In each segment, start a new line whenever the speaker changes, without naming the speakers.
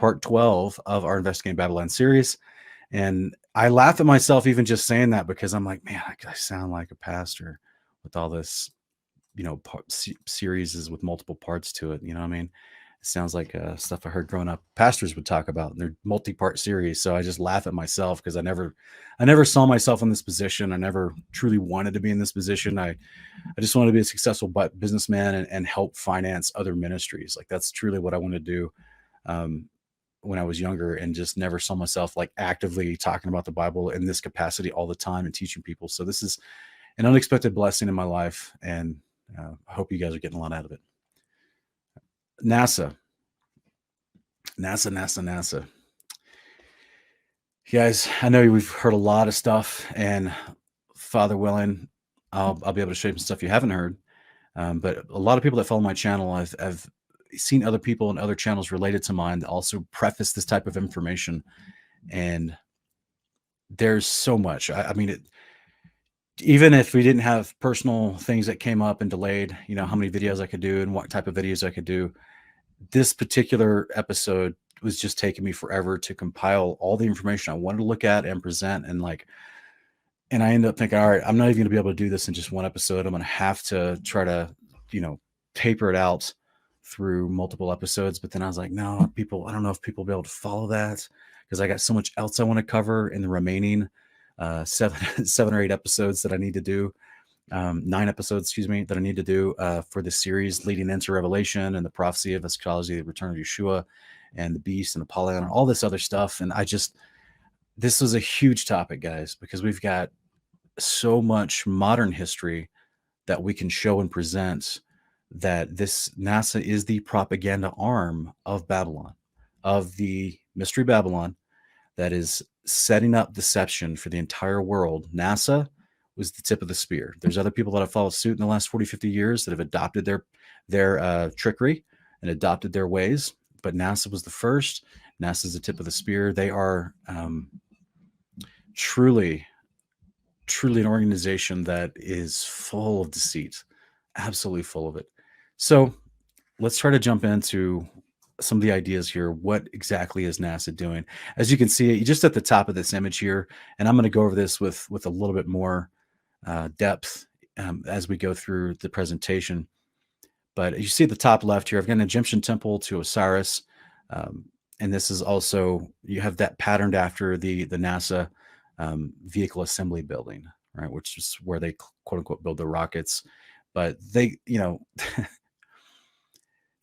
part 12 of our Investigating Babylon series. And I laugh at myself even just saying that, because I'm like, man, I sound like a pastor with all this, series is with multiple parts to it. You know what I mean? It sounds like stuff I heard growing up pastors would talk about. They're multi-part series. So I just laugh at myself, because I never saw myself in this position. I never truly wanted to be in this position. I just wanted to be a successful businessman and help finance other ministries. Like, that's truly what I want to do. When I was younger, and just never saw myself like actively talking about the Bible in this capacity all the time and teaching people. So this is an unexpected blessing in my life, and I hope you guys are getting a lot out of it. NASA. Guys, I know we've heard a lot of stuff, and Father willing, I'll be able to show you some stuff you haven't heard. But a lot of people that follow my channel, I've seen other people and other channels related to mine that also preface this type of information. And there's so much. I mean, even if we didn't have personal things that came up and delayed, how many videos I could do and what type of videos I could do, this particular episode was just taking me forever to compile all the information I wanted to look at and present. And I ended up thinking, all right, I'm not even going to be able to do this in just one episode. I'm going to have to try to, taper it out through multiple episodes. But then I was like, no, I don't know if people will be able to follow that, because I got so much else I want to cover in the remaining 7 or 8 episodes that I need to do. 9 episodes, that I need to do for this series leading into Revelation and the prophecy of eschatology, the return of Yeshua and the beast and Apollyon and all this other stuff. And this was a huge topic, guys, because we've got so much modern history that we can show and present, that this NASA is the propaganda arm of Babylon, of the Mystery Babylon, that is setting up deception for the entire world. NASA was the tip of the spear. There's other people that have followed suit in the last 40, 50 years that have adopted their trickery and adopted their ways. But NASA was the first. NASA is the tip of the spear. They are truly an organization that is full of deceit, absolutely full of it. So let's try to jump into some of the ideas here. What exactly is NASA doing? As you can see, just at the top of this image here, and I'm going to go over this with a little bit more depth as we go through the presentation. But you see at the top left here, I've got an Egyptian temple to Osiris. And this is also, you have that patterned after the NASA vehicle assembly building, right? Which is where they quote unquote build the rockets. But they,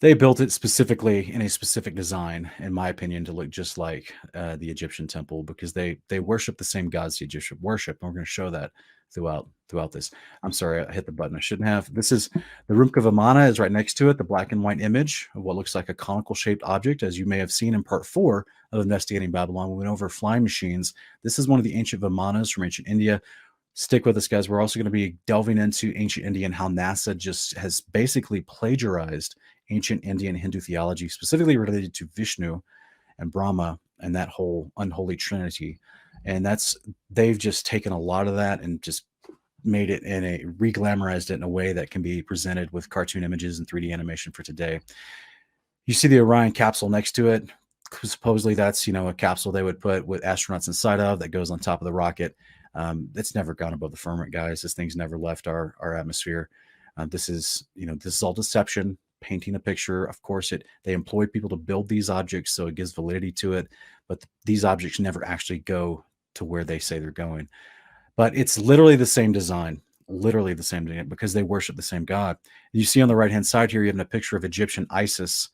they built it specifically in a specific design, in my opinion, to look just like the Egyptian temple, because they worship the same gods the Egyptian worship. And we're going to show that throughout this. I'm sorry, I hit the button I shouldn't have. This is the Rumka Vimana is right next to it, the black and white image of what looks like a conical shaped object, as you may have seen in part 4 of Investigating Babylon. We went over flying machines. This is one of the ancient Vimanas from ancient India. Stick with us, guys. We're also going to be delving into ancient India and how NASA just has basically plagiarized ancient Indian Hindu theology, specifically related to Vishnu and Brahma and that whole unholy trinity. And they've just taken a lot of that and just made it re-glamorized it in a way that can be presented with cartoon images and 3D animation for today. You see the Orion capsule next to it. Supposedly that's, a capsule they would put with astronauts inside of that goes on top of the rocket. It's never gone above the firmament, guys. This thing's never left our atmosphere. This is all deception, painting a picture. Of course, they employ people to build these objects, so it gives validity to it. But these objects never actually go to where they say they're going. But it's literally the same design, because they worship the same God. You see on the right-hand side here, you have a picture of Egyptian Isis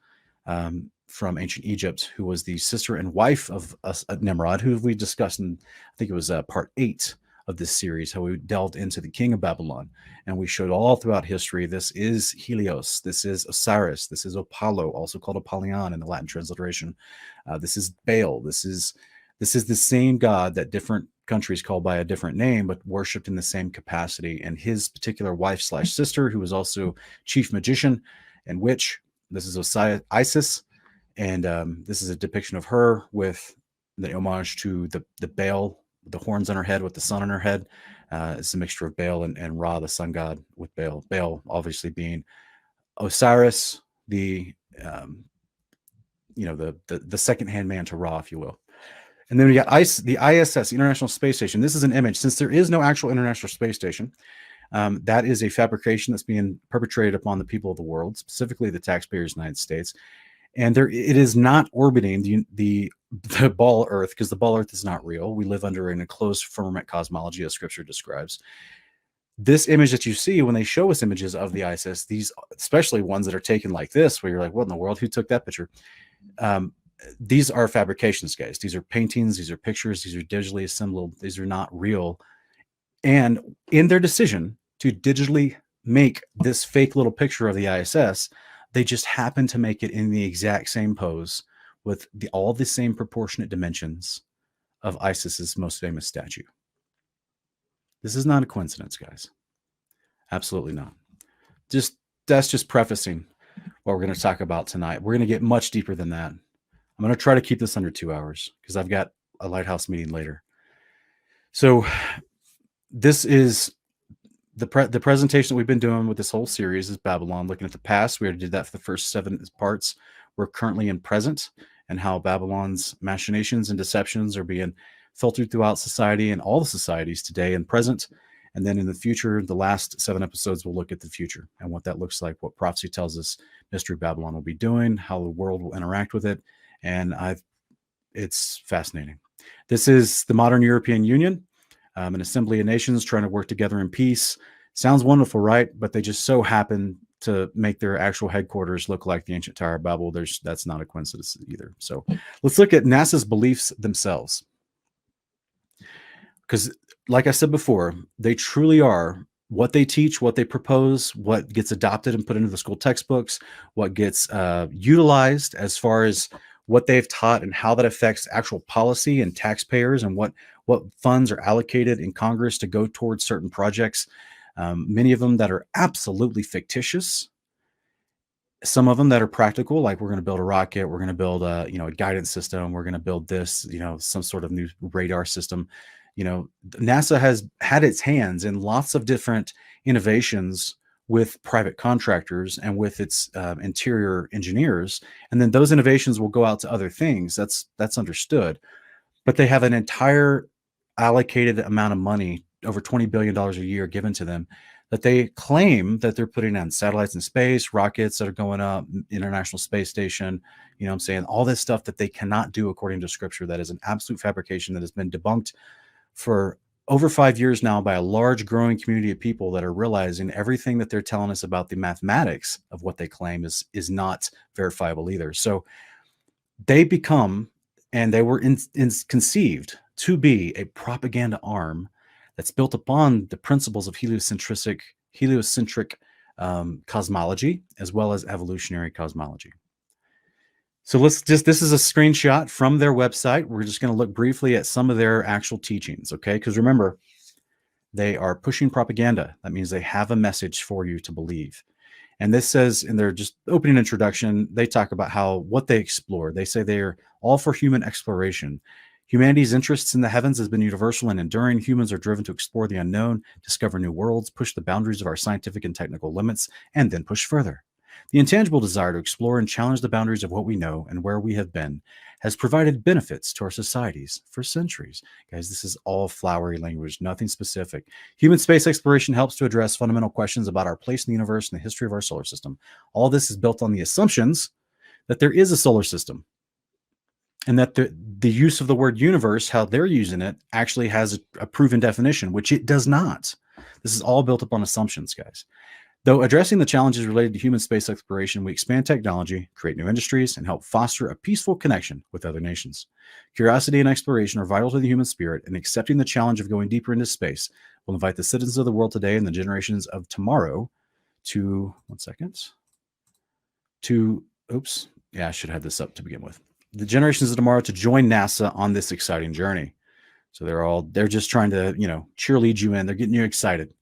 from ancient Egypt, who was the sister and wife of Nimrod, who we discussed in, I think it was part 8 of this series, how we delved into the king of Babylon. And we showed all throughout history, this is Helios, this is Osiris, this is Apollo, also called Apollyon in the Latin transliteration. This is Baal. This is the same God that different countries call by a different name, but worshipped in the same capacity. And his particular wife/sister, who was also chief magician and witch, this is Isis. And this is a depiction of her with the homage to the Baal, the horns on her head with the sun on her head. It's a mixture of Baal and Ra, the sun god, with Baal. Baal obviously being Osiris, the the second-hand man to Ra, if you will. And then we got the ISS, the International Space Station. This is an image. Since there is no actual International Space Station, that is a fabrication that's being perpetrated upon the people of the world, specifically the taxpayers of the United States. And it is not orbiting the ball Earth, because the ball Earth is not real. We live under an enclosed firmament cosmology, as Scripture describes. This image that you see when they show us images of the ISS, these, especially ones that are taken like this, where you're like, what in the world? Who took that picture? These are fabrications, guys. These are paintings. These are pictures. These are digitally assembled. These are not real. And in their decision to digitally make this fake little picture of the ISS, they just happen to make it in the exact same pose with all the same proportionate dimensions of Isis's most famous statue. This is not a coincidence, guys. Absolutely not. That's just prefacing what we're going to talk about tonight. We're going to get much deeper than that. I'm going to try to keep this under 2 hours because I've got a Lighthouse meeting later. So this is the presentation that we've been doing with this whole series is Babylon, looking at the past. We already did that for the first 7 parts. We're currently in present and how Babylon's machinations and deceptions are being filtered throughout society and all the societies today and present. And then in the future, the last 7 episodes will look at the future and what that looks like, what prophecy tells us Mystery Babylon will be doing, how the world will interact with it. And it's fascinating. This is the modern European Union, an assembly of nations trying to work together in peace. Sounds wonderful, right? But they just so happen to make their actual headquarters look like the ancient Tower of Babel. That's not a coincidence either. So let's look at NASA's beliefs themselves. Because like I said before, they truly are what they teach, what they propose, what gets adopted and put into the school textbooks, what gets utilized as far as what they've taught and how that affects actual policy and taxpayers and what funds are allocated in Congress to go towards certain projects. Many of them that are absolutely fictitious. Some of them that are practical, like we're going to build a rocket, we're going to build a guidance system, we're going to build this, some sort of new radar system. NASA has had its hands in lots of different innovations with private contractors and with its interior engineers. And then those innovations will go out to other things. That's understood. But they have an entire allocated amount of money, over $20 billion a year given to them, that they claim that they're putting on satellites in space, rockets that are going up, International Space Station, all this stuff that they cannot do according to Scripture. That is an absolute fabrication that has been debunked for over 5 years now by a large growing community of people that are realizing everything that they're telling us about the mathematics of what they claim is not verifiable either. So they become, and they were conceived to be, a propaganda arm that's built upon the principles of heliocentric cosmology as well as evolutionary cosmology. So this is a screenshot from their website. We're just going to look briefly at some of their actual teachings, okay? Because remember, they are pushing propaganda. That means they have a message for you to believe. And this says in their just opening introduction, they talk about what they explore. They say they're all for human exploration. Humanity's interests in the heavens has been universal and enduring. Humans are driven to explore the unknown, discover new worlds, push the boundaries of our scientific and technical limits, and then push further. The intangible desire to explore and challenge the boundaries of what we know and where we have been has provided benefits to our societies for centuries. Guys, this is all flowery language, nothing specific. Human space exploration helps to address fundamental questions about our place in the universe and the history of our solar system. All this is built on the assumptions that there is a solar system and that the use of the word universe, how they're using it, actually has a proven definition, which it does not. This is all built upon assumptions, guys. Though addressing the challenges related to human space exploration, we expand technology, create new industries, and help foster a peaceful connection with other nations. Curiosity and exploration are vital to the human spirit, and accepting the challenge of going deeper into space will invite the citizens of the world today and the generations of tomorrow to, I should have this up to begin with. The generations of tomorrow to join NASA on this exciting journey. So they're just trying to, cheerlead you in. They're getting you excited.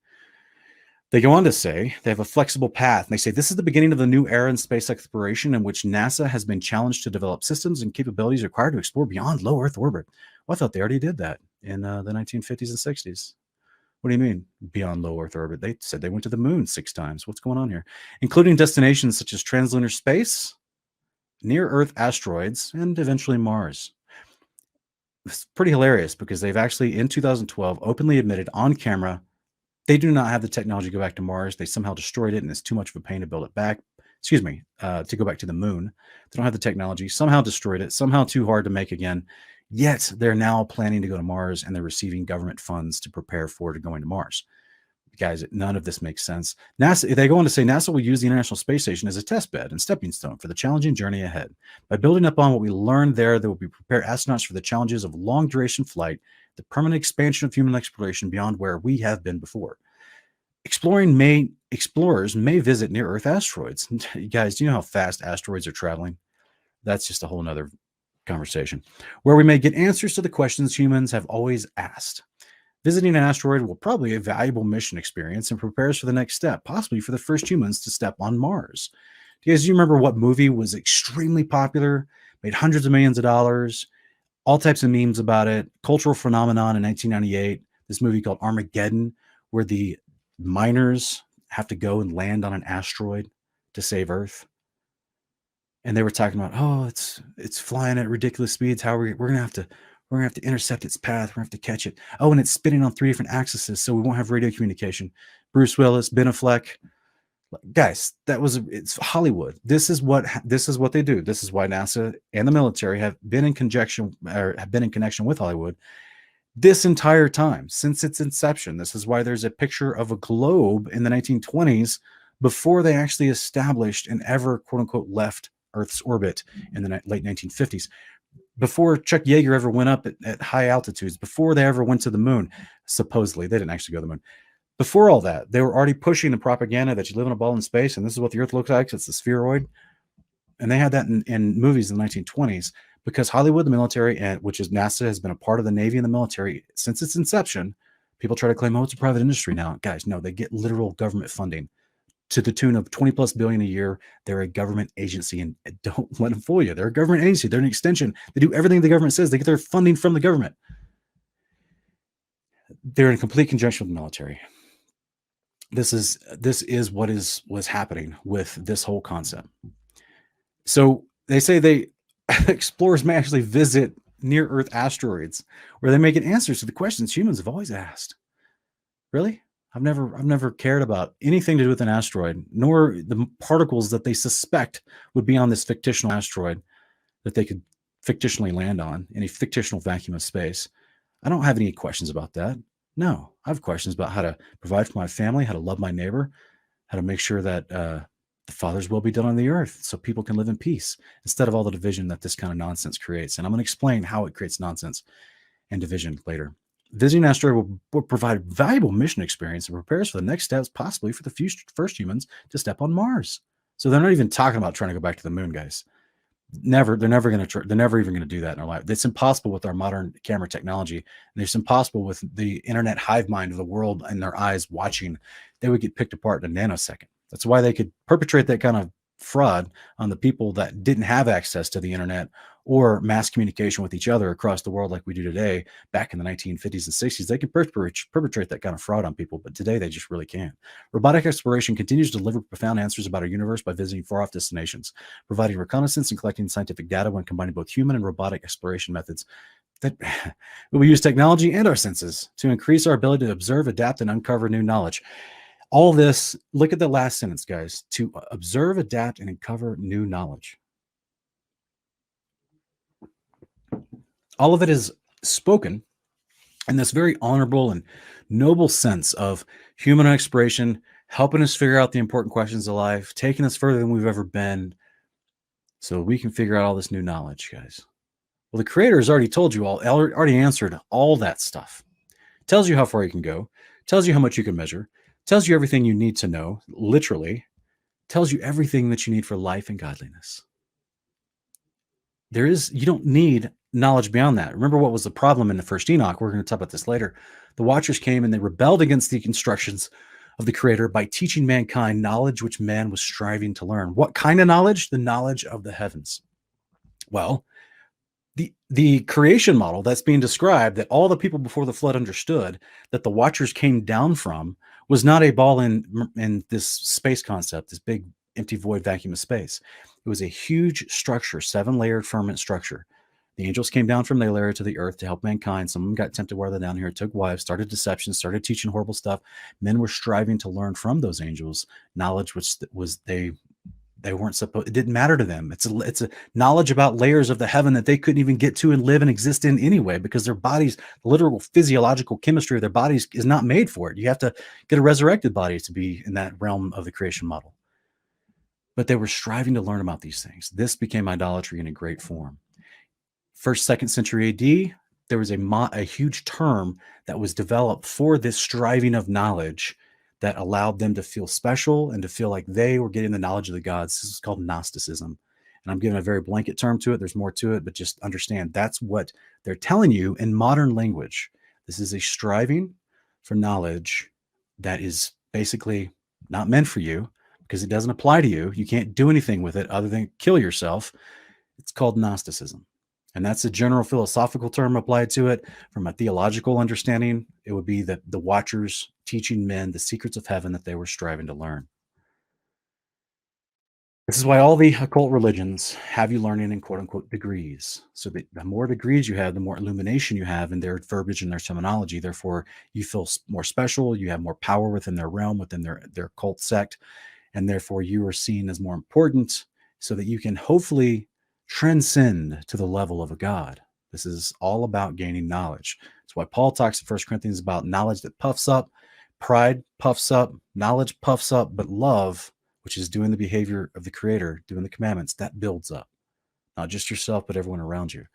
They go on to say they have a flexible path. And they say this is the beginning of the new era in space exploration in which NASA has been challenged to develop systems and capabilities required to explore beyond low Earth orbit. Well, I thought they already did that in the 1950s and 60s. What do you mean beyond low Earth orbit? They said they went to the moon 6 times. What's going on here? Including destinations such as translunar space, near-Earth asteroids and eventually Mars. It's pretty hilarious because they've actually, in 2012, openly admitted on camera they do not have the technology to go back to Mars. They somehow destroyed it, and it's too much of a pain to build it back. To go back to the moon. They don't have the technology, somehow destroyed it, somehow too hard to make again. Yet they're now planning to go to Mars, and they're receiving government funds to prepare for going to Mars. Guys, none of this makes sense. NASA, they go on to say NASA will use the International Space Station as a test bed and stepping stone for the challenging journey ahead. By building upon what we learned there, they will prepare astronauts for the challenges of long duration flight, the permanent expansion of human exploration beyond where we have been before. Explorers may visit near-Earth asteroids. You guys, do you know how fast asteroids are traveling? That's just a whole nother conversation, where we may get answers to the questions humans have always asked. Visiting an asteroid will probably be a valuable mission experience and prepare us for the next step, possibly for the first humans to step on Mars. Do you guys remember what movie was extremely popular, made hundreds of millions of dollars, all types of memes about it, cultural phenomenon in 1998, this movie called Armageddon, where the miners have to go and land on an asteroid to save Earth? And they were talking about, oh, it's flying at ridiculous speeds. How we're gonna have to intercept its path. We're gonna have to catch it. Oh, and it's spinning on 3 different axes, so we won't have radio communication. Bruce Willis, Ben Affleck, guys, it's Hollywood. This is what they do. This is why NASA and the military have been in connection with Hollywood this entire time since its inception. This is why there's a picture of a globe in the 1920s before they actually established and ever quote unquote left Earth's orbit in the late 1950s. Before Chuck Yeager ever went up at high altitudes, before they ever went to the moon, supposedly, they didn't actually go to the moon. Before all that, they were already pushing the propaganda that you live in a ball in space, and this is what the Earth looks like. It's a spheroid. And they had that in movies in the 1920s because Hollywood, the military, and which is NASA, has been a part of the Navy and the military since its inception. People try to claim, oh, it's a private industry now. Guys, no, they get literal government funding to the tune of 20 plus billion a year. They're a government agency, and don't let them fool you. They're a government agency. They're an extension. They do everything the government says. They get their funding from the government. They're in complete conjunction with the military. This is what was happening with this whole concept. So they say explorers may actually visit near-Earth asteroids where they may get answers to the questions humans have always asked. Really? I've never cared about anything to do with an asteroid, nor the particles that they suspect would be on this fictional asteroid that they could fictionally land on in a fictional vacuum of space. I don't have any questions about that. No, I have questions about how to provide for my family, how to love my neighbor, how to make sure that the Father's will be done on the earth so people can live in peace instead of all the division that this kind of nonsense creates. And I'm going to explain how it creates nonsense and division later. Visiting an asteroid will provide valuable mission experience and prepare us for the next steps, possibly for the first humans to step on Mars. So they're not even talking about trying to go back to the moon, guys. They're never even going to do that in our life. It's impossible with our modern camera technology, and it's impossible with the internet hive mind of the world and their eyes watching. They would get picked apart in a nanosecond. That's why they could perpetrate that kind of fraud on the people that didn't have access to the internet or mass communication with each other across the world like we do today. Back in the 1950s and 60s, they could perpetrate that kind of fraud on people, but today they just really can't. Robotic exploration continues to deliver profound answers about our universe by visiting far-off destinations, providing reconnaissance and collecting scientific data when combining both human and robotic exploration methods. That we use technology and our senses to increase our ability to observe, adapt, and uncover new knowledge. All this, look at the last sentence, guys, to observe, adapt, and uncover new knowledge. All of it is spoken in this very honorable and noble sense of human exploration, helping us figure out the important questions of life, taking us further than we've ever been, so we can figure out all this new knowledge, guys. Well, the Creator has already told you all, already answered all that stuff. Tells you how far you can go, tells you how much you can measure, tells you everything you need to know, literally, tells you everything that you need for life and godliness. You don't need knowledge beyond that. Remember what was the problem in the first Enoch? We're going to talk about this later. The Watchers came and they rebelled against the instructions of the Creator by teaching mankind knowledge which man was striving to learn. What kind of knowledge? The knowledge of the heavens. Well, the creation model that's being described, that all the people before the flood understood, that the Watchers came down from, was not a ball in this space concept, this big empty void vacuum of space. It was a huge structure, 7-layered firmament structure. The angels came down from their layer to the earth to help mankind. Some of them got tempted while they're down here, took wives, started deception, started teaching horrible stuff. Men were striving to learn from those angels knowledge which was they weren't supposed, it didn't matter to them. It's a knowledge about layers of the heaven that they couldn't even get to and live and exist in anyway, because their bodies, the literal physiological chemistry of their bodies is not made for it. You have to get a resurrected body to be in that realm of the creation model. But they were striving to learn about these things. This became idolatry in a great form. First, second century AD, there was a huge term that was developed for this striving of knowledge that allowed them to feel special and to feel like they were getting the knowledge of the gods. This is called Gnosticism. And I'm giving a very blanket term to it. There's more to it, but just understand that's what they're telling you in modern language. This is a striving for knowledge that is basically not meant for you because it doesn't apply to you. You can't do anything with it other than kill yourself. It's called Gnosticism. And that's a general philosophical term applied to it. From a theological understanding, it would be the watchers teaching men the secrets of heaven that they were striving to learn. This is why all the occult religions have you learning in quote unquote degrees. So the more degrees you have, the more illumination you have in their verbiage and their terminology. Therefore, you feel more special. You have more power within their realm, within their cult sect. And therefore, you are seen as more important so that you can hopefully transcend to the level of a god. This is all about gaining knowledge. That's why Paul talks in 1 Corinthians about knowledge that puffs up, pride puffs up, knowledge puffs up, but love, which is doing the behavior of the creator, doing the commandments, that builds up. Not just yourself, but everyone around you.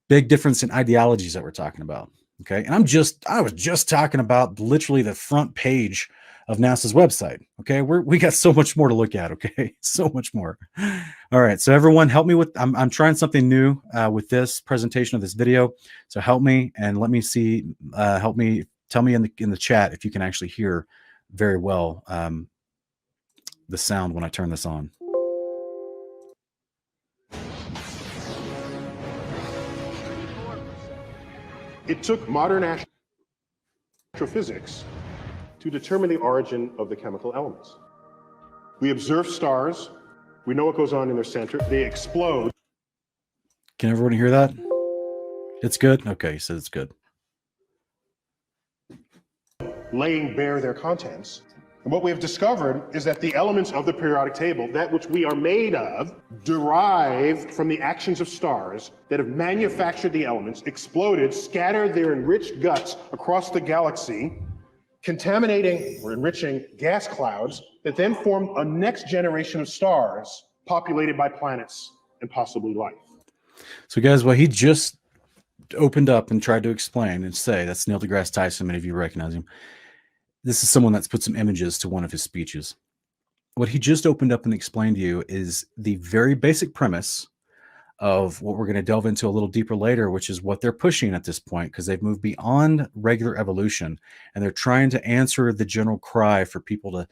Big difference in ideologies that we're talking about. Okay. And I was just talking about literally the front page of NASA's website. Okay. We got so much more to look at. Okay. So much more. All right. So everyone help me with, I'm trying something new with this presentation of this video. So help me and let me see, help me, tell me in the chat if you can actually hear very well the sound when I turn this on.
It took modern astrophysics to determine the origin of the chemical elements. We observe stars. We know what goes on in their center. They explode.
Can everyone hear that? It's good? Okay, so it's good.
Laying bare their contents. And what we have discovered is that the elements of the periodic table, that which we are made of, derive from the actions of stars that have manufactured the elements, exploded, scattered their enriched guts across the galaxy, contaminating or enriching gas clouds that then form a next generation of stars populated by planets and possibly life.
So guys, what he just opened up and tried to explain and say, that's Neil deGrasse Tyson, many of you recognize him. This is someone that's put some images to one of his speeches. What he just opened up and explained to you is the very basic premise of what we're going to delve into a little deeper later, which is what they're pushing at this point, because they've moved beyond regular evolution and they're trying to answer the general cry for people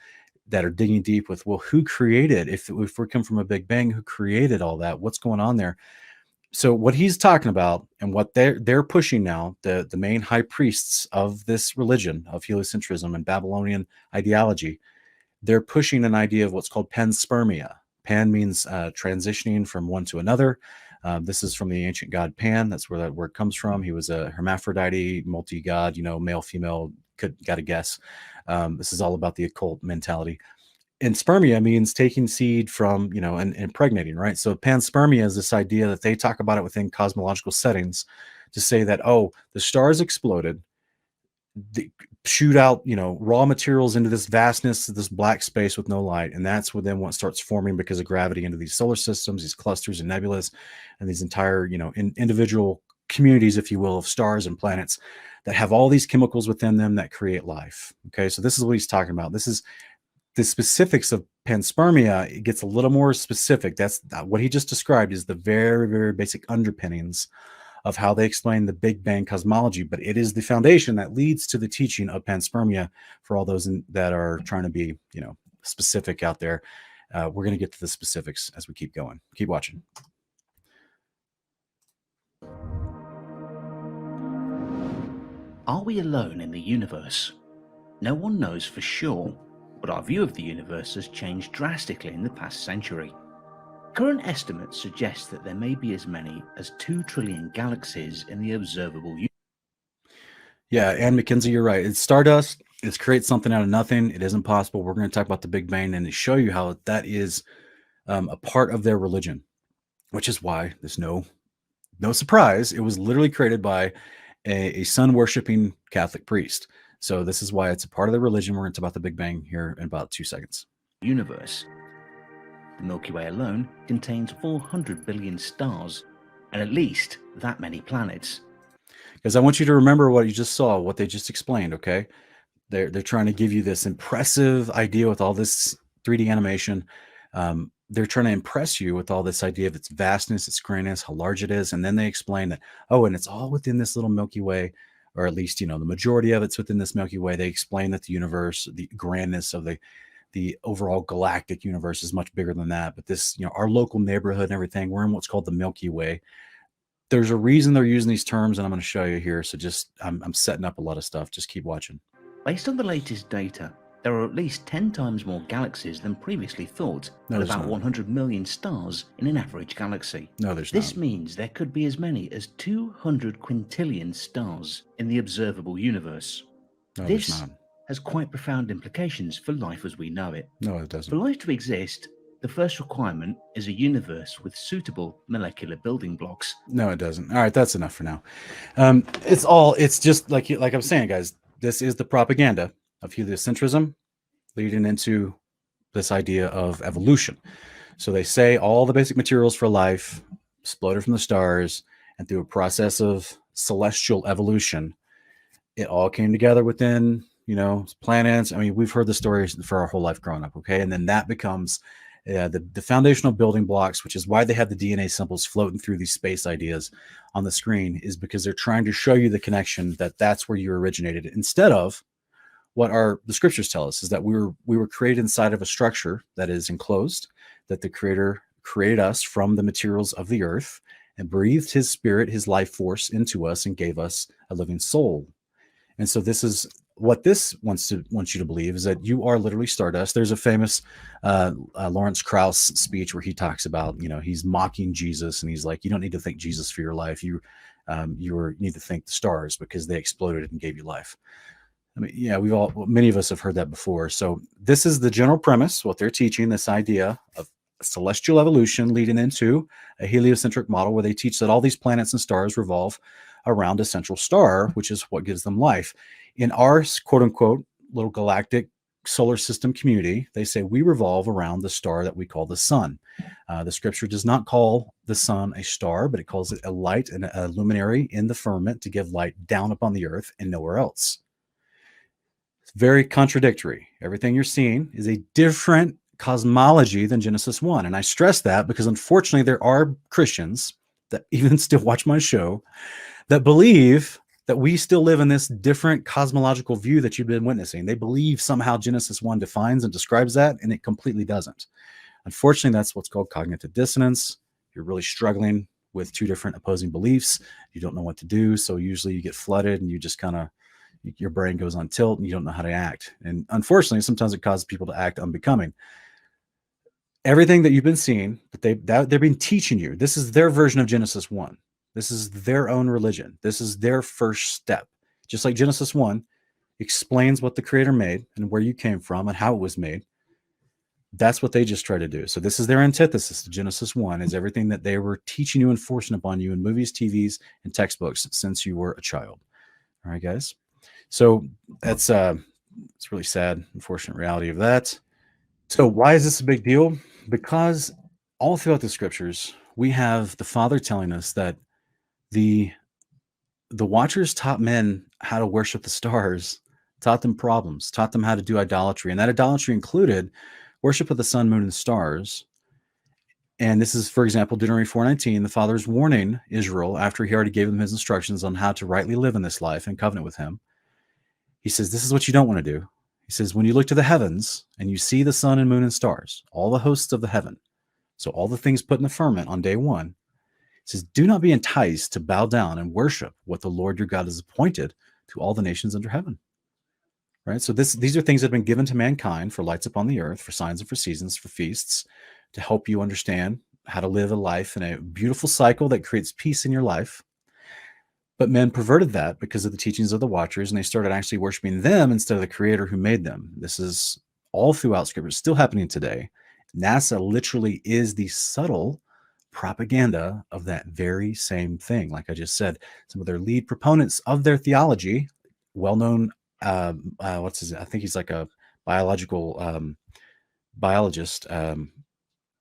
that are digging deep with, well, who created, if we come from a big bang, who created all that? What's going on there? So what he's talking about and what they're pushing now, the main high priests of this religion of heliocentrism and Babylonian ideology, they're pushing an idea of what's called panspermia. Pan means transitioning from one to another. This is from the ancient god Pan. That's where that word comes from. He was a hermaphrodite, multi-god, male, female, got to guess. This is all about the occult mentality. And spermia means taking seed from, and impregnating, right? So panspermia is this idea that they talk about it within cosmological settings to say that, oh, the stars exploded, they shoot out, raw materials into this vastness, this black space with no light. And that's what then what starts forming because of gravity into these solar systems, these clusters and nebulas, and these entire, individual communities, if you will, of stars and planets that have all these chemicals within them that create life. Okay. So this is what he's talking about. This is the specifics of panspermia. It gets a little more specific. That's what he just described is the very, very basic underpinnings of how they explain the Big Bang cosmology, but it is the foundation that leads to the teaching of panspermia for all those that are trying to be, specific out there. We're going to get to the specifics as we keep going. Keep watching.
Are we alone in the universe? No one knows for sure, but our view of the universe has changed drastically in the past century. Current estimates suggest that there may be as many as 2 trillion galaxies in the observable universe.
Yeah, and McKenzie, you're right. It's stardust. It's create something out of nothing. It isn't possible. We're going to talk about the Big Bang and to show you how that is a part of their religion, which is why there's no surprise. It was literally created by a sun-worshipping Catholic priest. So this is why it's a part of their religion. We're going to talk about the Big Bang here in about 2 seconds.
Universe. The Milky Way alone contains 400 billion stars and at least that many planets.
Because I want you to remember what you just saw, what they just explained, okay? They're trying to give you this impressive idea with all this 3D animation. They're trying to impress you with all this idea of its vastness, its grandness, how large it is. And then they explain that, oh, and it's all within this little Milky Way, or at least, the majority of it's within this Milky Way. They explain that the universe, the grandness of the overall galactic universe is much bigger than that. But this, our local neighborhood and everything, we're in what's called the Milky Way. There's a reason they're using these terms, and I'm going to show you here. So just, I'm setting up a lot of stuff. Just keep watching.
Based on the latest data, there are at least 10 times more galaxies than previously thought,
No,
with
there's
about
not.
100 million stars in an average galaxy.
No, there's
This
not.
means there could be as many as 200 quintillion stars in the observable universe.
No,
This
there's not.
has quite profound implications for life as we know it.
No, it
For
doesn't.
life to exist, the first requirement is a universe with suitable molecular building blocks.
No, it doesn't. All right, that's enough for now. It's just like I'm saying, guys, this is the propaganda of heliocentrism leading into this idea of evolution. So they say all the basic materials for life exploded from the stars, and through a process of celestial evolution, it all came together within, planets. I mean, we've heard the stories for our whole life growing up, okay? And then that becomes the foundational building blocks, which is why they have the DNA symbols floating through these space ideas on the screen, is because they're trying to show you the connection that's where you originated, instead of what the scriptures tell us, is that we were created inside of a structure that is enclosed, that the Creator created us from the materials of the earth and breathed his spirit, his life force into us and gave us a living soul. And so this is what this wants you to believe, is that you are literally stardust. There's a famous Lawrence Krauss speech where he talks about, he's mocking Jesus, and he's like, you don't need to thank Jesus for your life. You need to thank the stars because they exploded and gave you life. I mean, yeah, many of us have heard that before. So this is the general premise, what they're teaching, this idea of celestial evolution leading into a heliocentric model where they teach that all these planets and stars revolve around a central star, which is what gives them life. In our quote unquote little galactic solar system community, they say we revolve around the star that we call the sun. The scripture does not call the sun a star, but it calls it a light and a luminary in the firmament to give light down upon the earth and nowhere else. It's very contradictory. Everything you're seeing is a different cosmology than Genesis 1. And I stress that because unfortunately there are Christians that even still watch my show that believe that we still live in this different cosmological view that you've been witnessing. They believe somehow Genesis 1 defines and describes that, and it completely doesn't. Unfortunately, that's what's called cognitive dissonance. You're really struggling with two different opposing beliefs. You don't know what to do. So usually you get flooded and you just your brain goes on tilt and you don't know how to act. And unfortunately, sometimes it causes people to act unbecoming. Everything that you've been seeing, they've been teaching you, this is their version of Genesis 1. This is their own religion. This is their first step. Just like Genesis 1 explains what the Creator made and where you came from and how it was made. That's what they just try to do. So this is their antithesis to Genesis 1, is everything that they were teaching you and forcing upon you in movies, TVs, and textbooks since you were a child. All right, guys. So that's it's really sad, unfortunate reality of that. So why is this a big deal? Because all throughout the scriptures, we have the Father telling us that the Watchers taught men how to worship the stars, taught them problems, taught them how to do idolatry. And that idolatry included worship of the sun, moon, and stars. And this is, for example, Deuteronomy 4:19. The Father's warning Israel after he already gave them his instructions on how to rightly live in this life and covenant with him. He says, this is what you don't want to do. He says, when you look to the heavens and you see the sun and moon and stars, all the hosts of the heaven, so all the things put in the firmament on day one, it says, do not be enticed to bow down and worship what the Lord your God has appointed to all the nations under heaven. Right? So these are things that have been given to mankind for lights upon the earth, for signs and for seasons, for feasts, to help you understand how to live a life in a beautiful cycle that creates peace in your life. But men perverted that because of the teachings of the Watchers, and they started actually worshiping them instead of the Creator who made them. This is all throughout Scripture, still happening today. NASA literally is the subtle propaganda of that very same thing. Like I just said, some of their lead proponents of their theology, well-known, what's his? I think he's like a biological biologist,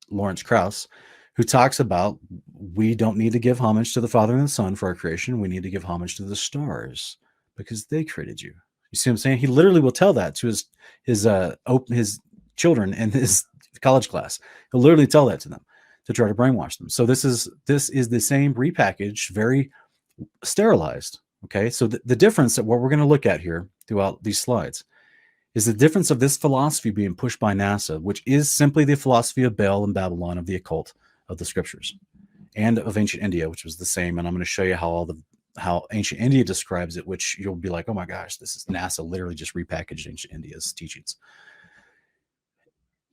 Lawrence Krauss, who talks about we don't need to give homage to the Father and the Son for our creation. We need to give homage to the stars because they created you. You see what I'm saying? He literally will tell that to his children in his college class. He'll literally tell that to them to try to brainwash them. So this is the same repackaged, very sterilized. Okay, so the difference that what we're going to look at here throughout these slides is the difference of this philosophy being pushed by NASA, which is simply the philosophy of Baal and Babylon, of the occult, of the scriptures, and of ancient India, which was the same. And I'm going to show you how ancient India describes it, which you'll be like, oh my gosh, this is NASA literally just repackaged ancient India's teachings.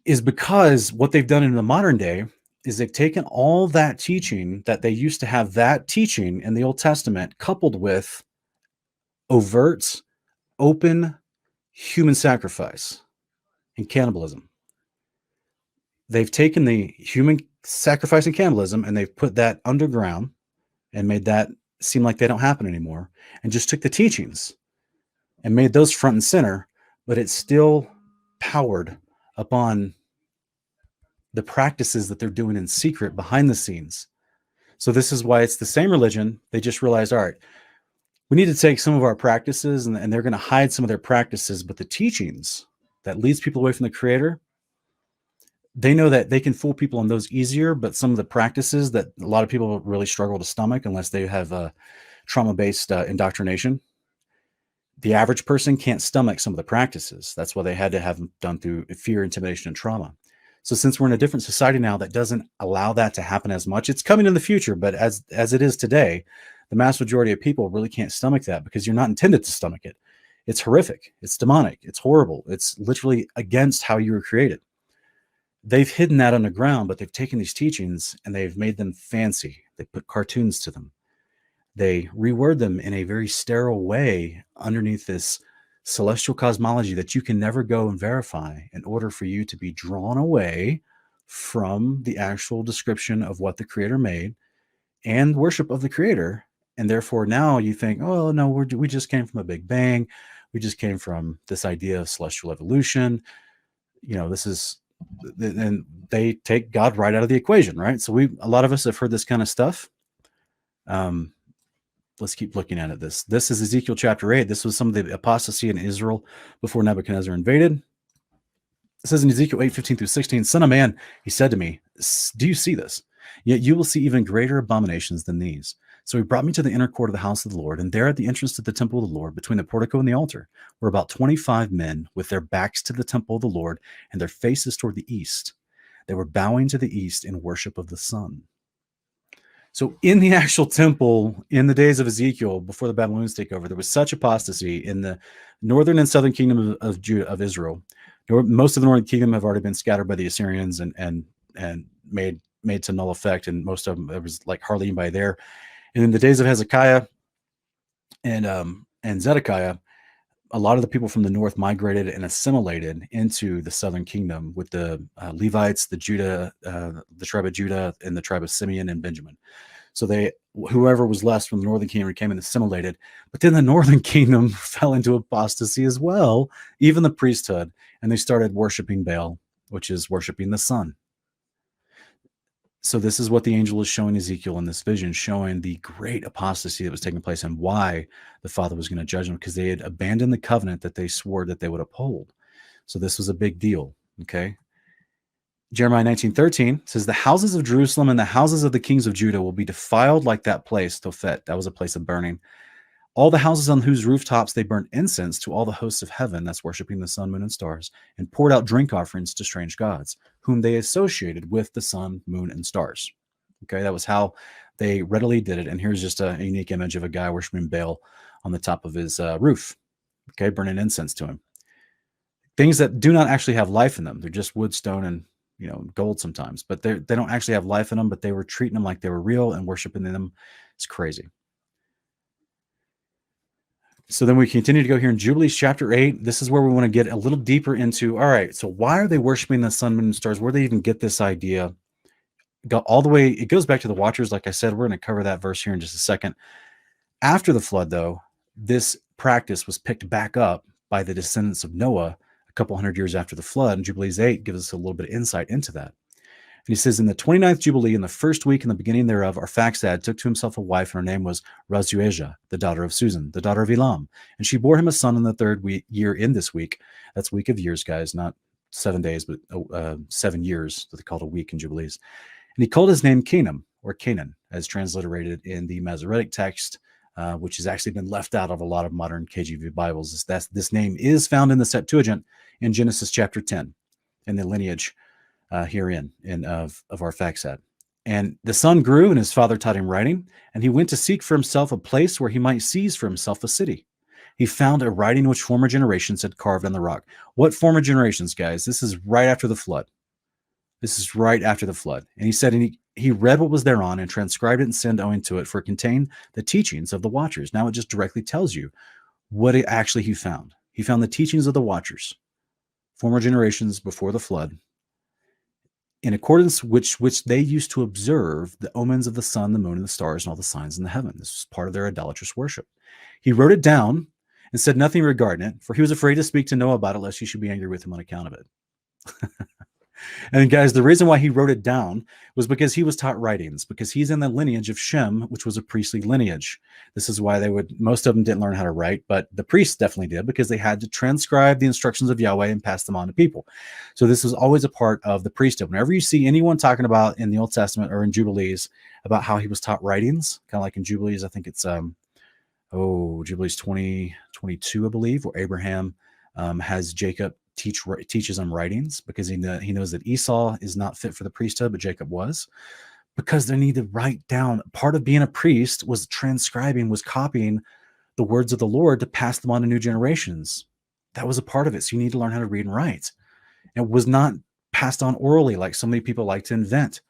Is because what they've done in the modern day is they've taken all that teaching that they used to have, that teaching in the Old Testament, coupled with overt, open human sacrifice and cannibalism. They've taken the human sacrifice and cannibalism and they've put that underground and made that seem like they don't happen anymore, and just took the teachings and made those front and center, but it's still powered upon the practices that they're doing in secret behind the scenes. So this is why it's the same religion. They just realized, all right, we need to take some of our practices, and they're going to hide some of their practices, but the teachings that leads people away from the Creator, they know that they can fool people on those easier, but some of the practices that a lot of people really struggle to stomach unless they have trauma-based indoctrination, the average person can't stomach some of the practices. That's why they had to have them done through fear, intimidation, and trauma. So since we're in a different society now that doesn't allow that to happen as much, it's coming in the future, but as it is today, the mass majority of people really can't stomach that because you're not intended to stomach it. It's horrific. It's demonic. It's horrible. It's literally against how you were created. They've hidden that underground, but they've taken these teachings and they've made them fancy. They put cartoons to them. They reword them in a very sterile way underneath this celestial cosmology that you can never go and verify in order for you to be drawn away from the actual description of what the Creator made and worship of the Creator. And therefore now you think, oh no, we just came from a big bang. We just came from this idea of celestial evolution. You know, this is, and they take God right out of the equation, right? So a lot of us have heard this kind of stuff. Let's keep looking at it. This is Ezekiel chapter 8. This was some of the apostasy in Israel before Nebuchadnezzar invaded. It says in Ezekiel 8:15-16, Son of man, he said to me, do you see this? Yet you will see even greater abominations than these. So he brought me to the inner court of the house of the Lord, and there at the entrance to the temple of the Lord, between the portico and the altar, were about 25 men with their backs to the temple of the Lord and their faces toward the east. They were bowing to the east in worship of the sun. So in the actual temple, in the days of Ezekiel, before the Babylonians take over, there was such apostasy in the northern and southern kingdom of Judah, of Israel. Most of the northern kingdom have already been scattered by the Assyrians and made to null effect, and most of them, there was like hardly anybody there. And in the days of Hezekiah and Zedekiah, a lot of the people from the north migrated and assimilated into the southern kingdom with the Levites, the tribe of Judah, and the tribe of Simeon and Benjamin. So whoever was left from the northern kingdom came and assimilated. But then the northern kingdom fell into apostasy as well, even the priesthood, and they started worshiping Baal, which is worshiping the sun. So this is what the angel is showing Ezekiel in this vision, showing the great apostasy that was taking place and why the Father was going to judge them, because they had abandoned the covenant that they swore that they would uphold. So this was a big deal, okay? Jeremiah 19:13 says, the houses of Jerusalem and the houses of the kings of Judah will be defiled like that place, Tophet. That was a place of burning. All the houses on whose rooftops they burnt incense to all the hosts of heaven, that's worshiping the sun, moon, and stars, and poured out drink offerings to strange gods, whom they associated with the sun, moon, and stars. Okay, that was how they readily did it. And here's just a unique image of a guy worshiping Baal on the top of his roof, okay, burning incense to him. Things that do not actually have life in them. They're just wood, stone, and, gold sometimes, but they don't actually have life in them, but they were treating them like they were real and worshiping them. It's crazy. So then we continue to go here in Jubilees chapter 8. This is where we want to get a little deeper into, all right, so why are they worshiping the sun, moon, and stars? Where do they even get this idea? All the way, it goes back to the Watchers. Like I said, we're going to cover that verse here in just a second. After the flood, though, this practice was picked back up by the descendants of Noah a couple hundred years after the flood. And Jubilees 8 gives us a little bit of insight into that. And he says, in the 29th Jubilee, in the first week in the beginning thereof, Arphaxad took to himself a wife, and her name was Razueja, the daughter of Susan, the daughter of Elam. And she bore him a son in the third year in this week. That's week of years, guys, not 7 days, but 7 years that they called a week in Jubilees. And he called his name Canaan, or Canaan, as transliterated in the Masoretic text, which has actually been left out of a lot of modern KJV Bibles. This name is found in the Septuagint in Genesis chapter 10, in the lineage herein of Arphaxad. And the son grew, and his father taught him writing, and he went to seek for himself a place where he might seize for himself a city. He found a writing which former generations had carved on the rock. What former generations, guys? This is right after the flood. This is right after the flood. And he said, and he read what was thereon and transcribed it and sent owing to it, for it contained the teachings of the Watchers. Now it just directly tells you what he found. He found the teachings of the Watchers, former generations before the flood, in accordance which they used to observe the omens of the sun, the moon, and the stars, and all the signs in the heaven. This was part of their idolatrous worship. He wrote it down and said nothing regarding it, for he was afraid to speak to Noah about it, lest he should be angry with him on account of it. And guys, the reason why he wrote it down was because he was taught writings, because he's in the lineage of Shem, which was a priestly lineage. This is why most of them didn't learn how to write, but the priests definitely did, because they had to transcribe the instructions of Yahweh and pass them on to people. So this was always a part of the priesthood. Whenever you see anyone talking about in the Old Testament or in Jubilees about how he was taught writings, kind of like in Jubilees, I think it's Jubilees 20:22, I believe, where Abraham has Jacob teaches him writings, because he knows that Esau is not fit for the priesthood, but Jacob was, because they need to write down. Part of being a priest was transcribing, was copying the words of the Lord to pass them on to new generations. That was a part of it. So you need to learn how to read and write. And it was not passed on orally like so many people like to invent.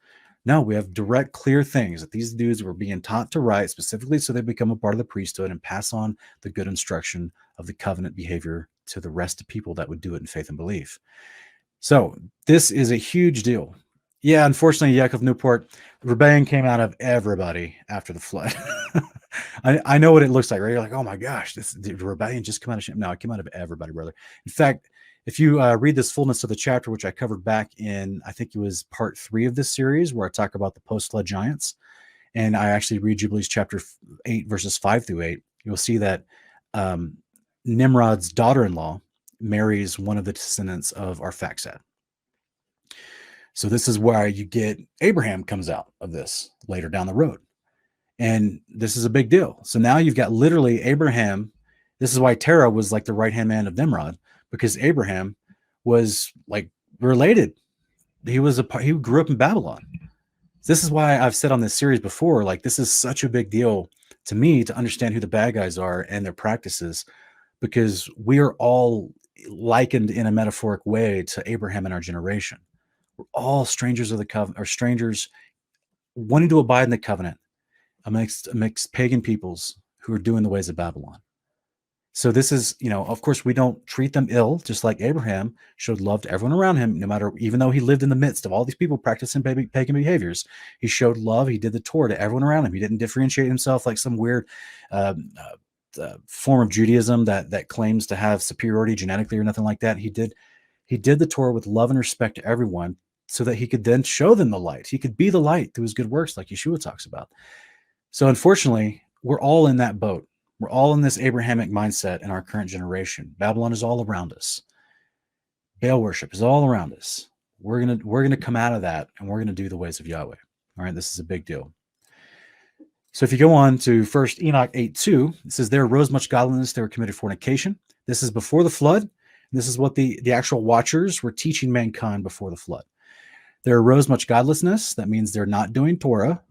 No, we have direct, clear things that these dudes were being taught to write specifically so they become a part of the priesthood and pass on the good instruction of the covenant behavior to the rest of people that would do it in faith and belief. So this is a huge deal. Yeah, unfortunately, Yaakov Newport, rebellion came out of everybody after the flood. I know what it looks like, right? You're like, oh my gosh, the rebellion just came out of Shem. No, it came out of everybody, brother. In fact, if you read this fullness of the chapter, which I covered back in, I think it was part 3 of this series, where I talk about the post-flood giants, and I actually read Jubilees chapter 8, verses 5 through 8, you'll see that Nimrod's daughter-in-law marries one of the descendants of Arphaxad. So this is where you get Abraham comes out of this later down the road. And this is a big deal. So now you've got literally Abraham. This is why Terah was like the right-hand man of Nimrod, because Abraham was like related. He grew up in Babylon. This is why I've said on this series before, like, this is such a big deal to me to understand who the bad guys are and their practices, because we are all likened in a metaphoric way to Abraham in our generation. We're all strangers of the covenant, or strangers wanting to abide in the covenant amongst pagan peoples who are doing the ways of Babylon. So this is, of course, we don't treat them ill, just like Abraham showed love to everyone around him, even though he lived in the midst of all these people practicing pagan behaviors. He showed love. He did the Torah to everyone around him. He didn't differentiate himself like some weird form of Judaism that claims to have superiority genetically or nothing like that. He did the Torah with love and respect to everyone, so that he could then show them the light. He could be the light through his good works, like Yeshua talks about. So unfortunately, we're all in that boat. We're all in this Abrahamic mindset in our current generation. Babylon is all around us. Baal worship is all around us. We're gonna come out of that, and we're gonna do the ways of Yahweh. All right, this is a big deal. So if you go on to 1 Enoch 8:2, it says, there arose much godliness, they were committed fornication. This is before the flood. This is what the actual Watchers were teaching mankind before the flood. There arose much godlessness. That means they're not doing Torah,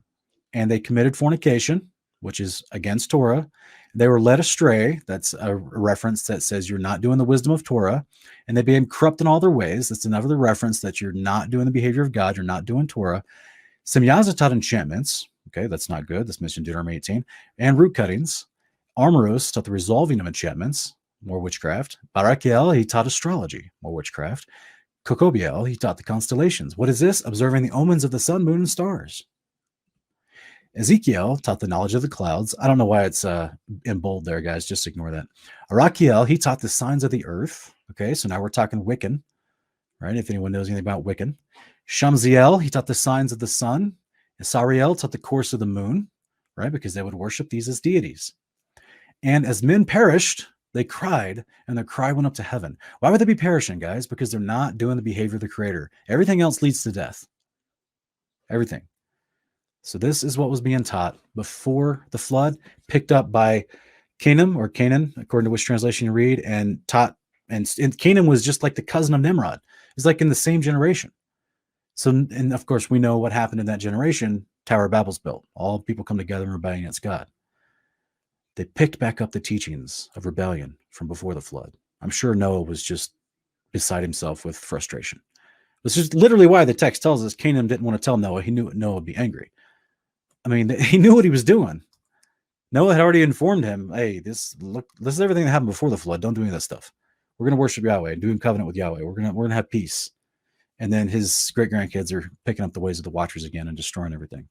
and they committed fornication, which is against Torah. They were led astray. That's a reference that says you're not doing the wisdom of Torah. And they became corrupt in all their ways. That's another reference that you're not doing the behavior of God. You're not doing Torah. Semyaza taught enchantments. Okay, that's not good. That's mentioned in Deuteronomy 18. And root cuttings. Armoros taught the resolving of enchantments, more witchcraft. Barakiel, he taught astrology, more witchcraft. Kokobiel, he taught the constellations. What is this? Observing the omens of the sun, moon, and stars. Ezekiel taught the knowledge of the clouds. I don't know why it's in bold there, guys. Just ignore that. Arakiel, he taught the signs of the earth. Okay, so now we're talking Wiccan, right? If anyone knows anything about Wiccan. Shamziel, he taught the signs of the sun. Asariel taught the course of the moon, right? Because they would worship these as deities. And as men perished, they cried, and their cry went up to heaven. Why would they be perishing, guys? Because they're not doing the behavior of the Creator. Everything else leads to death. Everything. So this is what was being taught before the flood, picked up by Canaan, according to which translation you read, and taught. And Canaan was just like the cousin of Nimrod. It's like in the same generation. So, and of course, we know what happened in that generation. Tower of Babel's built. All people come together and rebel against God. They picked back up the teachings of rebellion from before the flood. I'm sure Noah was just beside himself with frustration. This is literally why the text tells us Canaan didn't want to tell Noah. He knew Noah would be angry. I mean, he knew what he was doing. Noah had already informed him, hey, this is everything that happened before the flood. Don't do any of that stuff. We're going to worship Yahweh and do a covenant with Yahweh. We're going to have peace. And then his great-grandkids are picking up the ways of the Watchers again and destroying everything.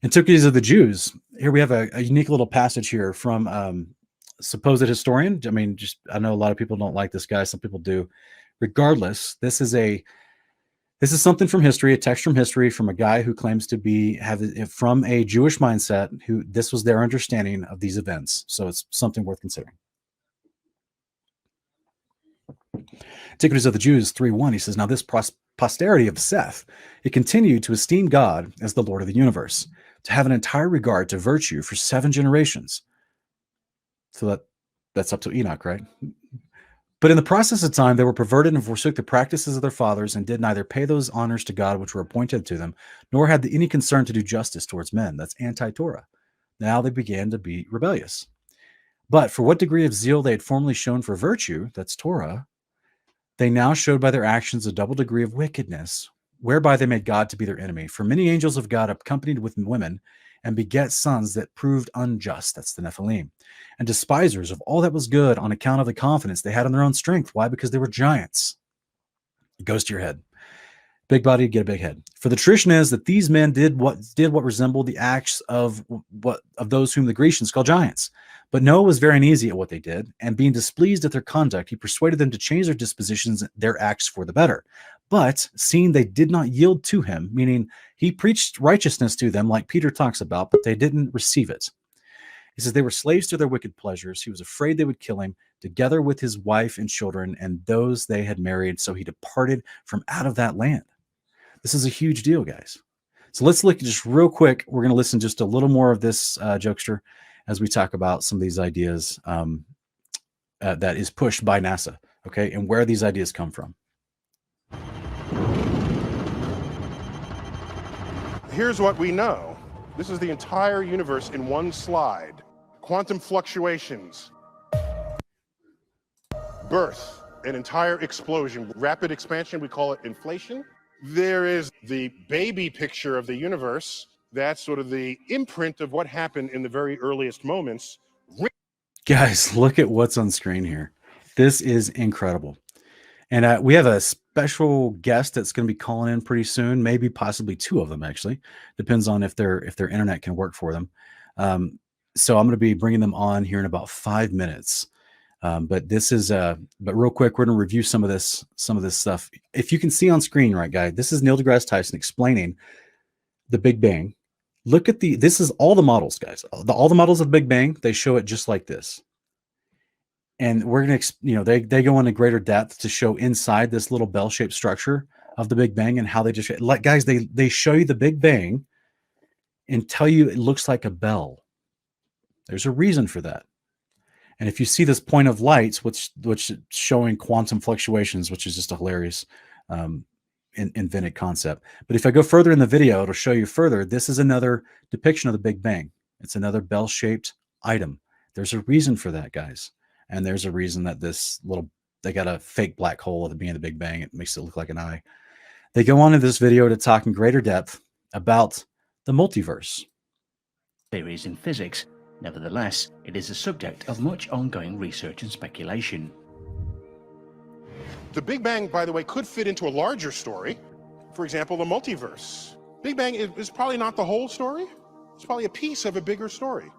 Antiquities of the Jews. Here we have a unique little passage here from supposed historian. I mean, I know a lot of people don't like this guy. Some people do. Regardless, this is something from history, a text from history from a guy who claims to have from a Jewish mindset, who this was their understanding of these events. So it's something worth considering. Antiquities of the Jews 3:1, he says, now this posterity of Seth, he continued to esteem God as the Lord of the universe, to have an entire regard to virtue for 7 generations. So that's up to Enoch, right? But in the process of time, they were perverted and forsook the practices of their fathers and did neither pay those honors to God which were appointed to them, nor had any concern to do justice towards men. That's anti-Torah. Now they began to be rebellious. But for what degree of zeal they had formerly shown for virtue, that's Torah, they now showed by their actions a double degree of wickedness, whereby they made God to be their enemy. For many angels of God accompanied with women and beget sons that proved unjust. That's the Nephilim. And despisers of all that was good on account of the confidence they had in their own strength. Why? Because they were giants. It goes to your head. Big body, get a big head. For the tradition is that these men did what resembled the acts of those whom the Grecians call giants. But Noah was very uneasy at what they did, and being displeased at their conduct, he persuaded them to change their dispositions, their acts for the better. But seeing they did not yield to him, meaning he preached righteousness to them like Peter talks about, but they didn't receive it. He says they were slaves to their wicked pleasures. He was afraid they would kill him, together with his wife and children and those they had married. So he departed from out of that land. This is a huge deal, guys. So let's look just real quick. We're going to listen just a little more of this jokester as we talk about some of these ideas that is pushed by NASA, okay, and where these ideas come from.
Here's what we know. This is the entire universe in one slide. Quantum fluctuations, birth, an entire explosion, rapid expansion, we call it inflation. There is the baby picture of the universe. That's sort of the imprint of what happened in the very earliest moments.
Guys, look at what's on screen here. This is incredible. And we have a special guest that's going to be calling in pretty soon, maybe possibly 2 of them, actually. Depends on if their internet can work for them. So I'm going to be bringing them on here in about 5 minutes. But real quick, we're going to review some of this stuff. If you can see on screen, right, guy, this is Neil deGrasse Tyson explaining the Big Bang. Look at this is all the models, guys. All the models of the Big Bang, they show it just like this. And we're going to, they go into greater depth to show inside this little bell-shaped structure of the Big Bang and how they just, like, guys, they show you the Big Bang and tell you it looks like a bell. There's a reason for that. And if you see this point of lights, which is showing quantum fluctuations, which is just a hilarious invented concept. But if I go further in the video, it'll show you further. This is another depiction of the Big Bang. It's another bell-shaped item. There's a reason for that, guys. And there's a reason that they got a fake black hole at the beginning of the Big Bang. It makes it look like an eye. They go on in this video to talk in greater depth about the multiverse.
Theories in physics. Nevertheless, it is a subject of much ongoing research and speculation.
The Big Bang, by the way, could fit into a larger story. For example, the multiverse. Big Bang is probably not the whole story. It's probably a piece of a bigger story.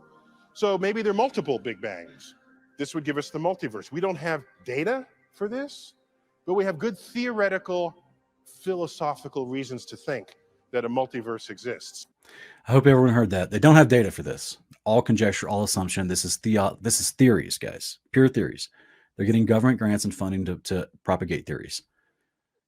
So maybe there are multiple Big Bangs. This would give us the multiverse. We don't have data for this, but we have good theoretical, philosophical reasons to think that a multiverse exists.
I hope everyone heard that. They don't have data for this. All conjecture, all assumption. This is theories, guys. Pure theories. They're getting government grants and funding to propagate theories.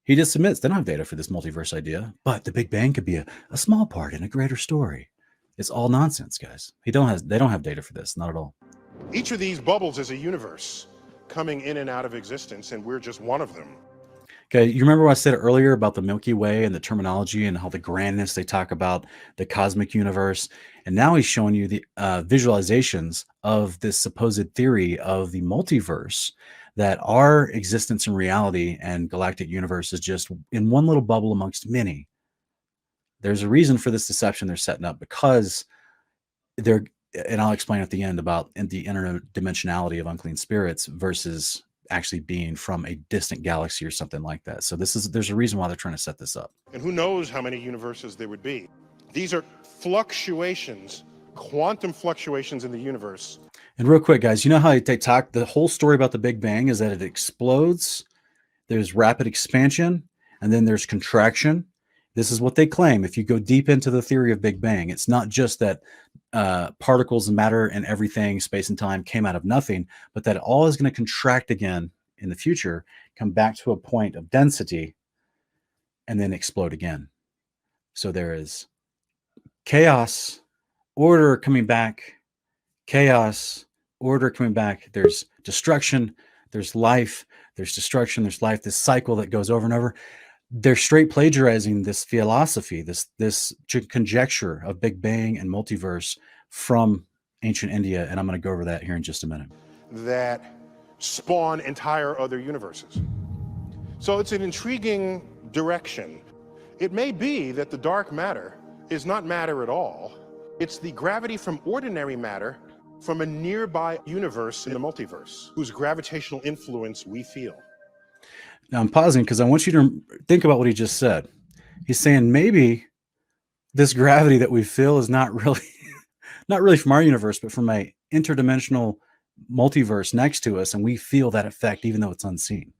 He just admits they don't have data for this multiverse idea, but the Big Bang could be a small part in a greater story. It's all nonsense, guys. They don't have data for this, not at all.
Each of these bubbles is a universe coming in and out of existence, and we're just one of them.
Okay, you remember what I said earlier about the Milky Way and the terminology and how the grandness, they talk about the cosmic universe. And now he's showing you the visualizations of this supposed theory of the multiverse, that our existence and reality and galactic universe is just in one little bubble amongst many. There's a reason for this deception they're setting up, because and I'll explain at the end about the interdimensionality of unclean spirits versus actually being from a distant galaxy or something like that. So there's a reason why they're trying to set this up.
And who knows how many universes there would be. These are fluctuations, quantum fluctuations in the universe.
And real quick, guys, you know how they talk, the whole story about the Big Bang is that it explodes, there's rapid expansion, and then there's contraction. This is what they claim. If you go deep into the theory of Big Bang, it's not just that particles and matter and everything, space and time, came out of nothing, but that it all is going to contract again in the future, come back to a point of density, and then explode again. So there is chaos, order coming back, chaos, order coming back. There's destruction, there's life, there's destruction, there's life, this cycle that goes over and over. They're straight plagiarizing this philosophy, this conjecture of Big Bang and multiverse from ancient India, and I'm going to go over that here in just a minute.
That spawn entire other universes. So it's an intriguing direction. It may be that the dark matter is not matter at all. It's the gravity from ordinary matter from a nearby universe in the multiverse, whose gravitational influence we feel.
Now I'm pausing because I want you to think about what he just said. He's saying maybe this gravity that we feel is not really from our universe, but from a interdimensional multiverse next to us, and we feel that effect even though it's unseen.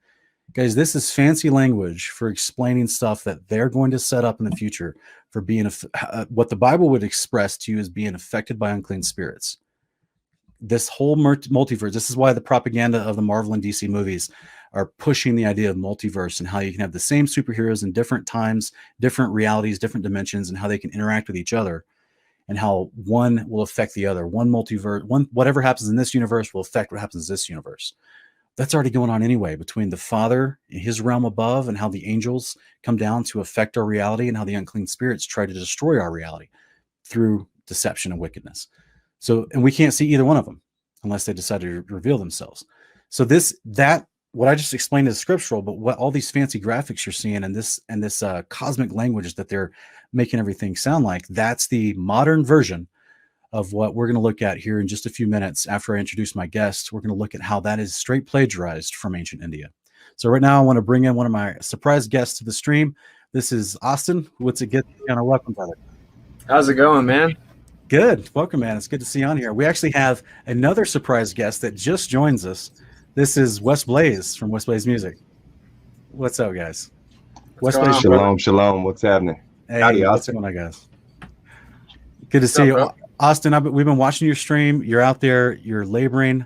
Guys, this is fancy language for explaining stuff that they're going to set up in the future for being what the Bible would express to you as being affected by unclean spirits. This whole multiverse, this is why the propaganda of the Marvel and DC movies are pushing the idea of multiverse and how you can have the same superheroes in different times, different realities, different dimensions, and how they can interact with each other, and how one will affect the other. One multiverse, whatever happens in this universe will affect what happens in this universe. That's already going on anyway, between the Father in his realm above and how the angels come down to affect our reality, and how the unclean spirits try to destroy our reality through deception and wickedness. So, and we can't see either one of them unless they decide to reveal themselves. So what I just explained is scriptural, but what all these fancy graphics you're seeing and this cosmic language that they're making everything sound like, that's the modern version of what we're going to look at here in just a few minutes. After I introduce my guest, we're going to look at how that is straight plagiarized from ancient India. So right now I want to bring in one of my surprise guests to the stream. This is Austin. What's it get on our welcome, brother?
How's it going, man?
Good. Welcome, man. It's good to see you on here. We actually have another surprise guest that just joins us. This is Wes Blaze from Wes Blaze Music. What's up, guys? Wes Blaze.
Shalom, shalom. What's happening?
Hey,
Howdy,
what's
Austin.
going on, guys? Good to see you.
Bro?
Austin, we've been watching your stream. You're out there. You're laboring,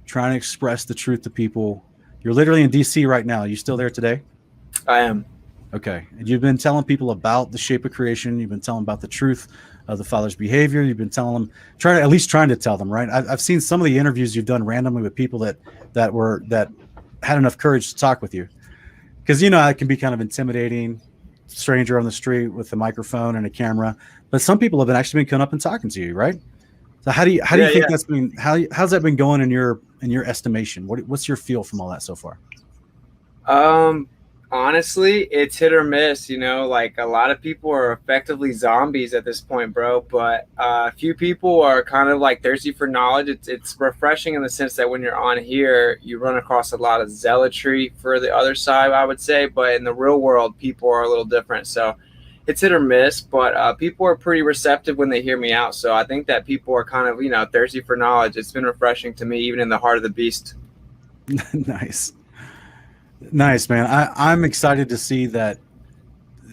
trying to express the truth to people. You're literally in D.C. right now. Are you still there today?
I am.
Okay. And you've been telling people about the shape of creation. You've been telling about the truth of the Father's behavior. You've been telling them, trying to tell them, right? I've seen some of the interviews you've done randomly with people that had enough courage to talk with you, because it can be kind of intimidating, stranger on the street with a microphone and a camera. But some people have actually been coming up and talking to you, right? So how do you think
Yeah.
that's been, how's that been going in your estimation? What's your feel from all that so far?
Honestly, it's hit or miss, you know, like a lot of people are effectively zombies at this point, bro. But a few people are kind of like thirsty for knowledge. It's refreshing in the sense that when you're on here, you run across a lot of zealotry for the other side, I would say. But in the real world, people are a little different. So it's hit or miss, but people are pretty receptive when they hear me out. So I think that people are kind of, you know, thirsty for knowledge. It's been refreshing to me, even in the heart of the beast.
Nice, man. I'm excited to see that,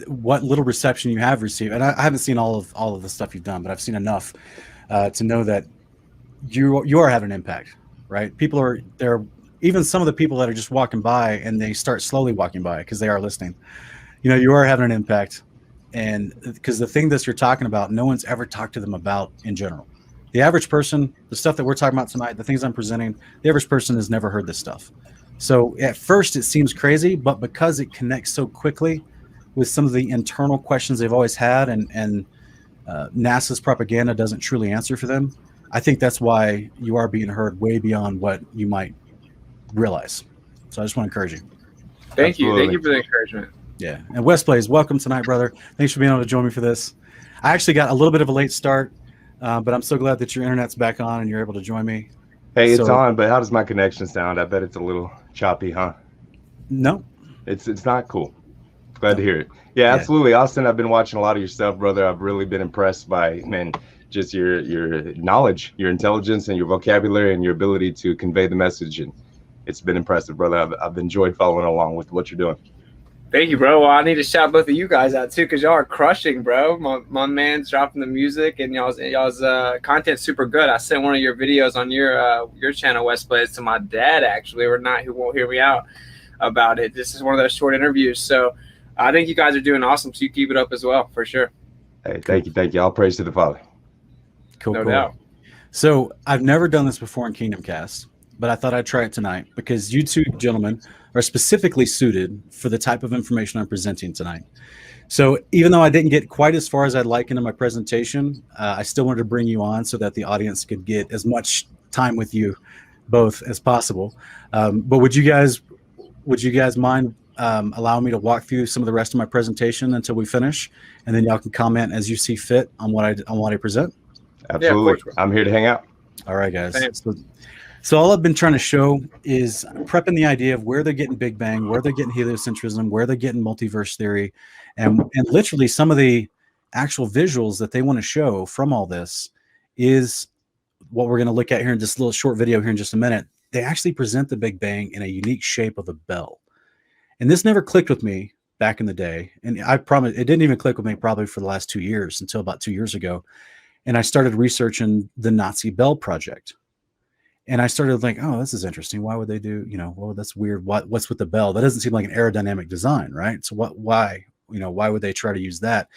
what little reception you have received. And I haven't seen all of the stuff you've done, but I've seen enough to know that you are having an impact, right? People are there. Even some of the people that are just walking by, and they start slowly walking by because they are listening. You know, you are having an impact, and because the thing that you're talking about, no one's ever talked to them about in general. The average person, the stuff that we're talking about tonight, the things I'm presenting, the average person has never heard this stuff. So at first it seems crazy, but because it connects so quickly with some of the internal questions they've always had, and NASA's propaganda doesn't truly answer for them, I think that's why you are being heard way beyond what you might realize. So I just want to encourage you.
Thank you for the encouragement.
Yeah. And West Plays, welcome tonight, brother. Thanks for being able to join me for this. I actually got a little bit of a late start, but I'm so glad that your internet's back on and you're able to join me.
Hey, it's on, but how does my connection sound? I bet it's a little choppy, huh?
No.
It's not cool. Glad to hear it. Yeah, absolutely. Austin, I've been watching a lot of your stuff, brother. I've really been impressed by, man, just your knowledge, your intelligence, and your vocabulary, and your ability to convey the message. And it's been impressive, brother. I've enjoyed following along with what you're doing.
Thank you, bro. Well, I need to shout both of you guys out too, because y'all are crushing, bro. My man's dropping the music, and y'all's content's super good. I sent one of your videos on your channel, West Plays, to my dad, actually, or not, who won't hear me out about it. This is one of those short interviews, so I think you guys are doing awesome. So you keep it up as well, for sure.
Hey, thank you. All praise to the Father.
Cool.
No doubt.
So I've never done this before in Kingdom Cast, but I thought I'd try it tonight because you two gentlemen are specifically suited for the type of information I'm presenting tonight. So even though I didn't get quite as far as I'd like into my presentation, I still wanted to bring you on so that the audience could get as much time with you both as possible. But would you guys mind allowing me to walk through some of the rest of my presentation until we finish, and then y'all can comment as you see fit on what I present?
Absolutely. Yeah, I'm here to hang out.
All right, guys. So all I've been trying to show is prepping the idea of where they're getting Big Bang, where they're getting heliocentrism, where they're getting multiverse theory, and literally some of the actual visuals that they want to show from all this is what we're going to look at here in this little short video here in just a minute. They actually present the Big Bang in a unique shape of a bell. And this never clicked with me back in the day. And I promise it didn't even click with me probably for the last 2 years, until about 2 years ago. And I started researching the Nazi Bell Project. And I started thinking, oh, this is interesting. Why would they do, well, that's weird. What's with the bell? That doesn't seem like an aerodynamic design, right? So why would they try to use that?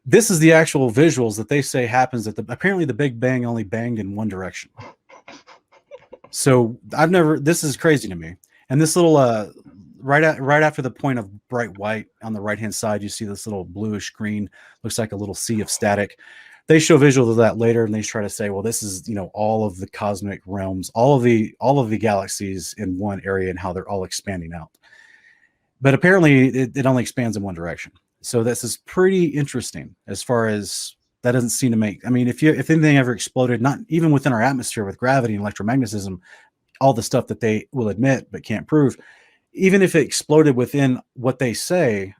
This is the actual visuals that they say happens apparently the Big Bang only banged in one direction. So this is crazy to me. And this little, right after the point of bright white on the right-hand side, you see this little bluish green, looks like a little sea of static. They show visuals of that later, and they try to say, well, this is, all of the cosmic realms, all of the galaxies in one area and how they're all expanding out. But apparently it only expands in one direction. So this is pretty interesting as far as that doesn't seem to make, if anything ever exploded, not even within our atmosphere with gravity and electromagnetism, all the stuff that they will admit but can't prove, even if it exploded within what they say,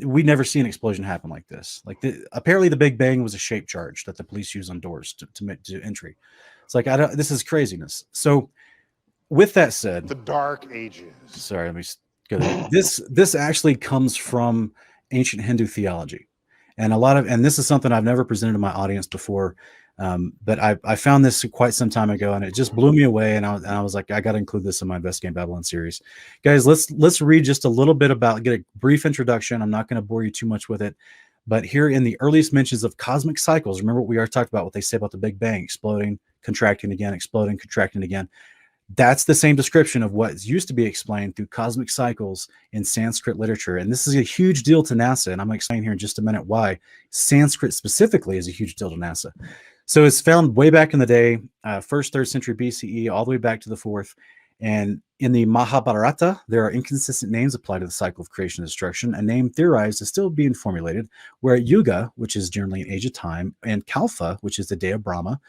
we never see an explosion happen like this. Apparently the Big Bang was a shape charge that the police use on doors to entry. It's like, this is craziness. So with that said,
the Dark Ages. Sorry,
let me go there. This actually comes from ancient Hindu theology, and this is something I've never presented to my audience before. But I found this quite some time ago, and it just blew me away. And I was like, I got to include this in my Investigating Babylon series. Guys, let's read just a little bit get a brief introduction. I'm not going to bore you too much with it, but here in the earliest mentions of cosmic cycles, remember what we already talked about, what they say about the Big Bang, exploding, contracting again, exploding, contracting again. That's the same description of what used to be explained through cosmic cycles in Sanskrit literature. And this is a huge deal to NASA. And I'm going to explain here in just a minute why Sanskrit specifically is a huge deal to NASA. So it's found way back in the day, first, 3rd century BCE, all the way back to the 4th. And in the Mahabharata, there are inconsistent names applied to the cycle of creation and destruction. A name theorized is still being formulated, where Yuga, which is generally an age of time, and Kalpa, which is the day of Brahma,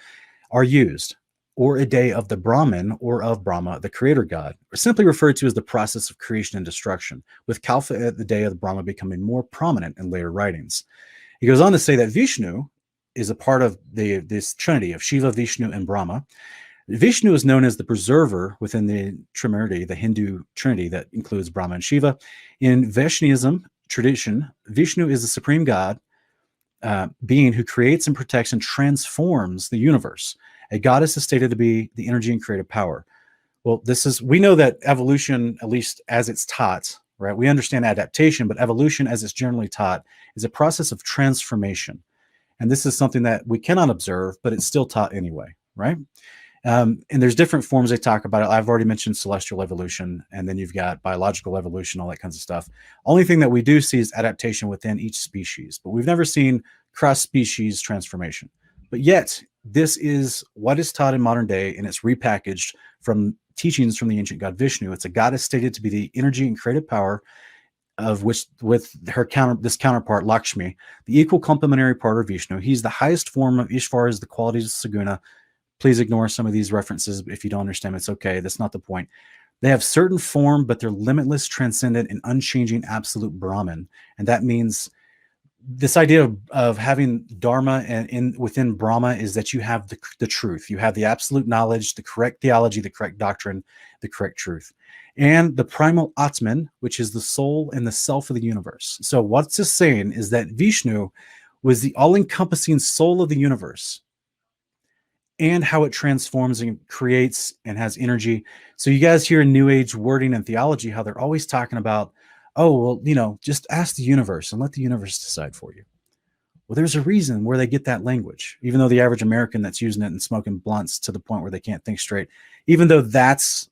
are used, or a day of the Brahman or of Brahma, the creator god, or simply referred to as the process of creation and destruction, with Kalpa at the day of the Brahma becoming more prominent in later writings. He goes on to say that Vishnu is a part of this trinity of Shiva, Vishnu, and Brahma. Vishnu is known as the preserver within the Trinity, the Hindu trinity that includes Brahma and Shiva. In Vaishnavism tradition, Vishnu is the supreme god, being who creates and protects and transforms the universe. A goddess is stated to be the energy and creative power. Well, we know that evolution, at least as it's taught, right? We understand adaptation, but evolution as it's generally taught is a process of transformation. And this is something that we cannot observe, but it's still taught anyway, right? And there's different forms they talk about it. I've already mentioned celestial evolution, and then you've got biological evolution, all that kinds of stuff. Only thing that we do see is adaptation within each species, but we've never seen cross-species transformation. But yet, this is what is taught in modern day, and it's repackaged from teachings from the ancient god Vishnu. It's a goddess stated to be the energy and creative power of which, with her counterpart Lakshmi, the equal complementary part of Vishnu. He's the highest form of Ishvara's the qualities of Saguna. Please ignore some of these references if you don't understand. It's okay. That's not the point. They have certain form, but they're limitless, transcendent, and unchanging absolute Brahman. And that means this idea of having Dharma and within Brahma is that you have the truth. You have the absolute knowledge, the correct theology, the correct doctrine, the correct truth. And the primal Atman, which is the soul and the self of the universe. So what's this saying is that Vishnu was the all-encompassing soul of the universe, and how it transforms and creates and has energy. So you guys hear in New Age wording and theology how they're always talking about, oh, well, just ask the universe and let the universe decide for you. Well, there's a reason where they get that language, even though the average American that's using it and smoking blunts to the point where they can't think straight, even though that's,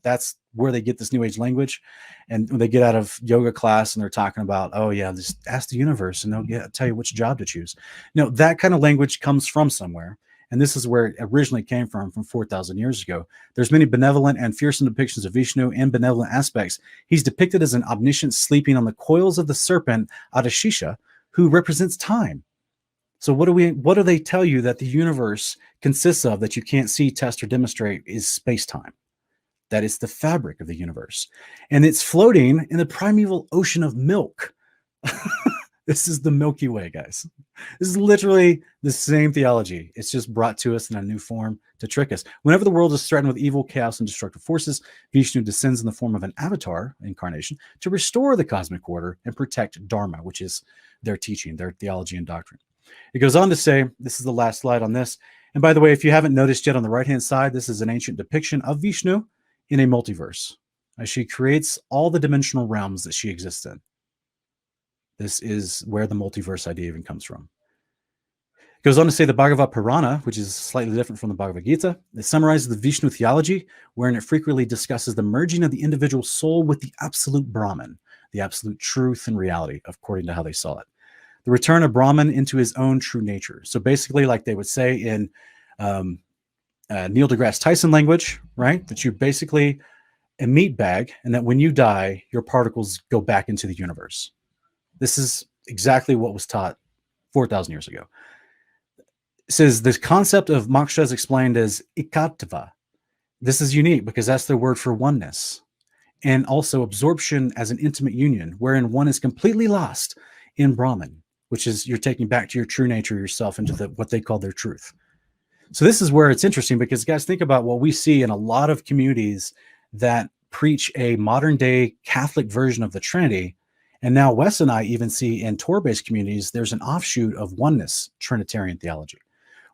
that's where they get this New Age language. And when they get out of yoga class and they're talking about, oh yeah, just ask the universe and they'll tell you which job to choose. That kind of language comes from somewhere. And this is where it originally came from 4,000 years ago. There's many benevolent and fearsome depictions of Vishnu and benevolent aspects. He's depicted as an omniscient sleeping on the coils of the serpent Adashisha, who represents time. So what do they tell you that the universe consists of that you can't see, test, or demonstrate is space-time? That is the fabric of the universe. And it's floating in the primeval ocean of milk. This is the Milky Way, guys. This is literally the same theology. It's just brought to us in a new form to trick us. Whenever the world is threatened with evil, chaos, and destructive forces, Vishnu descends in the form of an avatar incarnation to restore the cosmic order and protect Dharma, which is their teaching, their theology and doctrine. It goes on to say, this is the last slide on this. And by the way, if you haven't noticed yet on the right-hand side, this is an ancient depiction of Vishnu in a multiverse, as she creates all the dimensional realms that she exists in. This is where the multiverse idea even comes from. It goes on to say the Bhagavad Purana, which is slightly different from the Bhagavad Gita, it summarizes the Vishnu theology, wherein it frequently discusses the merging of the individual soul with the absolute Brahman, the absolute truth and reality, according to how they saw it. The return of Brahman into his own true nature. So basically, like they would say in Neil deGrasse Tyson language, right? That you basically a meat bag, and that when you die, your particles go back into the universe. This is exactly what was taught 4,000 years ago. It says this concept of moksha is explained as ikattva. This is unique because that's the word for oneness. And also absorption as an intimate union, wherein one is completely lost in Brahman, which is you're taking back to your true nature yourself into what they call their truth. So this is where it's interesting because, guys, think about what we see in a lot of communities that preach a modern day Catholic version of the Trinity. And now Wes and I even see in Torah-based communities, there's an offshoot of oneness Trinitarian theology,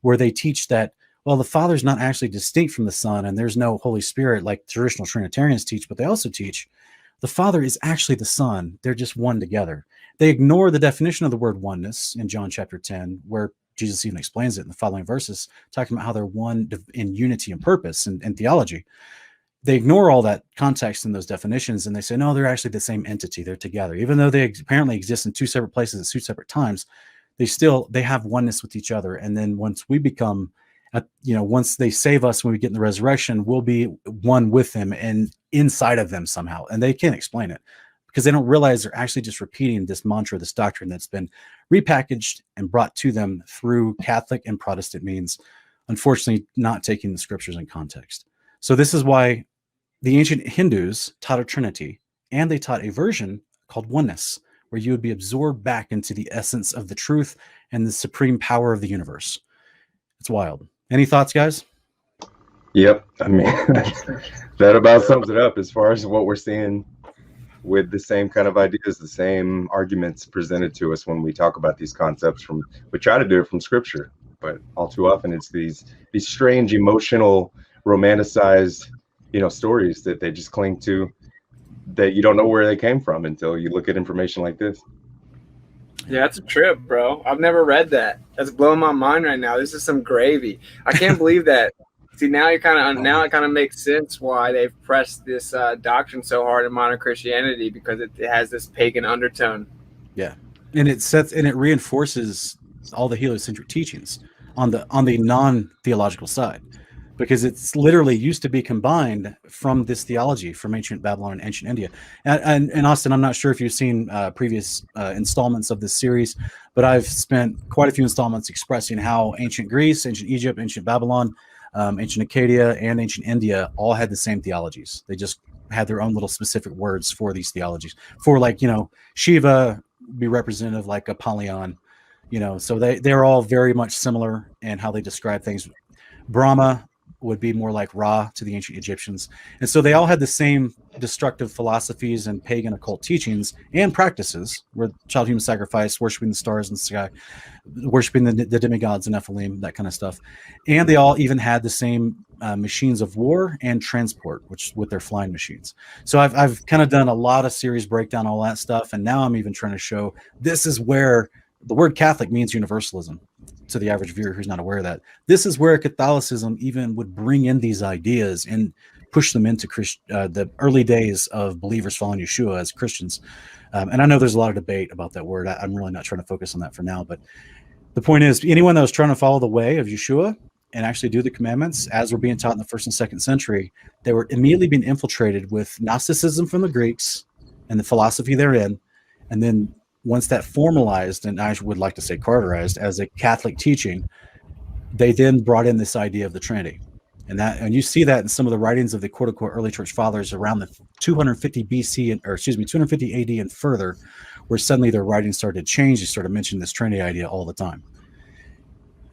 where they teach that, well, the Father's not actually distinct from the Son, and there's no Holy Spirit like traditional Trinitarians teach, but they also teach the Father is actually the Son. They're just one together. They ignore the definition of the word oneness in John chapter 10, where Jesus even explains it in the following verses, talking about how they're one in unity and purpose and theology. They ignore all that context in those definitions, and they say, no, they're actually the same entity. They're together. Even though they apparently exist in two separate places at two separate times, they have oneness with each other. And then once we become, once they save us, when we get in the resurrection, we'll be one with them and inside of them somehow. And they can't explain it because they don't realize they're actually just repeating this mantra, this doctrine that's been repackaged and brought to them through Catholic and Protestant means, unfortunately not taking the scriptures in context. So this is why the ancient Hindus taught a Trinity, and they taught a version called oneness, where you would be absorbed back into the essence of the truth and the supreme power of the universe. It's wild. Any thoughts, guys?
Yep. I mean, that about sums it up as far as what we're seeing with the same kind of ideas, the same arguments presented to us when we talk about these concepts. We try to do it from scripture, but all too often it's these strange, emotional, romanticized, stories that they just cling to, that you don't know where they came from until you look at information like this.
Yeah, it's a trip, bro. I've never read that. That's blowing my mind right now. This is some gravy. I can't believe that. See, now it kind of makes sense why they've pressed this doctrine so hard in modern Christianity, because it has this pagan undertone.
Yeah, and it reinforces all the heliocentric teachings on the non-theological side, because it's literally used to be combined from this theology from ancient Babylon and ancient India. And Austin, I'm not sure if you've seen previous installments of this series, but I've spent quite a few installments expressing how ancient Greece, ancient Egypt, ancient Babylon, ancient Acadia, and ancient India all had the same theologies. They just had their own little specific words for these theologies. For Shiva be representative like Apollyon, so they're all very much similar in how they describe things. Brahma would be more like Ra to the ancient Egyptians. And so they all had the same destructive philosophies and pagan occult teachings and practices, where child human sacrifice, worshiping the stars in the sky, worshiping the demigods and Nephilim, that kind of stuff. And they all even had the same machines of war and transport, which with their flying machines. So I've kind of done a lot of series breakdown, all that stuff. And now I'm even trying to show this is where the word Catholic means universalism. To the average viewer who's not aware of that, this is where Catholicism even would bring in these ideas and push them into the early days of believers following Yeshua as Christians. And I know there's a lot of debate about that word. I'm really not trying to focus on that for now, but the point is, anyone that was trying to follow the way of Yeshua and actually do the commandments as were being taught in the 1st and 2nd century, they were immediately being infiltrated with Gnosticism from the Greeks and the philosophy therein. And then once that formalized, and I would like to say carterized, as a Catholic teaching, they then brought in this idea of the Trinity. And you see that in some of the writings of the quote unquote early church fathers around the 250 BC, 250 AD and further, where suddenly their writings started to change. They started mentioning this Trinity idea all the time.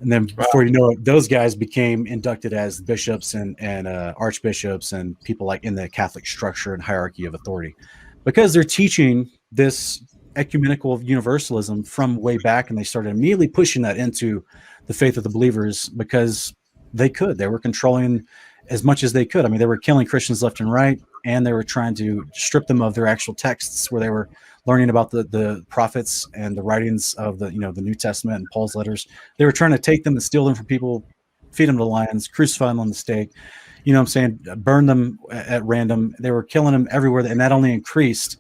And then before you know it, those guys became inducted as bishops and archbishops and people like in the Catholic structure and hierarchy of authority, because they're teaching this ecumenical universalism from way back, and they started immediately pushing that into the faith of the believers because they were controlling as much as they could. I mean, they were killing Christians left and right, and they were trying to strip them of their actual texts where they were learning about the prophets and the writings of the New Testament and Paul's letters. They were trying to take them and steal them from people, feed them to lions, crucify them on the stake, burn them at random. They were killing them everywhere, and that only increased.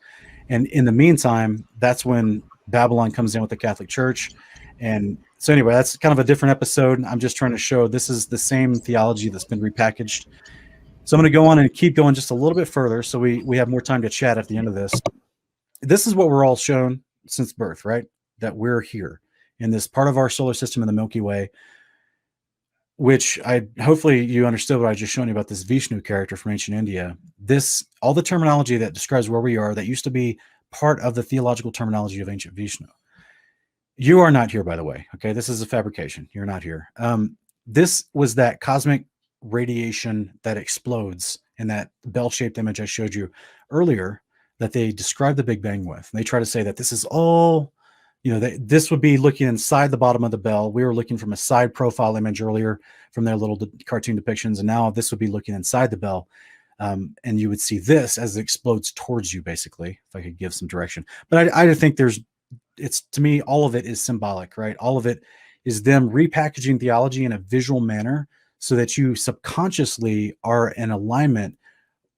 And in the meantime, that's when Babylon comes in with the Catholic Church. And so anyway, that's kind of a different episode. I'm just trying to show this is the same theology that's been repackaged. So I'm going to go on and keep going just a little bit further so we have more time to chat at the end of this. This is what we're all shown since birth, right? That we're here in this part of our solar system in the Milky Way, which hopefully you understood what I just shown you about this Vishnu character from ancient India. All the terminology that describes where we are, that used to be part of the theological terminology of ancient Vishnu. You are not here, by the way. Okay, this is a fabrication. You're not here. This was that cosmic radiation that explodes in that bell-shaped image I showed you earlier that they describe the Big Bang with. And they try to say that this is all, this would be looking inside the bottom of the bell. We were looking from a side profile image earlier from their little cartoon depictions, and now this would be looking inside the bell. And you would see this as it explodes towards you, basically, if I could give some direction. But I think to me, all of it is symbolic, right? All of it is them repackaging theology in a visual manner so that you subconsciously are in alignment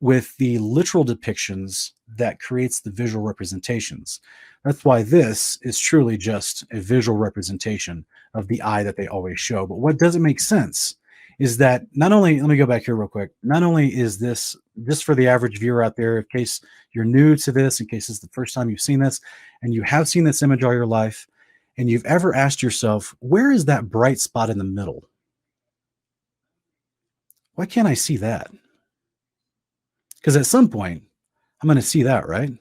with the literal depictions that creates the visual representations. That's why this is truly just a visual representation of the eye that they always show. But what doesn't make sense is that not only, let me go back here real quick, not only is this just for the average viewer out there, in case you're new to this, in case it's the first time you've seen this, and you have seen this image all your life, and you've ever asked yourself, where is that bright spot in the middle? Why can't I see that? Because at some point, I'm going to see that, right?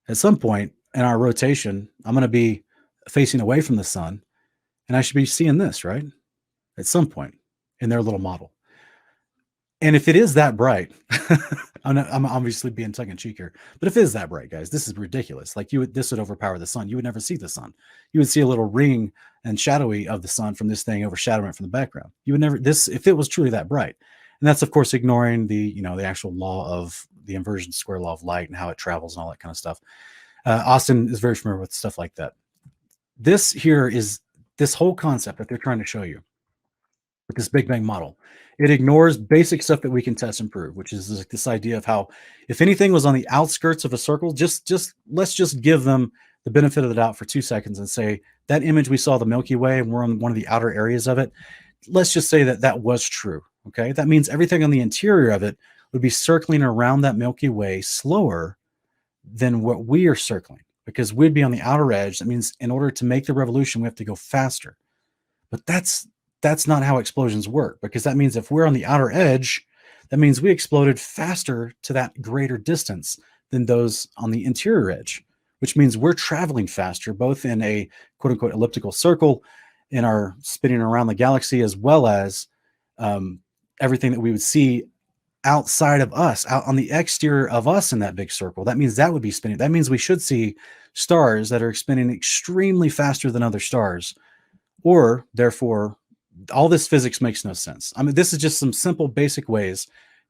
At some point in our rotation, I'm going to be facing away from the sun, and I should be seeing this, right? At some point in their little model. And if it is that bright, I'm obviously being tongue-in-cheek here, but if it is that bright, guys, this is ridiculous. Like this would overpower the sun. You would never see the sun. You would see a little ring and shadowy of the sun from this thing overshadowing it from the background. You would never, if it was truly that bright. And that's, of course, ignoring the actual law of the inversion square law of light and how it travels and all that kind of stuff. Austin is very familiar with stuff like that. This here is this whole concept that they're trying to show you with this Big Bang model. It ignores basic stuff that we can test and prove, which is this idea of how if anything was on the outskirts of a circle, let's just give them the benefit of the doubt for 2 seconds and say that image we saw the Milky Way and we're on one of the outer areas of it. Let's just say that that was true. Okay, that means everything on the interior of it would be circling around that Milky Way slower than what we are circling, because we'd be on the outer edge. That means in order to make the revolution, we have to go faster. But that's not how explosions work, because that means if we're on the outer edge, that means we exploded faster to that greater distance than those on the interior edge, which means we're traveling faster, both in a quote unquote elliptical circle in our spinning around the galaxy, as well as everything that we would see outside of us, out on the exterior of us in that big circle. That means that would be spinning. That means we should see stars that are spinning extremely faster than other stars, or therefore all this physics makes no sense. I mean, this is just some simple basic ways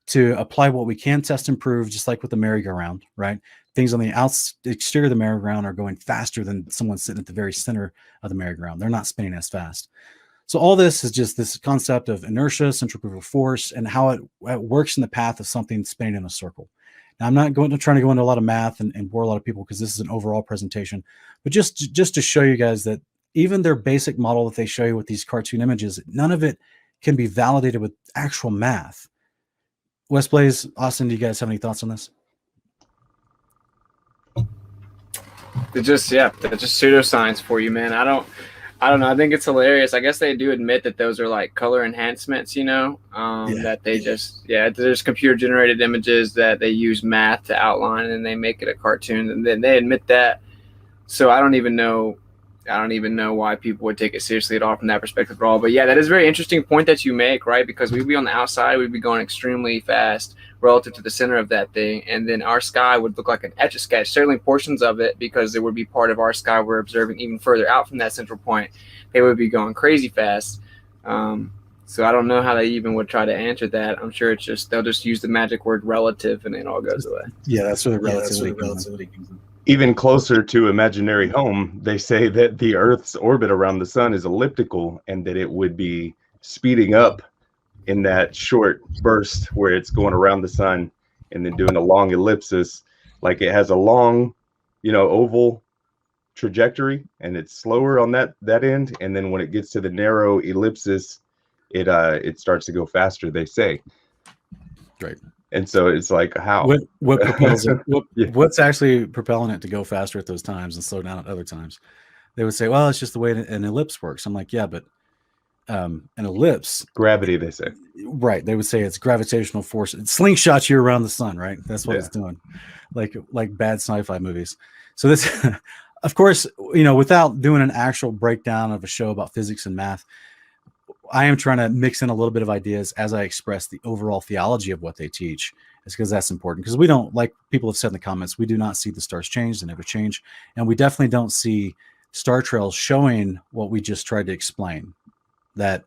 to apply what we can test and prove, just like with the merry-go-round, right? Things on the exterior of the merry-go-round are going faster than someone sitting at the very center of the merry-go-round. They're not spinning as fast. So all this is just this concept of inertia, centrifugal force, and how it works in the path of something spinning in a circle. Now, I'm not trying to go into a lot of math and bore a lot of people, because this is an overall presentation, but just to show you guys that even their basic model that they show you with these cartoon images, none of it can be validated with actual math. West Blaze, Austin, do you guys have any thoughts on this?
They're just pseudoscience for you, man. I don't know. I think it's hilarious. I guess they do admit that those are like color enhancements, that they there's computer generated images that they use math to outline and they make it a cartoon, and then they admit that. So I don't even know why people would take it seriously at all from that perspective at all. But yeah, that is a very interesting point that you make, right? Because we'd be on the outside, we'd be going extremely fast relative to the center of that thing. And then our sky would look like an etch-a-sketch, certainly portions of it, because it would be part of our sky we're observing even further out from that central point. They would be going crazy fast. So I don't know how they even would try to answer that. I'm sure it's just, they'll just use the magic word relative and it all goes away.
Yeah, that's where the relativity comes in.
Even closer to imaginary home, they say that the Earth's orbit around the sun is elliptical, and that it would be speeding up in that short burst where it's going around the sun and then doing a long ellipsis. Like it has a long, oval trajectory, and it's slower on that end. And then when it gets to the narrow ellipsis, it starts to go faster, they say.
Right.
And so it's like, how?
What propels it? What's actually propelling it to go faster at those times and slow down at other times? They would say, well, it's just the way an ellipse works. I'm like, yeah, but an ellipse.
Gravity, they say.
Right. They would say it's gravitational force. It slingshots you around the sun, right? That's what it's doing. Like bad sci-fi movies. So this, of course, without doing an actual breakdown of a show about physics and math, I am trying to mix in a little bit of ideas as I express the overall theology of what they teach. It's because that's important, because we don't, like people have said in the comments, we do not see the stars change. They never change. And we definitely don't see star trails showing what we just tried to explain, that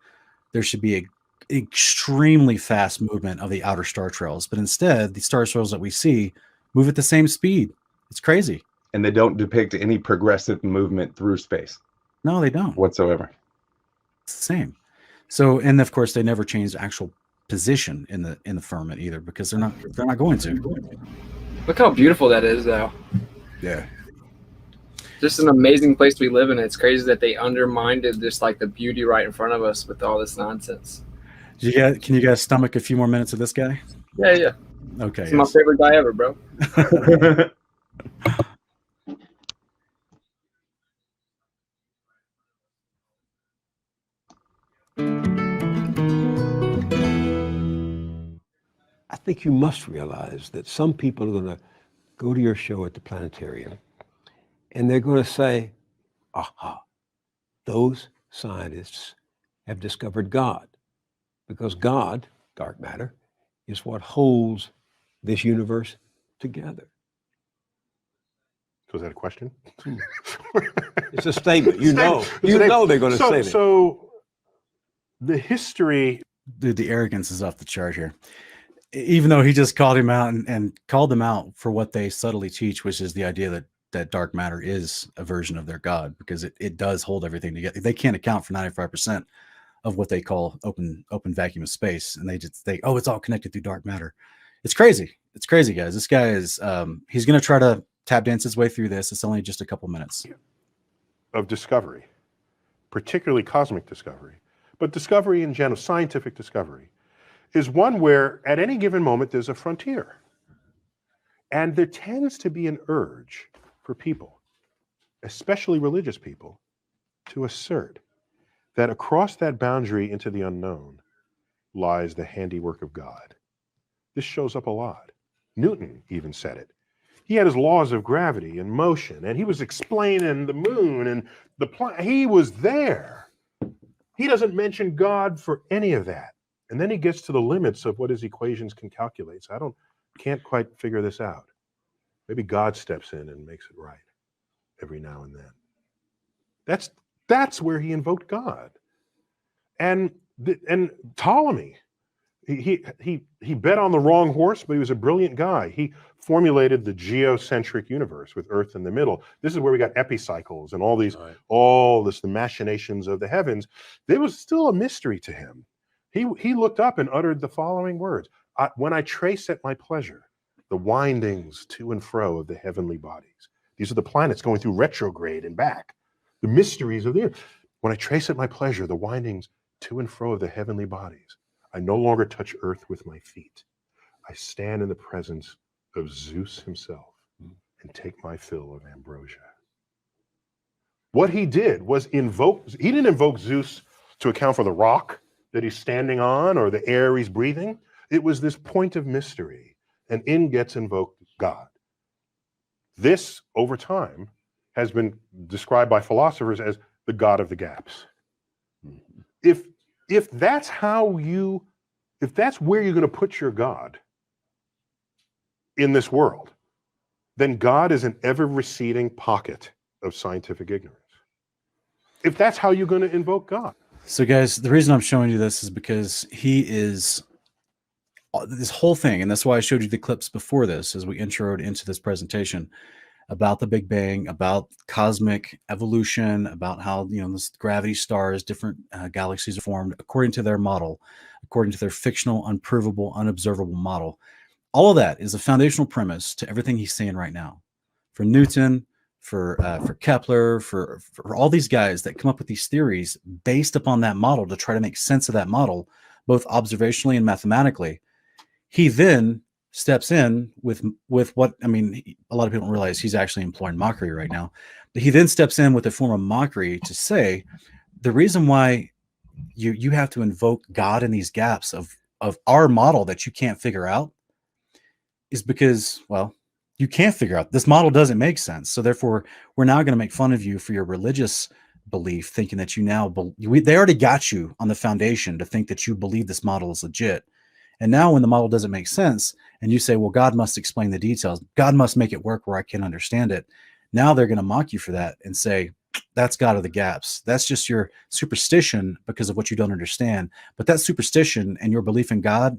there should be an extremely fast movement of the outer star trails. But instead, the star trails that we see move at the same speed. It's crazy.
And they don't depict any progressive movement through space.
No, they don't.
Whatsoever.
It's the same. So, and of course, they never changed actual position in the firmament either, because they're not going to.
Look how beautiful that is, though.
Yeah.
Just an amazing place we live in. It's crazy that they undermined just like the beauty right in front of us with all this nonsense.
Can you guys stomach a few more minutes of this guy?
Yeah.
Okay.
He's my favorite guy ever, bro.
I think you must realize that some people are going to go to your show at the planetarium and they're going to say, aha, those scientists have discovered God, because God, dark matter, is what holds this universe together.
So is that a question?
It's a statement. You know they're going to say that.
So the history...
Dude, the arrogance is off the chart here. Even though he just called him out and called them out for what they subtly teach, which is the idea that dark matter is a version of their God, because it does hold everything together. They can't account for 95% of what they call open vacuum of space, and they just think, oh, it's all connected through dark matter. It's crazy. It's crazy, guys. This guy is he's going to try to tap dance his way through this. It's only just a couple minutes
of discovery, particularly cosmic discovery, but discovery in general, scientific discovery, is one where at any given moment there's a frontier. And there tends to be an urge for people, especially religious people, to assert that across that boundary into the unknown lies the handiwork of God. This shows up a lot. Newton even said it. He had his laws of gravity and motion, and he was explaining the moon and the planet. He was there. He doesn't mention God for any of that. And then he gets to the limits of what his equations can calculate. So can't quite figure this out. Maybe God steps in and makes it right every now and then. That's where he invoked God. And Ptolemy, he bet on the wrong horse, but he was a brilliant guy. He formulated the geocentric universe with Earth in the middle. This is where we got epicycles and all the machinations of the heavens. There was still a mystery to him. He looked up and uttered the following words: when I trace at my pleasure the windings to and fro of the heavenly bodies. These are the planets going through retrograde and back. The mysteries of the earth. When I trace at my pleasure the windings to and fro of the heavenly bodies, I no longer touch earth with my feet. I stand in the presence of Zeus himself and take my fill of ambrosia. What he did was he didn't invoke Zeus to account for the rock that he's standing on or the air he's breathing. It was this point of mystery, and in gets invoked God. This, over time, has been described by philosophers as the God of the gaps. If that's where you're going to put your God in this world, then God is an ever-receding pocket of scientific ignorance. If that's how you're going to invoke God.
So guys, the reason I'm showing you this is because he is this whole thing, and that's why I showed you the clips before this as we introed into this presentation about the Big Bang, about cosmic evolution, about how this gravity stars, different galaxies are formed according to their model, according to their fictional, unprovable, unobservable model. All of that is a foundational premise to everything he's saying right now. For Newton, for Kepler, for all these guys that come up with these theories based upon that model to try to make sense of that model, both observationally and mathematically. He then steps in with what, a lot of people don't realize he's actually employing mockery right now, but he then steps in with a form of mockery to say the reason why you have to invoke God in these gaps of our model that you can't figure out is because, well, you can't figure out this model doesn't make sense. So therefore, we're now going to make fun of you for your religious belief, thinking that they already got you on the foundation to think that you believe this model is legit. And now when the model doesn't make sense and you say, well, God must explain the details, God must make it work where I can understand it. Now they're going to mock you for that and say, that's God of the gaps. That's just your superstition because of what you don't understand. But that superstition and your belief in God,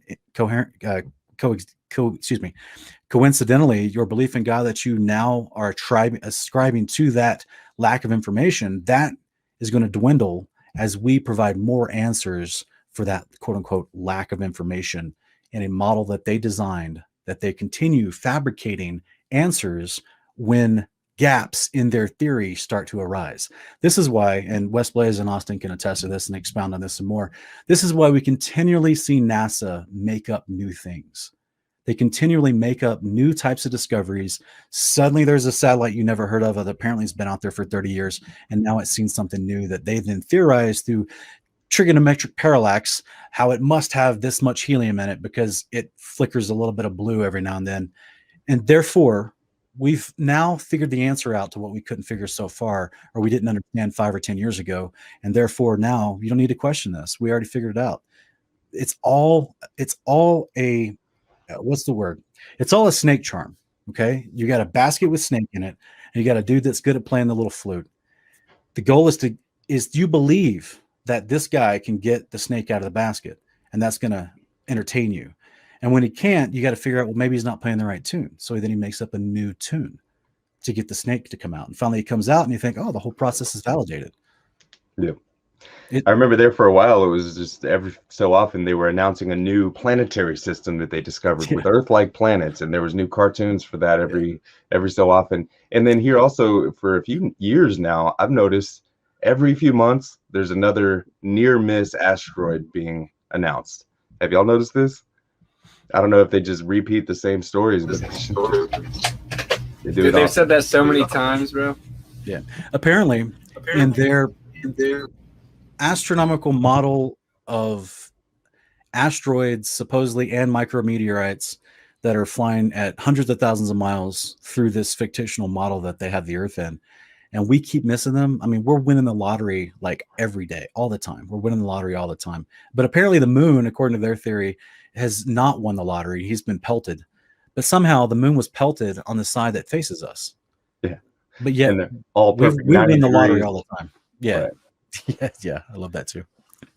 coincidentally, your belief in God that you now are ascribing to that lack of information, that is going to dwindle as we provide more answers for that quote unquote lack of information in a model that they designed, that they continue fabricating answers when gaps in their theory start to arise. This is why, and Wes Blaze and Austin can attest to this and expound on this some more. This is why we continually see NASA make up new things. They continually make up new types of discoveries. Suddenly there's a satellite you never heard of that apparently has been out there for 30 years, and now it's seen something new that they've then theorized through trigonometric parallax, how it must have this much helium in it because it flickers a little bit of blue every now and then. And therefore, we've now figured the answer out to what we couldn't figure so far, or we didn't understand 5 or 10 years ago. And therefore now you don't need to question this. We already figured it out. It's all a, what's the word? It's all a snake charm. Okay. You got a basket with snake in it, and you got a dude that's good at playing the little flute. The goal is do you believe that this guy can get the snake out of the basket, and that's going to entertain you? And when he can't, you got to figure out, well, maybe he's not playing the right tune. So then he makes up a new tune to get the snake to come out. And finally he comes out and you think, oh, the whole process is validated.
Yeah. I remember there for a while, it was just every so often they were announcing a new planetary system that they discovered with Earth-like planets. And there was new cartoons for that every so often. And then here also for a few years now, I've noticed every few months, there's another near miss asteroid being announced. Have y'all noticed this? I don't know if they just repeat the same stories, but
they've said that so many times, bro.
Yeah. Apparently in their astronomical model of asteroids, supposedly, and micrometeorites that are flying at hundreds of thousands of miles through this fictional model that they have the Earth in, and we keep missing them. I mean, we're winning the lottery like every day, all the time. We're winning the lottery all the time. But apparently the moon, according to their theory, has not won the lottery. He's been pelted. But somehow the moon was pelted on the side that faces us.
Yeah.
But yet
all
we win the lottery
degrees.
all the time. Yeah.
Right.
Yeah. I love that too.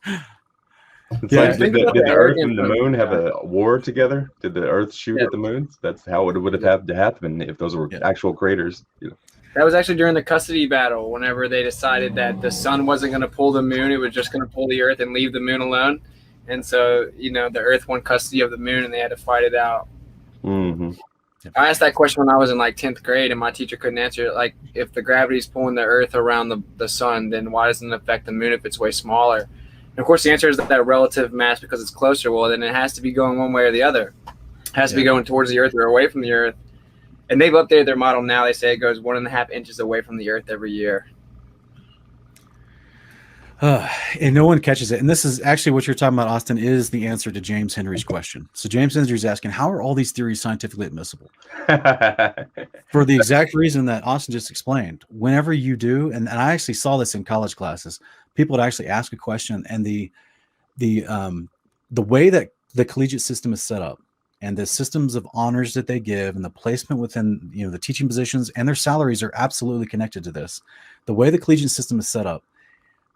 It's like, did the Earth and the moon have a war together? Did the Earth shoot at the moon? That's how it would have had to happen if those were actual craters. You know.
That was actually during the custody battle, whenever they decided that the sun wasn't going to pull the moon, it was just going to pull the Earth and leave the moon alone. And so, the Earth won custody of the moon, and they had to fight it out.
Mm-hmm.
I asked that question when I was in like 10th grade, and my teacher couldn't answer it. Like, if the gravity's pulling the Earth around the sun, then why doesn't it affect the moon if it's way smaller? And of course, the answer is that relative mass because it's closer. Well, then it has to be going one way or the other. It has to be going towards the Earth or away from the Earth. And they've updated their model now. They say it goes 1.5 inches away from the Earth every year.
And no one catches it. And this is actually what you're talking about, Austin, is the answer to James Henry's question. So James Henry's asking, how are all these theories scientifically admissible? For the exact reason that Austin just explained. Whenever you do, and I actually saw this in college classes, people would actually ask a question, and the way that the collegiate system is set up and the systems of honors that they give and the placement within the teaching positions and their salaries are absolutely connected to this. The way the collegiate system is set up,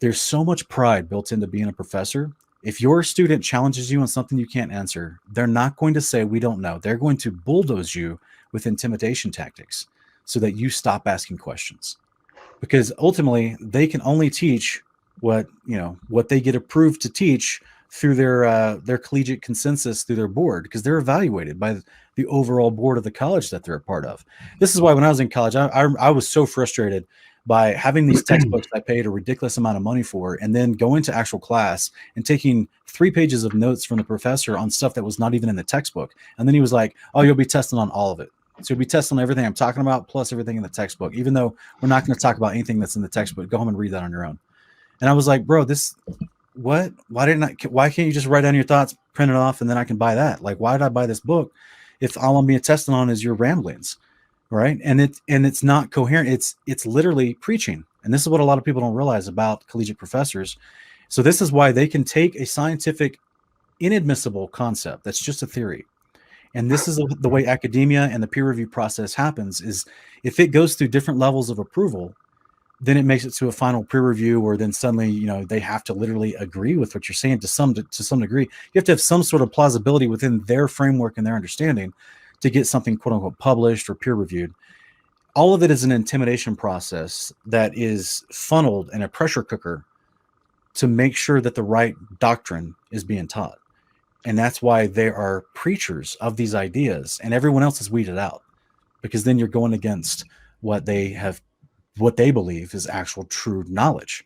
there's so much pride built into being a professor. If your student challenges you on something you can't answer, they're not going to say, we don't know. They're going to bulldoze you with intimidation tactics so that you stop asking questions. Because ultimately, they can only teach what they get approved to teach through their collegiate consensus through their board, because they're evaluated by the overall board of the college that they're a part of. This is why when I was in college, I was so frustrated by having these textbooks I paid a ridiculous amount of money for, and then going to actual class and taking 3 pages of notes from the professor on stuff that was not even in the textbook. And then he was like, oh, you'll be testing on all of it. So you'll be testing everything I'm talking about plus everything in the textbook, even though we're not going to talk about anything that's in the textbook. Go home and read that on your own. And I was like, bro, why can't you just write down your thoughts, print it off, and then I can buy that? Like, why did I buy this book if all I'm being tested on is your ramblings? Right. And it's not coherent. It's literally preaching. And this is what a lot of people don't realize about collegiate professors. So this is why they can take a scientific, inadmissible concept that's just a theory. And this is the way academia and the peer review process happens, is if it goes through different levels of approval, then it makes it to a final peer review, or then suddenly, they have to literally agree with what you're saying to some degree. You have to have some sort of plausibility within their framework and their understanding to get something quote unquote published or peer reviewed. All of it is an intimidation process that is funneled in a pressure cooker to make sure that the right doctrine is being taught. And that's why there are preachers of these ideas, and everyone else is weeded out, because then you're going against what they believe is actual true knowledge,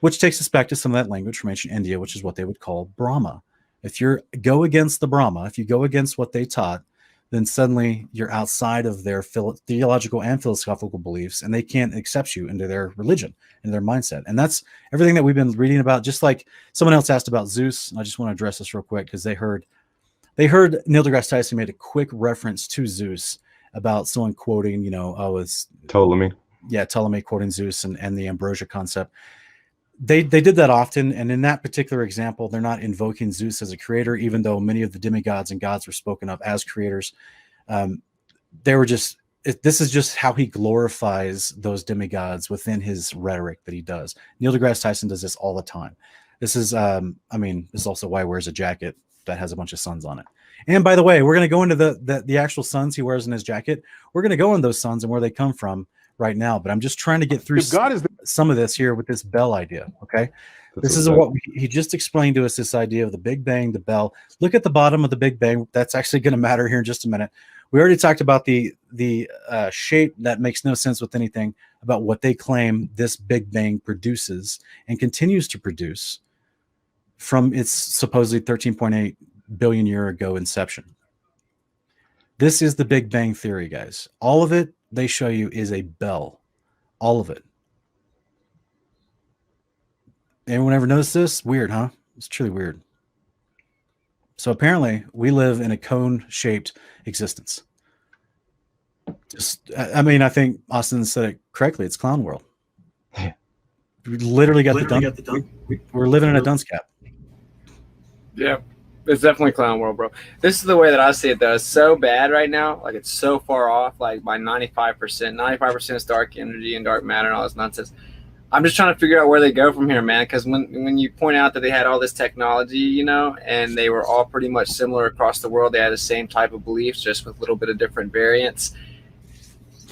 which takes us back to some of that language from ancient India, which is what they would call Brahma. If you go against the Brahma, if you go against what they taught, then suddenly you're outside of their theological and philosophical beliefs, and they can't accept you into their religion and their mindset. And that's everything that we've been reading about. Just like someone else asked about Zeus, and I just want to address this real quick because they heard Neil deGrasse Tyson made a quick reference to Zeus about someone quoting, it's
Ptolemy.
Yeah, Ptolemy quoting Zeus and the ambrosia concept. They did that often, and in that particular example, they're not invoking Zeus as a creator, even though many of the demigods and gods were spoken of as creators. They were just, this is just how he glorifies those demigods within his rhetoric that he does. Neil deGrasse Tyson does this all the time. This is, this is also why he wears a jacket that has a bunch of suns on it. And by the way, we're going to go into the actual suns he wears in his jacket. We're going to go into those suns and where they come from right now, but I'm just trying to get through some of this here with this bell idea. Okay. This is what he just explained to us, this idea of the Big Bang, the bell. Look at the bottom of the Big Bang. That's actually going to matter here in just a minute. We already talked about the shape that makes no sense with anything about what they claim this Big Bang produces and continues to produce from its supposedly 13.8 billion year ago inception. This is the Big Bang Theory, guys. All of it they show you is a bell. All of it. Anyone ever notice this? Weird, huh? It's truly weird. So apparently we live in a cone-shaped existence. I think Austin said it correctly. It's clown world. We literally got the dunce. We're living in a dunce cap.
Yeah. It's definitely clown world, bro. This is the way that I see it, though. It's so bad right now. Like, it's so far off, like, by 95%. 95% is dark energy and dark matter and all this nonsense. I'm just trying to figure out where they go from here, man, because when you point out that they had all this technology, and they were all pretty much similar across the world, they had the same type of beliefs, just with a little bit of different variants.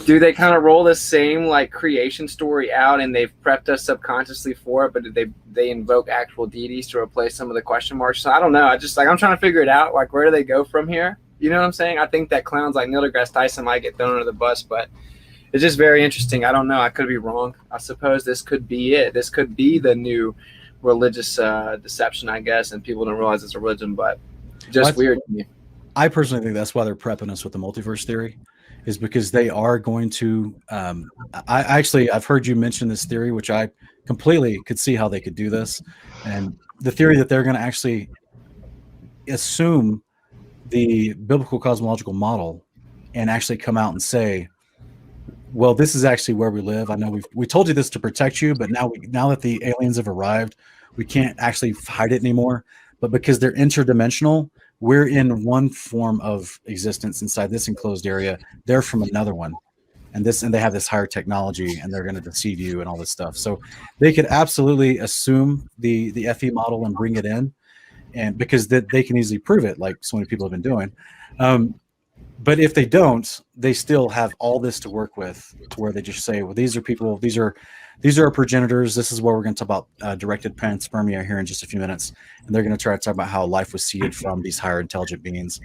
Do they kind of roll the same like creation story out, and they've prepped us subconsciously for it, but did they invoke actual deities to replace some of the question marks? So I don't know. I'm trying to figure it out. Like, where do they go from here? You know what I'm saying? I think that clowns like Neil deGrasse Tyson might get thrown under the bus, but it's just very interesting. I don't know. I could be wrong. I suppose this could be it. This could be the new religious deception, I guess, and people don't realize it's a religion, but just weird to me.
I personally think that's why they're prepping us with the multiverse theory, is because they are going to I've heard you mention this theory, which I completely could see how they could do this. And the theory that they're going to actually assume the biblical cosmological model and actually come out and say, well, this is actually where we live. I know we told you this to protect you, but now that the aliens have arrived, we can't actually hide it anymore. But because they're interdimensional, we're in one form of existence inside this enclosed area. They're from another one, and they have this higher technology, and they're going to deceive you and all this stuff. So they could absolutely assume the FE model and bring it in, and because they can easily prove it, like so many people have been doing. But if they don't, they still have all this to work with, to where they just say, well, these are people, these are our progenitors. This is where we're going to talk about directed panspermia here in just a few minutes. And they're going to try to talk about how life was seeded from these higher intelligent beings.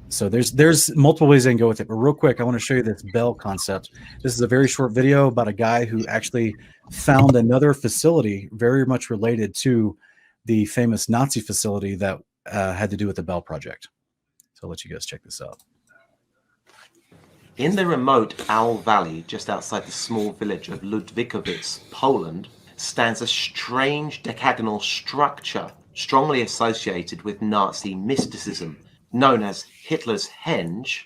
So there's multiple ways they can go with it. But real quick, I want to show you this bell concept. This is a very short video about a guy who actually found another facility very much related to the famous Nazi facility that had to do with the Bell Project. So I'll let you guys check this out.
In the remote Owl Valley, just outside the small village of Ludwikowice, Poland, stands a strange decagonal structure strongly associated with Nazi mysticism, known as Hitler's Henge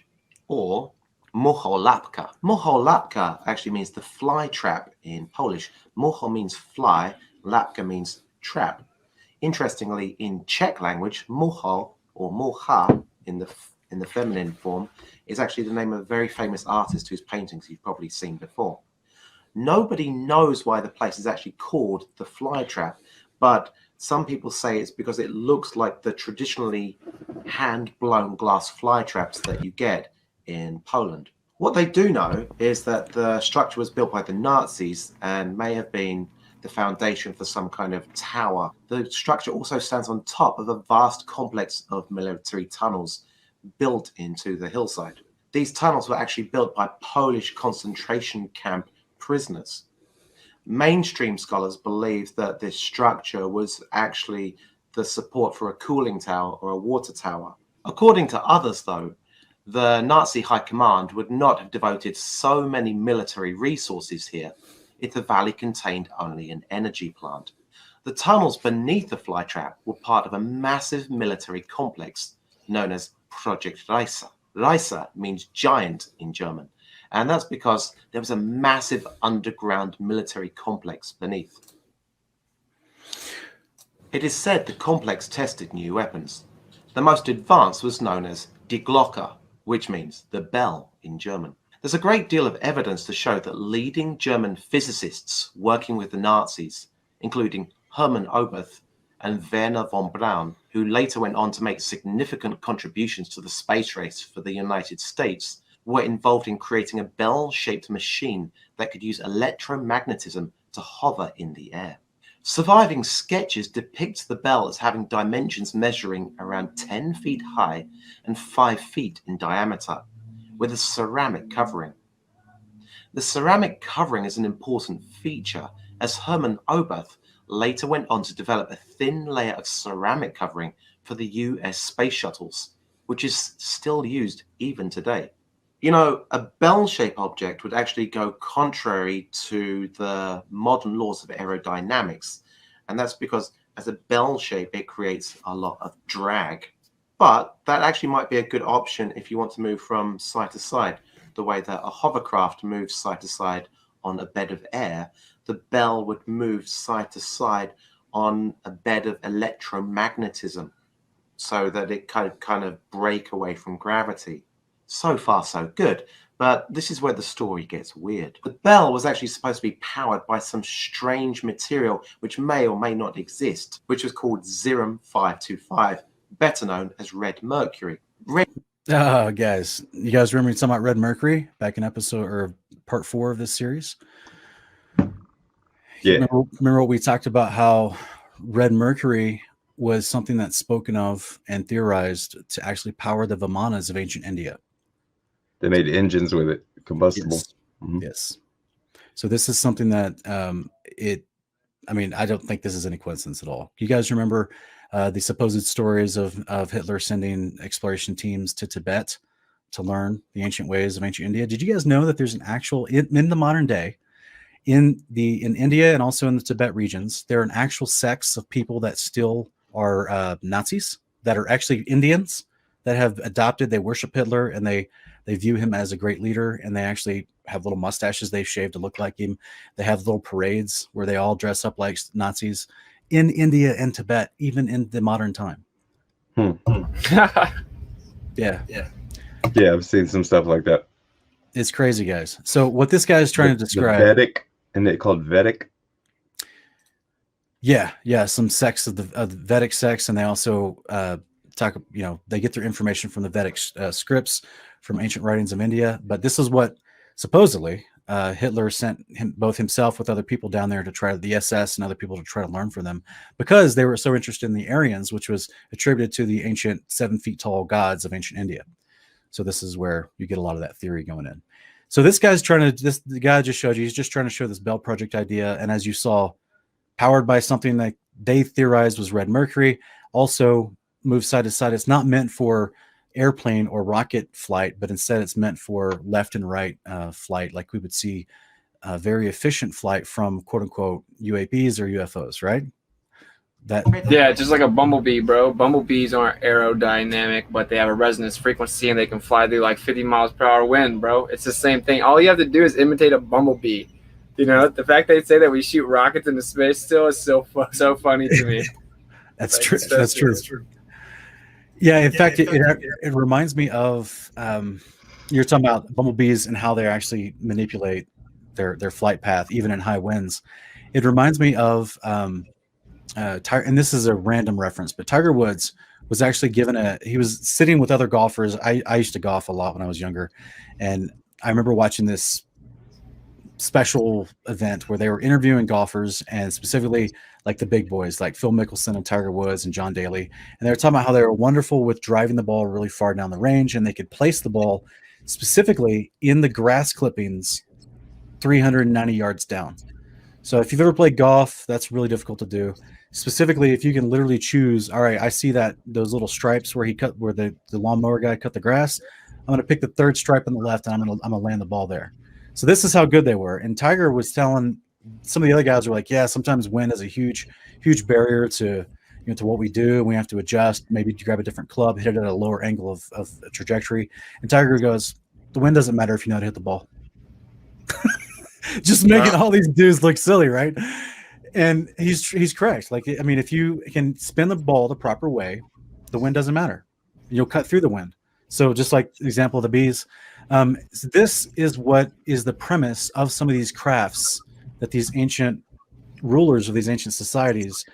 or Mucholapka. Mucholapka actually means the fly trap in Polish. Mucho means fly, lapka means trap. Interestingly, in Czech language, mucho or mucha in the feminine form is actually the name of a very famous artist whose paintings you've probably seen before. Nobody knows why the place is actually called the fly trap, but some people say it's because it looks like the traditionally hand-blown glass fly traps that you get in Poland. What they do know is that the structure was built by the Nazis and may have been the foundation for some kind of tower. The structure also stands on top of a vast complex of military tunnels built into the hillside. These tunnels were actually built by Polish concentration camp prisoners. Mainstream scholars believe that this structure was actually the support for a cooling tower or a water tower. According to others, though, the Nazi high command would not have devoted so many military resources here if the valley contained only an energy plant. The tunnels beneath the flytrap were part of a massive military complex known as Project Reise. Reise means giant in German, and that's because there was a massive underground military complex beneath. It is said the complex tested new weapons. The most advanced was known as Die Glocke, which means the bell in German. There's a great deal of evidence to show that leading German physicists working with the Nazis, including Hermann Oberth and Werner von Braun, who later went on to make significant contributions to the space race for the United States, were involved in creating a bell-shaped machine that could use electromagnetism to hover in the air. Surviving sketches depict the bell as having dimensions measuring around 10 feet high and 5 feet in diameter, with a ceramic covering. The ceramic covering is an important feature, as Hermann Oberth later went on to develop a thin layer of ceramic covering for the US space shuttles, which is still used even today. You know, a bell-shaped object would actually go contrary to the modern laws of aerodynamics, and that's because as a bell shape, it creates a lot of drag. But that actually might be a good option if you want to move from side to side, the way that a hovercraft moves side to side on a bed of air. The bell would move side to side on a bed of electromagnetism so that it kind of break away from gravity. So far, so good. But this is where the story gets weird. The bell was actually supposed to be powered by some strange material which may or may not exist, which was called Zerum 525, better known as red mercury.
Guys, you guys remember talking about red mercury back in episode or part 4 of this series?
Yeah.
Remember what we talked about, how red mercury was something that's spoken of and theorized to actually power the Vimanas of ancient India.
They made engines with it, combustible.
Yes.
Mhm.
Yes. So this is something that I don't think this is any coincidence at all. You guys remember the supposed stories of Hitler sending exploration teams to Tibet to learn the ancient ways of ancient India? Did you guys know that there's an actual, in the modern day, in India and also in the Tibet regions, there are an actual sects of people that still are Nazis, that are actually Indians, that have adopted, they worship Hitler, and they view him as a great leader, and they actually have little mustaches they've shaved to look like him. They have little parades where they all dress up like Nazis in India and Tibet, even in the modern time. Yeah.
Yeah, I've seen some stuff like that.
It's crazy, guys. So what this guy is trying to describe...
The Vedic, and they called Vedic?
Yeah, some sects of the Vedic sects, and they also they get their information from the Vedic scripts from ancient writings of India. But this is what supposedly Hitler sent both himself with other people down there to try, the SS and other people, to try to learn from them, because they were so interested in the Aryans, which was attributed to the ancient 7 feet tall gods of ancient India. So this is where you get a lot of that theory going in. So this guy's the guy I just showed you, he's just trying to show this Bell Project idea. And as you saw, powered by something that they theorized was red mercury, also moves side to side. It's not meant for airplane or rocket flight, but instead it's meant for left and right flight, like we would see a very efficient flight from quote unquote UAPs or UFOs, right?
Yeah, just like a bumblebee, bro. Bumblebees aren't aerodynamic, but they have a resonance frequency and they can fly through like 50 miles per hour wind, bro. It's the same thing. All you have to do is imitate a bumblebee. You know, the fact they say that we shoot rockets into space still is so funny to me.
That's true. That's true. Yeah, in fact, it reminds me of you're talking about bumblebees and how they actually manipulate their flight path, even in high winds. It reminds me of and this is a random reference, but Tiger Woods was actually given he was sitting with other golfers. I used to golf a lot when I was younger, and I remember watching this special event where they were interviewing golfers, and specifically like the big boys like Phil Mickelson and Tiger Woods and John Daly. And they were talking about how they were wonderful with driving the ball really far down the range, and they could place the ball specifically in the grass clippings 390 yards down. So if you've ever played golf, that's really difficult to do. Specifically, if you can literally choose, all right, I see that those little stripes where the lawnmower guy cut the grass. I'm going to pick the third stripe on the left, and I'm going to land the ball there. So this is how good they were. And Tiger was telling some of the other guys were like, yeah, sometimes wind is a huge barrier to what we do. We have to adjust, maybe grab a different club, hit it at a lower angle of trajectory. And Tiger goes, the wind doesn't matter if you know how to hit the ball. Just making all these dudes look silly, right? And he's correct. Like, I mean, if you can spin the ball the proper way, the wind doesn't matter. You'll cut through the wind. So just like the example of the bees, this is what is the premise of some of these crafts that these ancient rulers of these ancient societies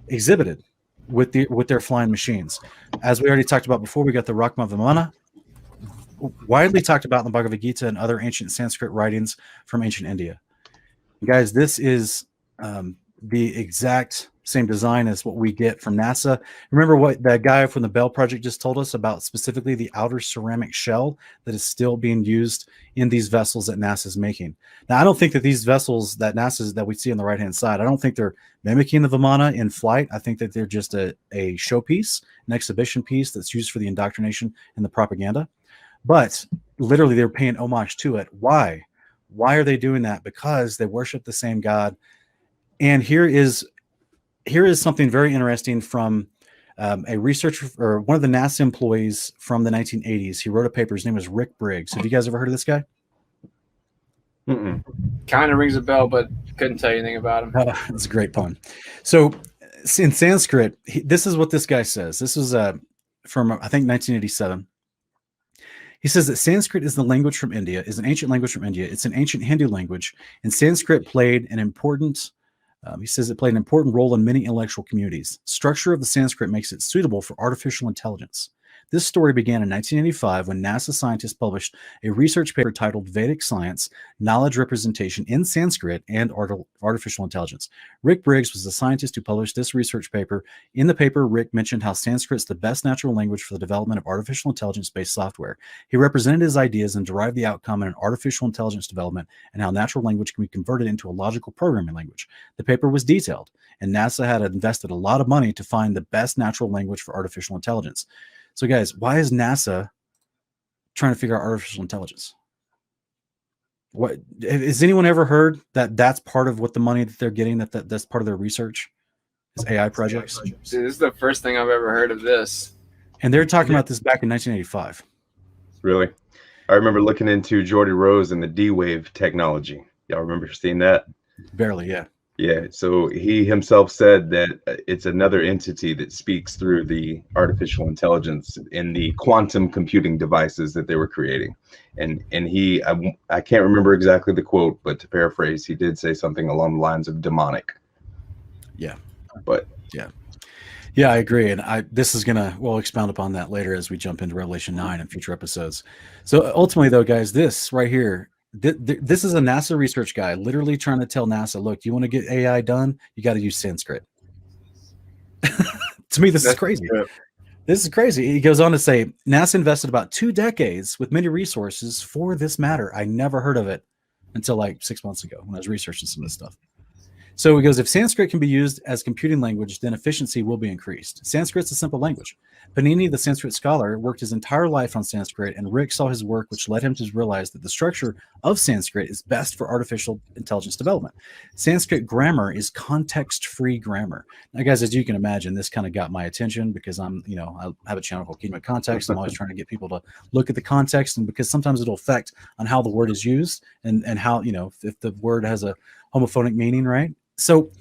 exhibited with their flying machines. As we already talked about before, we got the Rakma Vimana, widely talked about in the Bhagavad Gita and other ancient Sanskrit writings from ancient India. Guys, this is the exact same design as what we get from NASA. Remember what that guy from the Bell Project just told us about, specifically the outer ceramic shell that is still being used in these vessels that NASA is making. Now, I don't think that these vessels that that we see on the right-hand side, I don't think they're mimicking the Vimana in flight. I think that they're just a showpiece, an exhibition piece that's used for the indoctrination and the propaganda. But literally, they're paying homage to it. Why? Why are they doing that? Because they worship the same God. And here is something very interesting from a researcher, or one of the NASA employees from the 1980s. He wrote a paper. His name was Rick Briggs. Have you guys ever heard of this guy?
Kind of rings a bell, but couldn't tell you anything about him.
That's a great pun. So in Sanskrit, this is what this guy says. This was from, I think, 1987. He says that Sanskrit is an ancient language from India. It's an ancient Hindu language, and Sanskrit played an important he says it played an important role in many intellectual communities. Structure of the Sanskrit makes it suitable for artificial intelligence. This story began in 1985 when NASA scientists published a research paper titled Vedic Science, Knowledge Representation in Sanskrit and Artificial Intelligence. Rick Briggs was the scientist who published this research paper. In the paper, Rick mentioned how Sanskrit is the best natural language for the development of artificial intelligence-based software. He represented his ideas and derived the outcome in an artificial intelligence development, and how natural language can be converted into a logical programming language. The paper was detailed, and NASA had invested a lot of money to find the best natural language for artificial intelligence. So guys, why is NASA trying to figure out artificial intelligence? What has anyone ever heard that that's part of what the money that they're getting, that's part of their research is AI projects?
Dude, this is the first thing I've ever heard of this.
And they're talking about this back in 1985.
Really? I remember looking into Geordie Rose and the D-Wave technology. Y'all remember seeing that?
Barely, yeah.
Yeah, so he himself said that it's another entity that speaks through the artificial intelligence in the quantum computing devices that they were creating. And he, I can't remember exactly the quote, but to paraphrase, he did say something along the lines of demonic.
Yeah.
But
yeah, I agree. And we'll expound upon that later as we jump into Revelation 9 in future episodes. So ultimately though, guys, this right here, this is a NASA research guy literally trying to tell NASA, look, you want to get AI done, you got to use Sanskrit. To me, this is crazy. This is crazy. He goes on to say, NASA invested about 2 decades with many resources for this matter. I never heard of it until like 6 months ago when I was researching some of this stuff. So he goes, if Sanskrit can be used as computing language, then efficiency will be increased. Sanskrit's a simple language. Panini, the Sanskrit scholar, worked his entire life on Sanskrit, and Rick saw his work, which led him to realize that the structure of Sanskrit is best for artificial intelligence development. Sanskrit grammar is context-free grammar. Now, guys, as you can imagine, this kind of got my attention because I have a channel called Kingdom of Context. I'm always trying to get people to look at the context, and because sometimes it'll affect on how the word is used and how, if the word has a homophonic meaning, right? So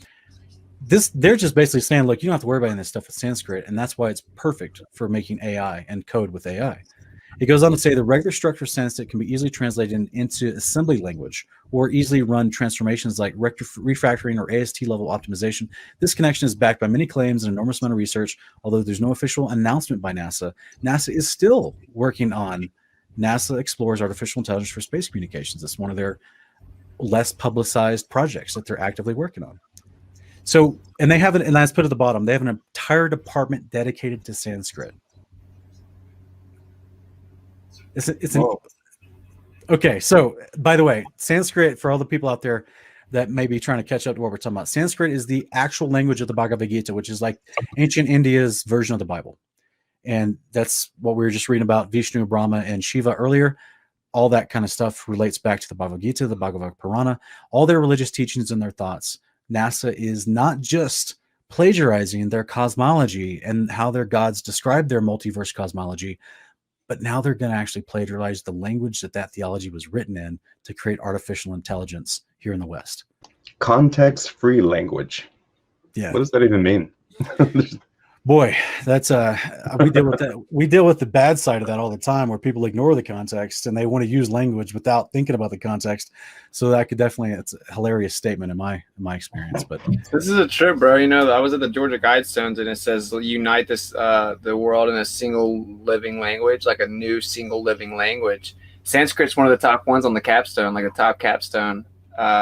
they're just basically saying, look, you don't have to worry about any of this stuff with Sanskrit, and that's why it's perfect for making AI and code with AI. It goes on to say the regular structure of Sanskrit can be easily translated into assembly language or easily run transformations like refactoring or AST level optimization. This connection is backed by many claims and an enormous amount of research. Although there's no official announcement by NASA, NASA is still working on NASA Explores Artificial Intelligence for Space Communications. It's one of their less publicized projects that they're actively working on. So, and they have it, and let's put at the bottom, they have an entire department dedicated to Sanskrit. Okay, so by the way, Sanskrit, for all the people out there that may be trying to catch up to what we're talking about, Sanskrit is the actual language of the Bhagavad Gita, which is like ancient India's version of the Bible. And that's what we were just reading about Vishnu, Brahma, and Shiva earlier. All that kind of stuff relates back to the Bhagavad Gita, the Bhagavad Purana, all their religious teachings and their thoughts. NASA is not just plagiarizing their cosmology and how their gods describe their multiverse cosmology, but now they're going to actually plagiarize the language that theology was written in to create artificial intelligence here in the West.
Context-free language.
Yeah.
What does that even mean?
Boy, that's we deal with that. We deal with the bad side of that all the time, where people ignore the context and they want to use language without thinking about the context. So that could definitely, it's a hilarious statement in my experience. But
this is a trip, bro. You know, I was at the Georgia Guidestones, and it says unite this the world in a single living language, like a new single living language. Sanskrit's one of the top ones on the capstone, like a top capstone.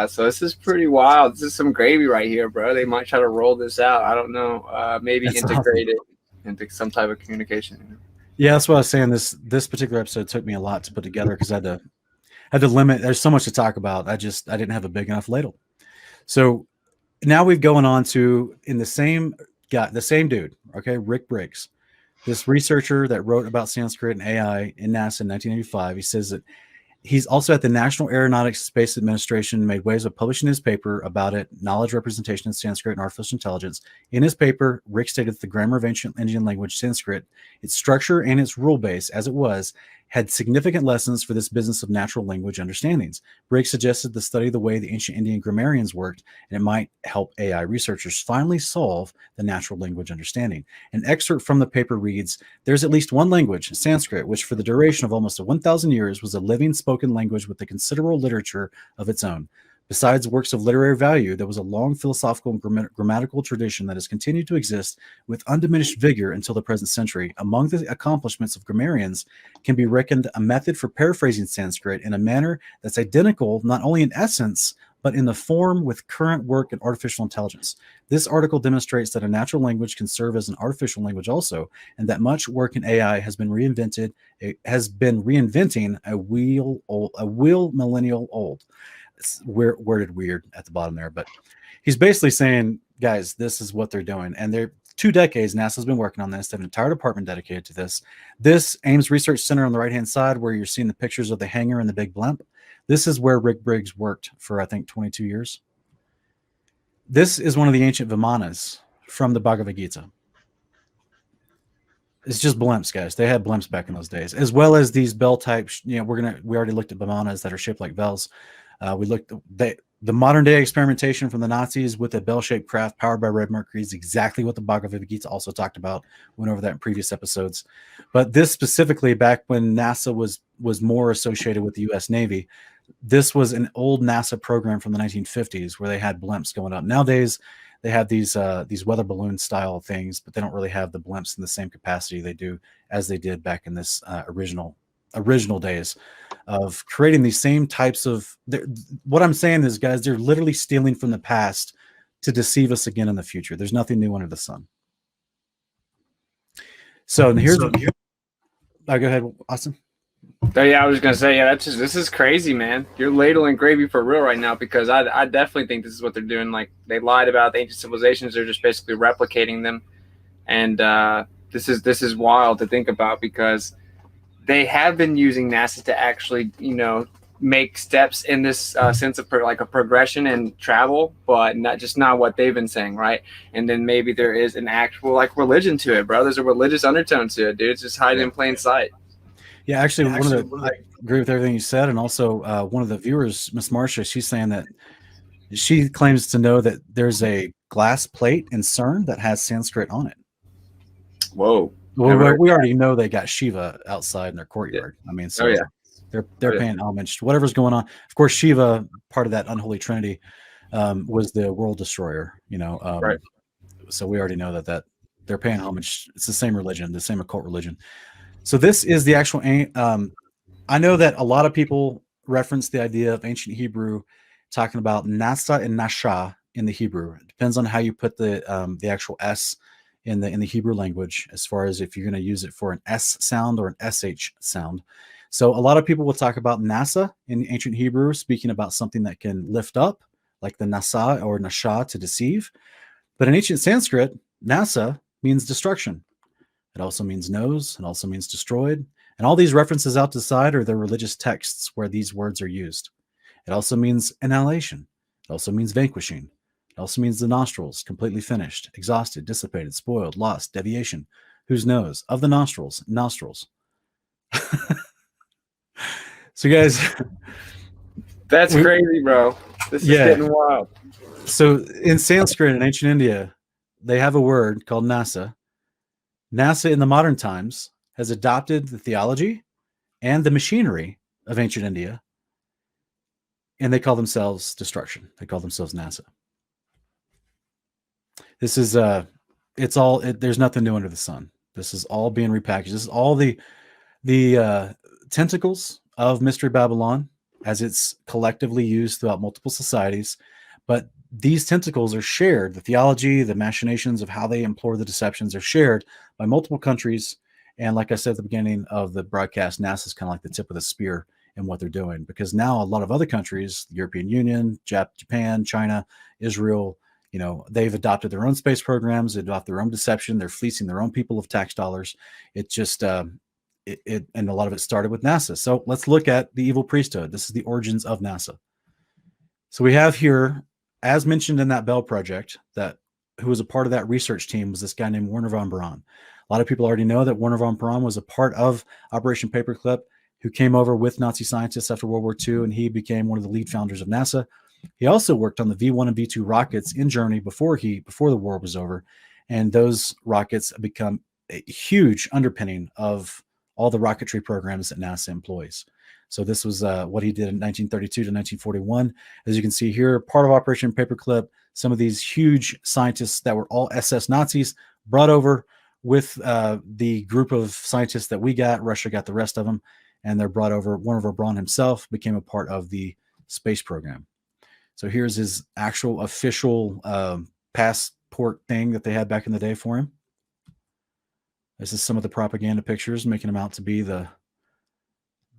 So this is pretty wild. This is some gravy right here, bro. They might try to roll this out. I don't know. Maybe that's integrate it into some type of communication. You know?
Yeah, that's what I was saying. This particular episode took me a lot to put together because I had to limit. There's so much to talk about. I didn't have a big enough ladle. So now we've going on to the same dude. Okay, Rick Briggs, this researcher that wrote about Sanskrit and AI in NASA in 1985. He says that he's also at the National Aeronautics Space Administration, made waves of publishing his paper about it, Knowledge, Representation in Sanskrit and Artificial Intelligence. In his paper, Rick stated that the grammar of ancient Indian language Sanskrit, its structure and its rule base, as it was, had significant lessons for this business of natural language understandings. Briggs suggested the study of the way the ancient Indian grammarians worked, and it might help AI researchers finally solve the natural language understanding. An excerpt from the paper reads, "There's at least one language, Sanskrit, which for the duration of almost 1,000 years was a living spoken language with a considerable literature of its own. Besides works of literary value, there was a long philosophical and grammatical tradition that has continued to exist with undiminished vigor until the present century. Among the accomplishments of grammarians can be reckoned a method for paraphrasing Sanskrit in a manner that's identical not only in essence, but in the form with current work in artificial intelligence. This article demonstrates that a natural language can serve as an artificial language also, and that much work in AI has been reinventing a wheel millennial old." Worded weird at the bottom there, but he's basically saying, guys, this is what they're doing, and they're 2 decades. NASA's been working on this. They have an entire department dedicated to this. This Ames Research Center on the right hand side, where you're seeing the pictures of the hangar and the big blimp, this is where Rick Briggs worked for, I think, 22 years. This is one of the ancient Vimanas from the Bhagavad Gita. It's just blimps, guys. They had blimps back in those days, as well as these bell types. We already looked at Vimanas that are shaped like bells. We looked at the modern day experimentation from the Nazis with a bell-shaped craft powered by red mercury is exactly what the Bhagavad Gita also talked about. Went over that in previous episodes. But this specifically, back when NASA was more associated with the U.S. Navy, this was an old NASA program from the 1950s where they had blimps going up. Nowadays, they have these weather balloon style things, but they don't really have the blimps in the same capacity they did back in this original days of creating these same types of. What I'm saying is, guys, they're literally stealing from the past to deceive us again in the future. There's nothing new under the sun. So here's go ahead, Austin.
Oh, yeah, I was gonna say, this is crazy, man. You're ladling gravy for real right now, because I definitely think this is what they're doing. Like, they lied about the ancient civilizations; they're just basically replicating them, and this is wild to think about, because they have been using NASA to actually, make steps in this sense of like a progression and travel, but not what they've been saying, right? And then maybe there is an actual like religion to it, bro. There's a religious undertone to it, dude. It's just hiding in plain sight.
Yeah, actually, I agree with everything you said, and also one of the viewers, Miss Marcia, she's saying that she claims to know that there's a glass plate in CERN that has Sanskrit on it.
Whoa.
Well, we already know they got Shiva outside in their courtyard. I mean, so they're paying homage to whatever's going on. Of course, Shiva, part of that unholy trinity, was the world destroyer. Right. So we already know that they're paying homage. It's the same religion, the same occult religion. So this is the actual. I know that a lot of people reference the idea of ancient Hebrew talking about Nasa and Nasha in the Hebrew. It depends on how you put the actual S in the Hebrew language, as far as if you're going to use it for an S sound or an SH sound. So a lot of people will talk about Nasa in ancient Hebrew, speaking about something that can lift up, like the Nasa or Nasha, to deceive. But in ancient Sanskrit, Nasa means destruction. It also means nose. It also means destroyed. And all these references out to the side are the religious texts where these words are used. It also means annihilation. It also means vanquishing. It also means the nostrils, completely finished, exhausted, dissipated, spoiled, lost, deviation. Whose nose? Of the nostrils, nostrils. So guys,
That's crazy, bro. This is getting wild.
So in Sanskrit in ancient India, they have a word called Nasa. NASA in the modern times has adopted the theology and the machinery of ancient India, and they call themselves destruction. They call themselves NASA. This is there's nothing new under the sun. This is all being repackaged. This is all the tentacles of Mystery Babylon as it's collectively used throughout multiple societies. But these tentacles are shared. The theology, the machinations of how they implore the deceptions are shared by multiple countries. And like I said at the beginning of the broadcast, NASA is kind of like the tip of the spear in what they're doing, because now a lot of other countries, the European Union, Japan, China, Israel, they've adopted their own space programs, they adopt their own deception. They're fleecing their own people of tax dollars. It just, and a lot of it started with NASA. So let's look at the evil priesthood. This is the origins of NASA. So we have here, as mentioned in that Bell project, who was a part of that research team was this guy named Werner von Braun. A lot of people already know that Werner von Braun was a part of Operation Paperclip, who came over with Nazi scientists after World War II, and he became one of the lead founders of NASA. He also worked on the V1 and V2 rockets in Germany before the war was over, and those rockets become a huge underpinning of all the rocketry programs that NASA employs. So this was what he did in 1932 to 1941. As you can see here, part of Operation Paperclip, some of these huge scientists that were all SS Nazis brought over with the group of scientists that we got. Russia got the rest of them, and they're brought over. Werner von Braun himself became a part of the space program. So here's his actual official passport thing that they had back in the day for him. This is some of the propaganda pictures making him out to be the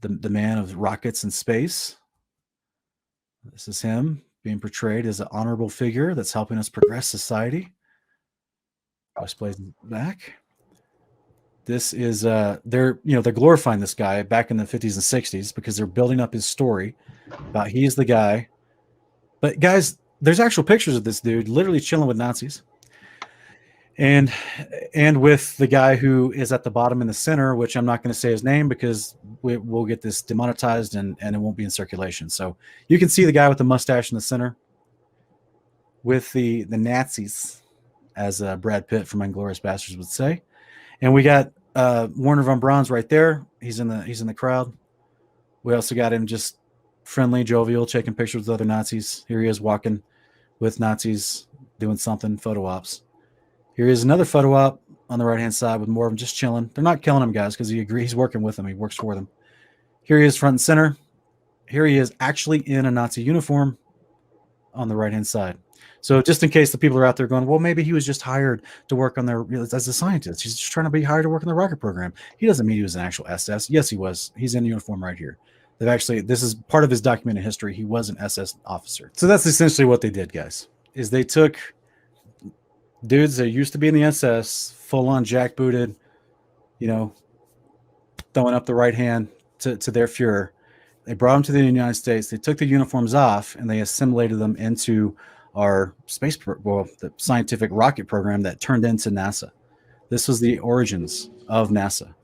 man of rockets and space. This is him being portrayed as an honorable figure that's helping us progress society. Displays back. This is they're glorifying this guy back in the 50s and 60s because they're building up his story about he's the guy. But guys, there's actual pictures of this dude literally chilling with Nazis. And with the guy who is at the bottom in the center, which I'm not going to say his name because we'll get this demonetized and it won't be in circulation. So you can see the guy with the mustache in the center with the Nazis, as Brad Pitt from Inglourious Basterds would say. And we got Werner von Braun's right there. He's in the crowd. We also got him just friendly, jovial, taking pictures with other Nazis. Here he is walking with Nazis, doing something, photo ops. Here is another photo op on the right-hand side with more of them just chilling. They're not killing him, guys, because he's working with them. He works for them. Here he is front and center. Here he is actually in a Nazi uniform on the right-hand side. So just in case the people are out there going, well, maybe he was just hired to work on as a scientist. He's just trying to be hired to work on the rocket program. He doesn't mean he was an actual SS. Yes, he was. He's in the uniform right here. This is part of his documented history. He was an SS officer. So that's essentially what they did, guys, is they took dudes that used to be in the SS, full on jackbooted, throwing up the right hand to their Fuhrer. They brought them to the United States. They took the uniforms off and they assimilated them into our the scientific rocket program that turned into NASA. This was the origins of NASA.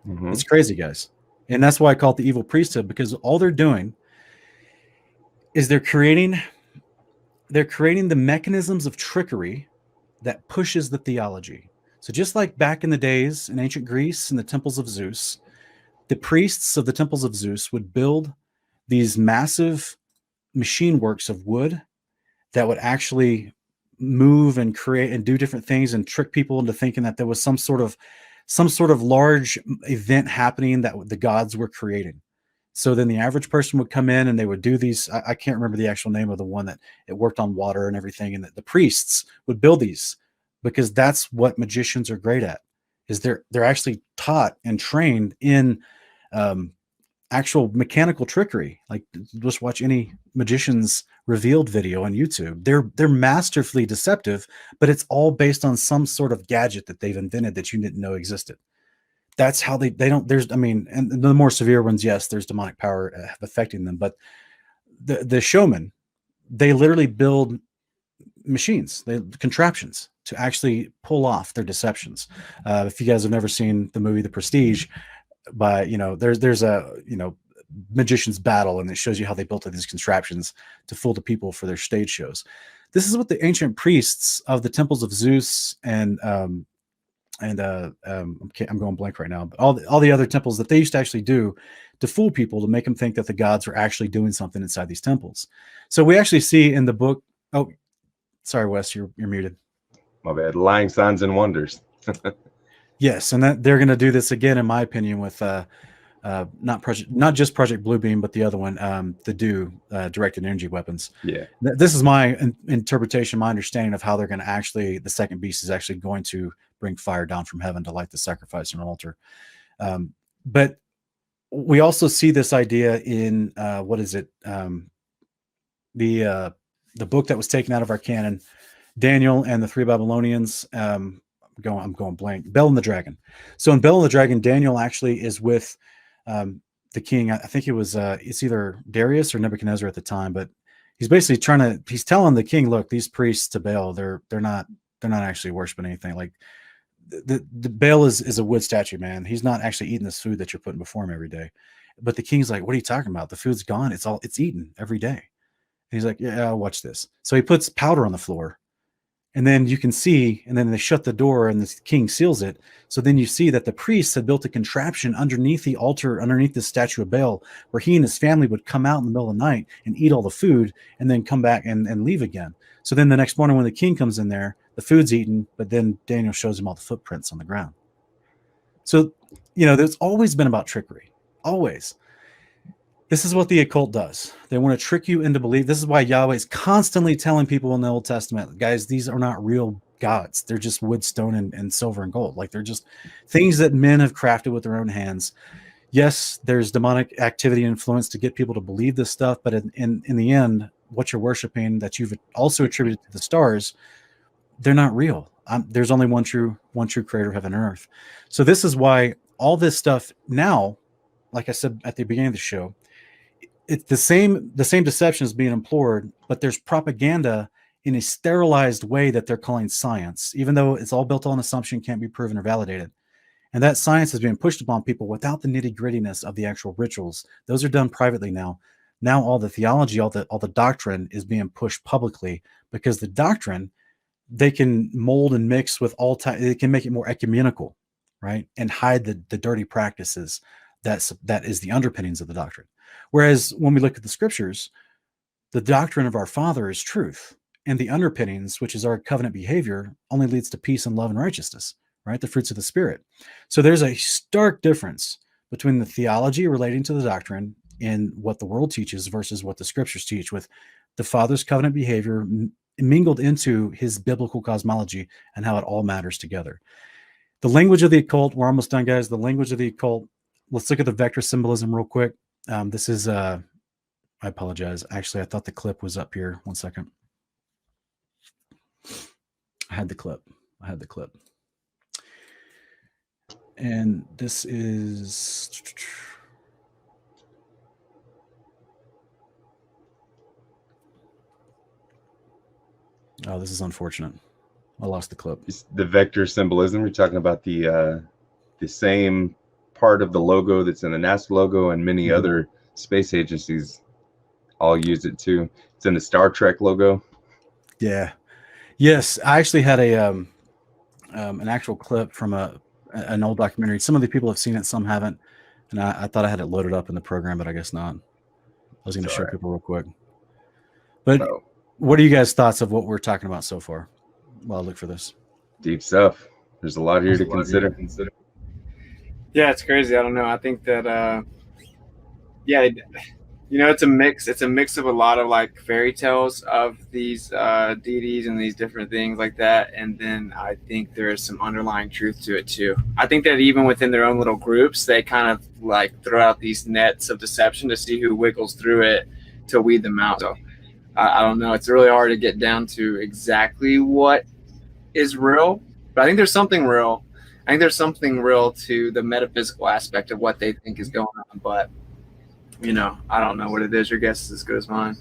Mm-hmm. It's crazy, guys. And that's why I call it the evil priesthood, because all they're doing is they're creating the mechanisms of trickery that pushes the theology. So just like back in the days in ancient Greece in the temples of Zeus, the priests of the temples of Zeus would build these massive machine works of wood that would actually move and create and do different things and trick people into thinking that there was some sort of large event happening that the gods were creating. So then the average person would come in and they would do these. I can't remember the actual name of the one that it worked on water and everything. And the priests would build these because that's what magicians are great at. Is they're actually taught and trained in actual mechanical trickery. Like just watch any magician's revealed video on YouTube. They're masterfully deceptive, but it's all based on some sort of gadget that they've invented that you didn't know existed. That's how they don't, there's, I mean, and the more severe ones, yes, there's demonic power affecting them, but the showmen, they literally build machines, contraptions to actually pull off their deceptions. If you guys have never seen the movie The Prestige, by, there's a, magician's battle, and it shows you how they built these contraptions to fool the people for their stage shows. This is what the ancient priests of the temples of Zeus and I'm going blank right now, but all the other temples that they used to actually do to fool people, to make them think that the gods were actually doing something inside these temples. So we actually see in the book. Oh, sorry, Wes, you're muted.
My bad. Lying signs and wonders.
Yes, and that they're going to do this again, in my opinion, with not just Project Bluebeam, but the other one, the directed energy weapons.
Yeah,
this is my interpretation, my understanding of how they're going to actually, the second beast is actually going to bring fire down from heaven to light the sacrifice on an altar. But we also see this idea in what is it? The book that was taken out of our canon, Daniel and the Three Babylonians. I'm going blank. Bel and the Dragon. So in Bel and the Dragon, Daniel actually is with the king. I think it was it's either Darius or Nebuchadnezzar at the time, but he's basically he's telling the king, look, these priests to Baal, they're not actually worshiping anything. Like the Baal is a wood statue, man. He's not actually eating this food that you're putting before him every day. But the king's like, what are you talking about? The food's gone. It's eaten every day. And he's like, yeah, I'll watch this. So he puts powder on the floor. And then you can see, and then they shut the door and the king seals it. So then you see that the priests had built a contraption underneath the altar, underneath the statue of Baal, where he and his family would come out in the middle of the night and eat all the food and then come back and leave again. So then the next morning when the king comes in there, the food's eaten, but then Daniel shows him all the footprints on the ground. So, there's always been about trickery. Always. This is what the occult does. They want to trick you into belief. This is why Yahweh is constantly telling people in the Old Testament, guys, these are not real gods. They're just wood, stone, and silver and gold. Like, they're just things that men have crafted with their own hands. Yes, there's demonic activity and influence to get people to believe this stuff, but in the end, what you're worshiping that you've also attributed to the stars, they're not real. There's only one true creator of heaven and earth. So this is why all this stuff now, like I said at the beginning of the show, it's the same deception is being implored, but there's propaganda in a sterilized way that they're calling science, even though it's all built on assumption, can't be proven or validated. And that science is being pushed upon people without the nitty-grittiness of the actual rituals. Those are done privately now. Now all the theology, all the doctrine is being pushed publicly, because the doctrine, they can mold and mix with they can make it more ecumenical, right? And hide the dirty practices that is the underpinnings of the doctrine. Whereas when we look at the scriptures, the doctrine of our Father is truth, and the underpinnings, which is our covenant behavior, only leads to peace and love and righteousness, right? The fruits of the Spirit. So there's a stark difference between the theology relating to the doctrine in what the world teaches versus what the scriptures teach, with the Father's covenant behavior mingled into his biblical cosmology and how it all matters together. The language of the occult, we're almost done, guys. The language of the occult, let's look at the vector symbolism real quick. This is, I apologize. Actually, I thought the clip was up here. 1 second. I had the clip. And this is, oh, this is unfortunate. I lost the clip.
It's the vector symbolism. We're talking about the same part of the logo that's in the NASA logo, and many other space agencies all use it too. It's in the Star Trek logo.
Yeah. Yes, I actually had an actual clip from an old documentary. Some of the people have seen it, some haven't, and I thought I had it loaded up in the program, but I guess not. I was going to show people real quick. But what are you guys' thoughts of what we're talking about so far? While I look for this.
Deep stuff. There's a lot here to consider.
Yeah, it's crazy. I don't know. I think that Yeah, you know, it's a mix. It's a mix of a lot of like fairy tales of these deities and these different things like that. And then I think there is some underlying truth to it too. I think that even within their own little groups, they kind of like throw out these nets of deception to see who wiggles through it to weed them out. So I don't know. It's really hard to get down to exactly what is real, but I think there's something real. I think there's something real to the metaphysical aspect of what they think is going on, but you know, I don't know what it is. Your guess is as good as mine.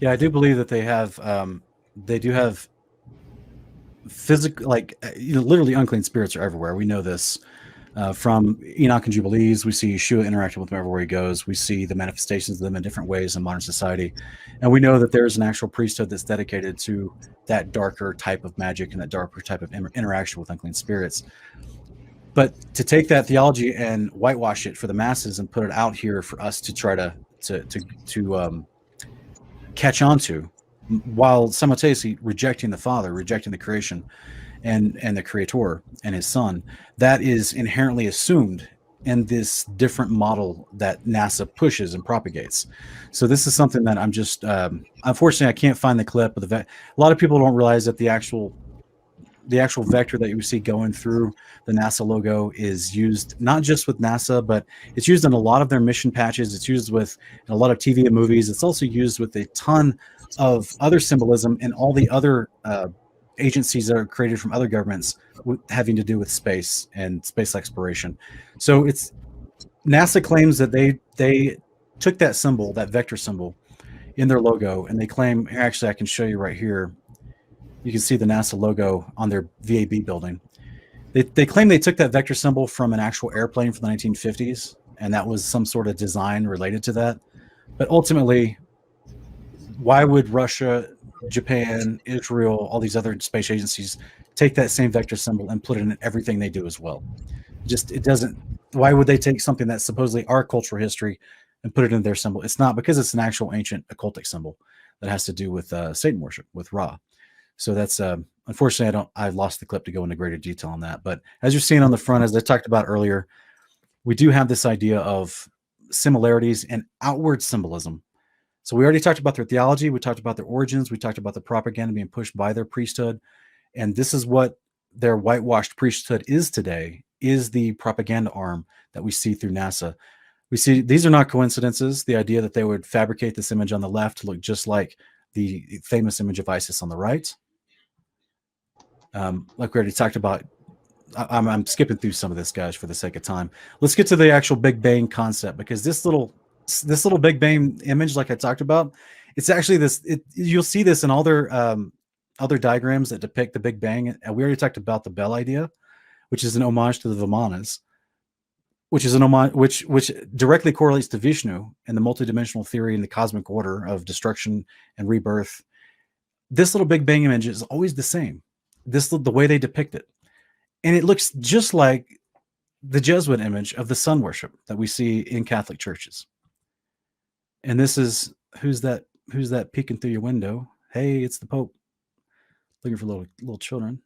Yeah, I do believe that they do have physical, like, literally unclean spirits are everywhere. We know this from Enoch and Jubilees. We see Yeshua interacting with them everywhere he goes. We see the manifestations of them in different ways in modern society. And we know that there's an actual priesthood that's dedicated to that darker type of magic and that darker type of interaction with unclean spirits. But to take that theology and whitewash it for the masses and put it out here for us to try to catch on to, while simultaneously rejecting the Father, rejecting the creation and the Creator and His Son, that is inherently assumed in this different model that NASA pushes and propagates. So this is something that I'm just unfortunately I can't find the clip of a lot of people don't realize that the actual vector that you see going through the NASA logo is used not just with NASA, but it's used in a lot of their mission patches. It's used with a lot of TV and movies. It's also used with a ton of other symbolism and all the other agencies that are created from other governments having to do with space and space exploration. So it's NASA claims that they took that symbol, that vector symbol, in their logo, and they claim, actually I can show you right here. You can see the NASA logo on their VAB building. They claim they took that vector symbol from an actual airplane from the 1950s, and that was some sort of design related to that. But ultimately, why would Russia, Japan, Israel, all these other space agencies take that same vector symbol and put it in everything they do as well? Just, it doesn't. Why would they take something that's supposedly our cultural history and put it in their symbol? It's not, because it's an actual ancient occultic symbol that has to do with Satan worship, with Ra. So that's unfortunately I've lost the clip to go into greater detail on that. But as you're seeing on the front, as I talked about earlier, we do have this idea of similarities and outward symbolism. So we already talked about their theology, we talked about their origins, we talked about the propaganda being pushed by their priesthood, and this is what their whitewashed priesthood is today, is the propaganda arm that we see through NASA. We see these are not coincidences. The idea that they would fabricate this image on the left to look just like the famous image of Isis on the right. Like we already talked about, I'm skipping through some of this, guys, for the sake of time. Let's get to the actual Big Bang concept, because this little Big Bang image, like I talked about, it's actually this. You'll see this in all their other diagrams that depict the Big Bang. And we already talked about the Bell idea, which is an homage to the Vimanas, which is an homage, which directly correlates to Vishnu and the multidimensional theory and the cosmic order of destruction and rebirth. This little Big Bang image is always the same. The way they depict it, and it looks just like the Jesuit image of the sun worship that we see in Catholic churches. And this is who's that peeking through your window? Hey, it's the Pope looking for little children.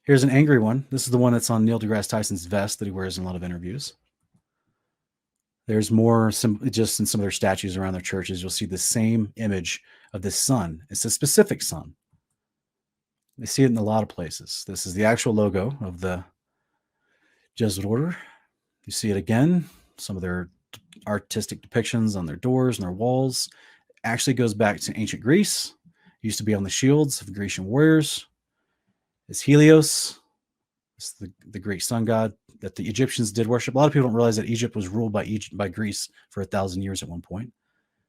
Here's an angry one. This is the one that's on Neil deGrasse Tyson's vest that he wears in a lot of interviews. There's more, just in some of their statues around their churches, you'll see the same image of the sun. It's a specific sun. They see it in a lot of places. This is the actual logo of the Jesuit order. You see it again. Some of their artistic depictions on their doors and their walls actually goes back to ancient Greece. It used to be on the shields of the Grecian warriors. It's Helios. It's the Greek sun god that the Egyptians did worship. A lot of people don't realize that Egypt was ruled by Greece for 1,000 years at one point.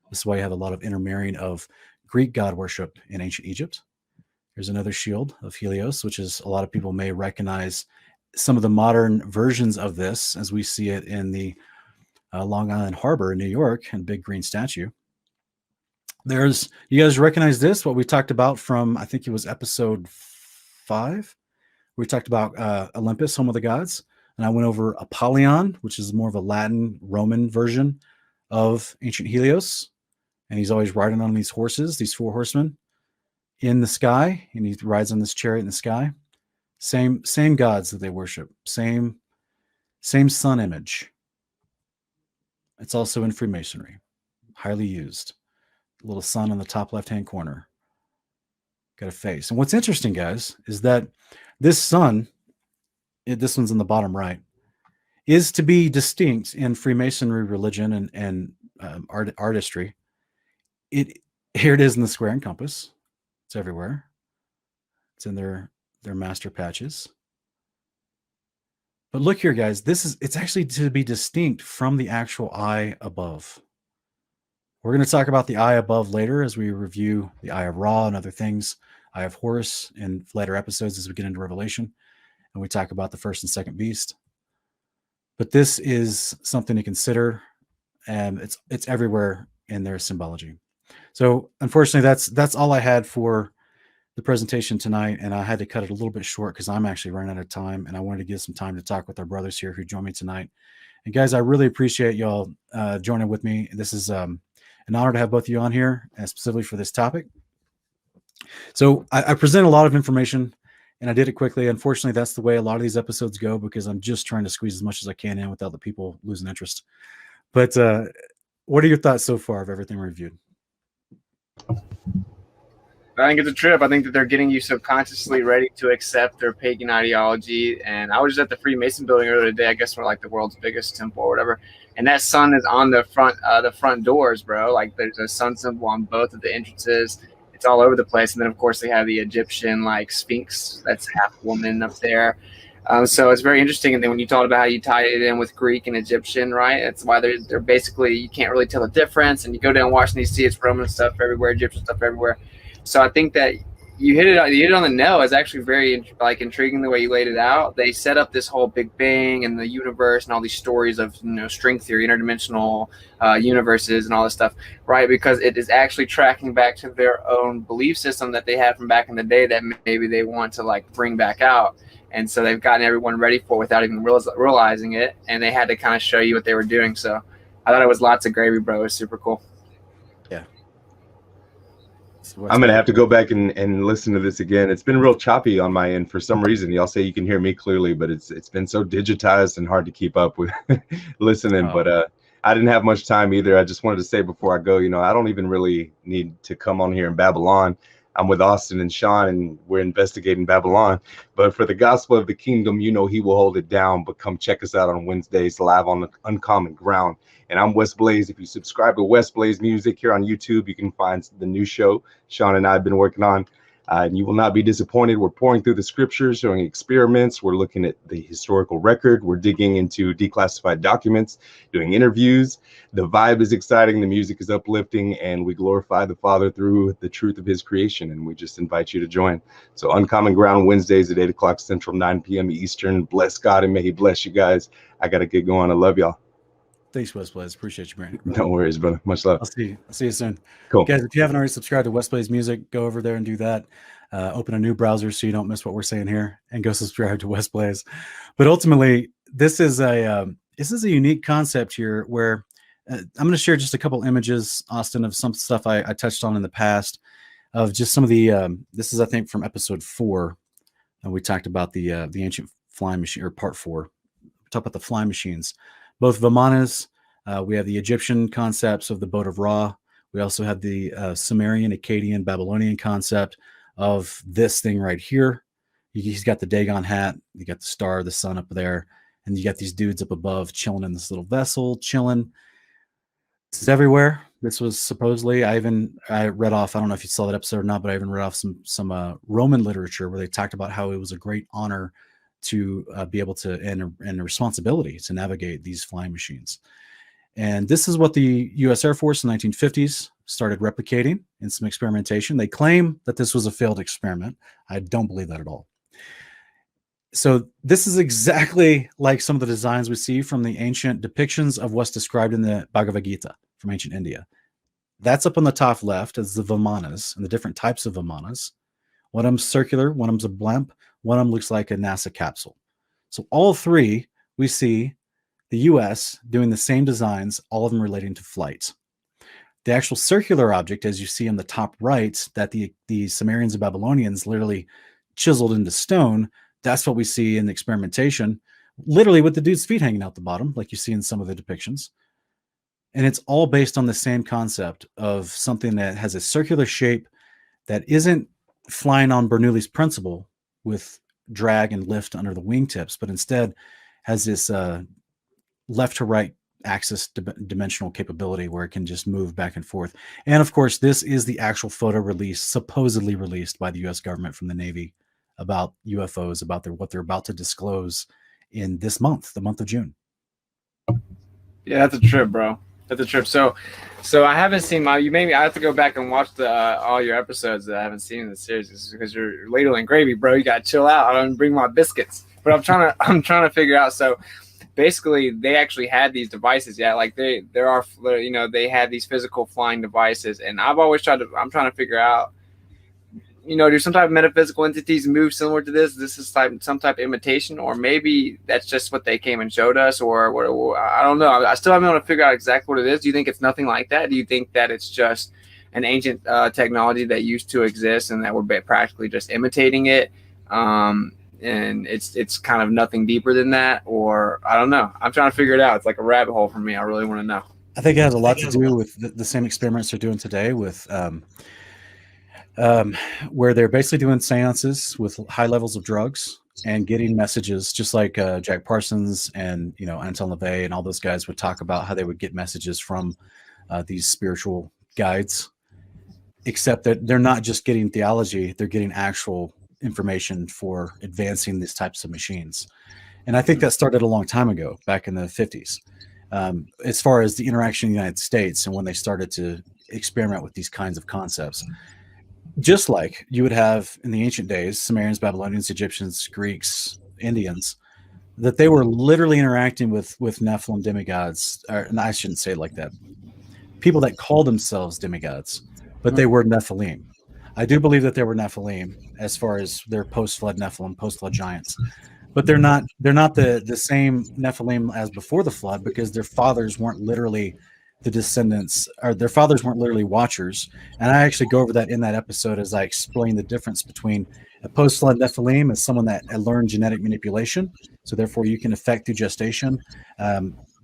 This is why you have a lot of intermarrying of Greek god worship in ancient Egypt. Here's another shield of Helios, which is, a lot of people may recognize some of the modern versions of this as we see it in the Long Island Harbor in New York, and big green statue. You guys recognize this? What we talked about from, I think it was episode 5. We talked about Olympus, home of the gods, and I went over Apollyon, which is more of a Latin Roman version of ancient Helios, and he's always riding on these horses, these 4 horsemen in the sky, and he rides on this chariot in the sky. Same gods that they worship, same sun image. It's also in Freemasonry, highly used. Little sun on the top left-hand corner. Got a face. And what's interesting, guys, is that this sun, this one's in the bottom right, is to be distinct in Freemasonry religion and artistry. Here it is in the square and compass. It's everywhere. It's in their master patches. But look here, guys. It's actually to be distinct from the actual eye above. We're going to talk about the eye above later as we review the eye of Ra and other things, eye of Horus in later episodes as we get into Revelation, and we talk about the first and second beast. But this is something to consider, and it's everywhere in their symbology. So unfortunately, that's all I had for the presentation tonight, and I had to cut it a little bit short because I'm actually running out of time, and I wanted to give some time to talk with our brothers here who joined me tonight. And guys, I really appreciate y'all joining with me. This is an honor to have both of you on here, specifically for this topic. So I present a lot of information, and I did it quickly. Unfortunately, that's the way a lot of these episodes go because I'm just trying to squeeze as much as I can in without the people losing interest. But what are your thoughts so far of everything reviewed?
I think it's a trip. I think that they're getting you subconsciously ready to accept their pagan ideology. And I was just at the Freemason building earlier today. I guess we're like the world's biggest temple or whatever. And that sun is on the front doors, bro. Like there's a sun symbol on both of the entrances. It's all over the place. And then of course they have the Egyptian like Sphinx that's half woman up there. So it's very interesting. And then when you talked about how you tie it in with Greek and Egyptian, right? That's why they're basically, you can't really tell the difference. And you go down Washington, D.C., it's Roman stuff everywhere, Egyptian stuff everywhere. So I think that you hit it on the nail. It's actually very intriguing the way you laid it out. They set up this whole Big Bang and the universe and all these stories of string theory, interdimensional universes and all this stuff, right? Because it is actually tracking back to their own belief system that they had from back in the day that maybe they want to bring back out. And so they've gotten everyone ready for it without even realizing it. And they had to kind of show you what they were doing. So I thought it was lots of gravy, bro. It was super cool.
Yeah.
I'm gonna have to go back and listen to this again. It's been real choppy on my end for some reason. Y'all say you can hear me clearly, but it's been so digitized and hard to keep up with listening. Oh. But I didn't have much time either. I just wanted to say before I go, I don't even really need to come on here in Babylon. I'm with Austin and Sean, and we're investigating Babylon. But for the gospel of the kingdom, he will hold it down. But come check us out on Wednesdays live on the Uncommon Ground. And I'm West Blaze. If you subscribe to West Blaze Music here on YouTube, you can find the new show Sean and I have been working on. And you will not be disappointed. We're pouring through the scriptures, showing experiments. We're looking at the historical record. We're digging into declassified documents, doing interviews. The vibe is exciting. The music is uplifting. And we glorify the Father through the truth of his creation. And we just invite you to join. So Uncommon Ground Wednesdays at 8 o'clock Central, 9 p.m. Eastern. Bless God and may he bless you guys. I got to get going. I love y'all.
Thanks, West Blaze. Appreciate you, Brandon.
No worries, brother. Much love.
I'll see you soon.
Cool.
Guys, if you haven't already subscribed to West Blaze Music, go over there and do that. Open a new browser so you don't miss what we're saying here and go subscribe to West Blaze. But ultimately, this is a unique concept here where I'm going to share just a couple images, Austin, of some stuff I touched on in the past of just some of the, this is, I think, from episode 4. And we talked about the ancient flying machine, or part 4. We talked about the flying machines. Both Vimanas, we have the Egyptian concepts of the boat of Ra. We also have the Sumerian, Akkadian, Babylonian concept of this thing right here. He's got the Dagon hat. You got the star, the sun up there. And you got these dudes up above chilling in this little vessel, chilling. This is everywhere. This was supposedly, I read off, I don't know if you saw that episode or not, but I even read off some Roman literature where they talked about how it was a great honor to be able to, and a responsibility to navigate these flying machines. And this is what the U.S. Air Force in the 1950s started replicating in some experimentation. They claim that this was a failed experiment. I don't believe that at all. So this is exactly like some of the designs we see from the ancient depictions of what's described in the Bhagavad Gita from ancient India. That's up on the top left as the Vimanas and the different types of Vimanas. One of them's circular, one of them's a blimp, one of them looks like a NASA capsule. So all three, we see the U.S. doing the same designs, all of them relating to flight. The actual circular object, as you see on the top right, that the Sumerians and Babylonians literally chiseled into stone, that's what we see in the experimentation, literally with the dude's feet hanging out the bottom, like you see in some of the depictions. And it's all based on the same concept of something that has a circular shape that isn't flying on Bernoulli's principle with drag and lift under the wingtips, but instead has this left to right axis dimensional capability where it can just move back and forth. And of course, this is the actual photo release, supposedly released by the U.S. government from the Navy about UFOs, about what they're about to disclose in this month, the month of June.
Yeah, that's a trip, bro. That's a trip. So I haven't seen I have to go back and watch the all your episodes that I haven't seen in the series. It's because you're ladling gravy, bro. You gotta chill out. I don't bring my biscuits, but I'm trying to figure out. So basically, they actually had these devices. Yeah, like they had these physical flying devices, and I'm trying to figure out, do some type of metaphysical entities move similar to this? This is some type of imitation, or maybe that's just what they came and showed us, or I don't know. I still haven't been able to figure out exactly what it is. Do you think it's nothing like that? Do you think that it's just an ancient technology that used to exist and that we're practically just imitating it? And it's kind of nothing deeper than that, or I don't know. I'm trying to figure it out. It's like a rabbit hole for me. I really want to know.
I think it has a lot to do with the same experiments they're doing today with where they're basically doing seances with high levels of drugs and getting messages, just like Jack Parsons and Anton LaVey and all those guys would talk about how they would get messages from these spiritual guides, except that they're not just getting theology, they're getting actual information for advancing these types of machines. And I think that started a long time ago, back in the 50s, as far as the interaction in the United States and when they started to experiment with these kinds of concepts. Just like you would have in the ancient days, Sumerians, Babylonians, Egyptians, Greeks, Indians, that they were literally interacting with Nephilim demigods, and I shouldn't say it like that, people that call themselves demigods, but they were Nephilim. I do believe that there were Nephilim as far as their post-flood Nephilim, post-flood giants, but they're not the same Nephilim as before the flood, because their fathers weren't literally the descendants, or their fathers weren't literally watchers. And I actually go over that in that episode as I explain the difference between a post-flood Nephilim as someone that learned genetic manipulation, so therefore you can affect through gestation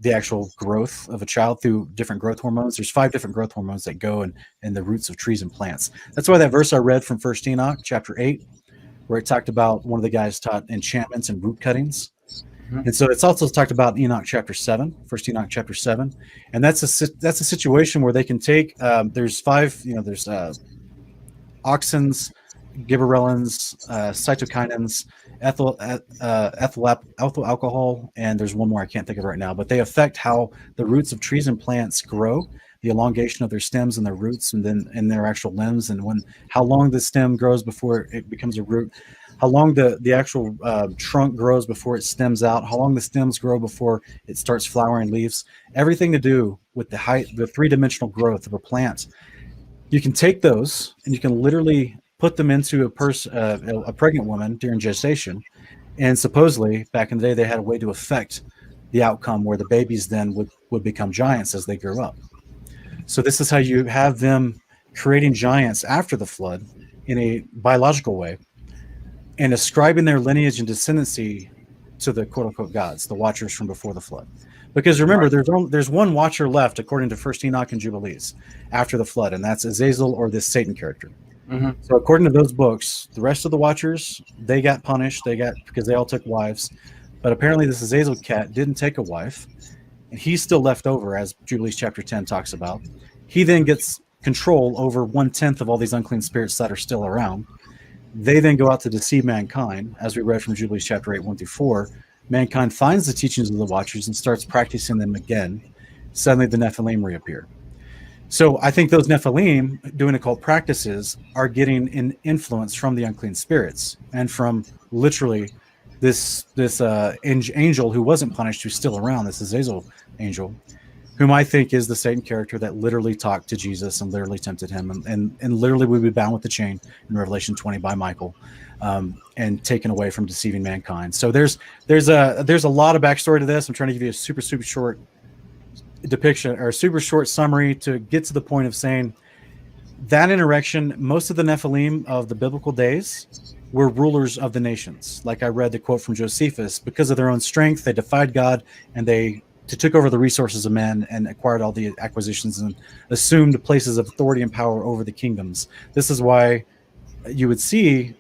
the actual growth of a child through different growth hormones. There's 5 different growth hormones that go in the roots of trees and plants. That's why that verse I read from 1 Enoch chapter 8, where it talked about one of the guys taught enchantments and root cuttings. And so it's also talked about Enoch chapter 7, 1 Enoch chapter 7. And that's a situation where they can take, there's 5, there's auxins, gibberellins, cytokinins, ethyl alcohol, and there's one more I can't think of right now, but they affect how the roots of trees and plants grow, the elongation of their stems and their roots, and then in their actual limbs, and how long the stem grows before it becomes a root, how long the actual trunk grows before it stems out, how long the stems grow before it starts flowering leaves, everything to do with the height, the 3-dimensional growth of a plant. You can take those and you can literally put them into a pregnant woman during gestation, and supposedly back in the day they had a way to affect the outcome where the babies then would become giants as they grew up. So this is how you have them creating giants after the flood in a biological way, and ascribing their lineage and descendancy to the quote-unquote gods, the watchers from before the flood. Because remember, there's one watcher left, according to 1 Enoch and Jubilees, after the flood, and that's Azazel, or this Satan character. Mm-hmm. So according to those books, the rest of the watchers, they got punished, because they all took wives. But apparently this Azazel cat didn't take a wife, and he's still left over, as Jubilees chapter 10 talks about. He then gets control over 1/10 of all these unclean spirits that are still around. They then go out to deceive mankind, as we read from Jubilees chapter 8, 1-4. Mankind finds the teachings of the watchers and starts practicing them again. Suddenly the Nephilim reappear. So I think those Nephilim doing occult practices are getting an influence from the unclean spirits and from literally this angel who wasn't punished, who's still around, this Azazel angel, whom I think is the Satan character that literally talked to Jesus and literally tempted him, and literally would be bound with the chain in Revelation 20 by Michael, and taken away from deceiving mankind. So there's a lot of backstory to this. I'm trying to give you a super short depiction, or a super short summary, to get to the point of saying that interaction, most of the Nephilim of the biblical days were rulers of the nations. Like I read the quote from Josephus, because of their own strength, they defied God and they took over the resources of men and acquired all the acquisitions and assumed places of authority and power over the kingdoms. This is why you would see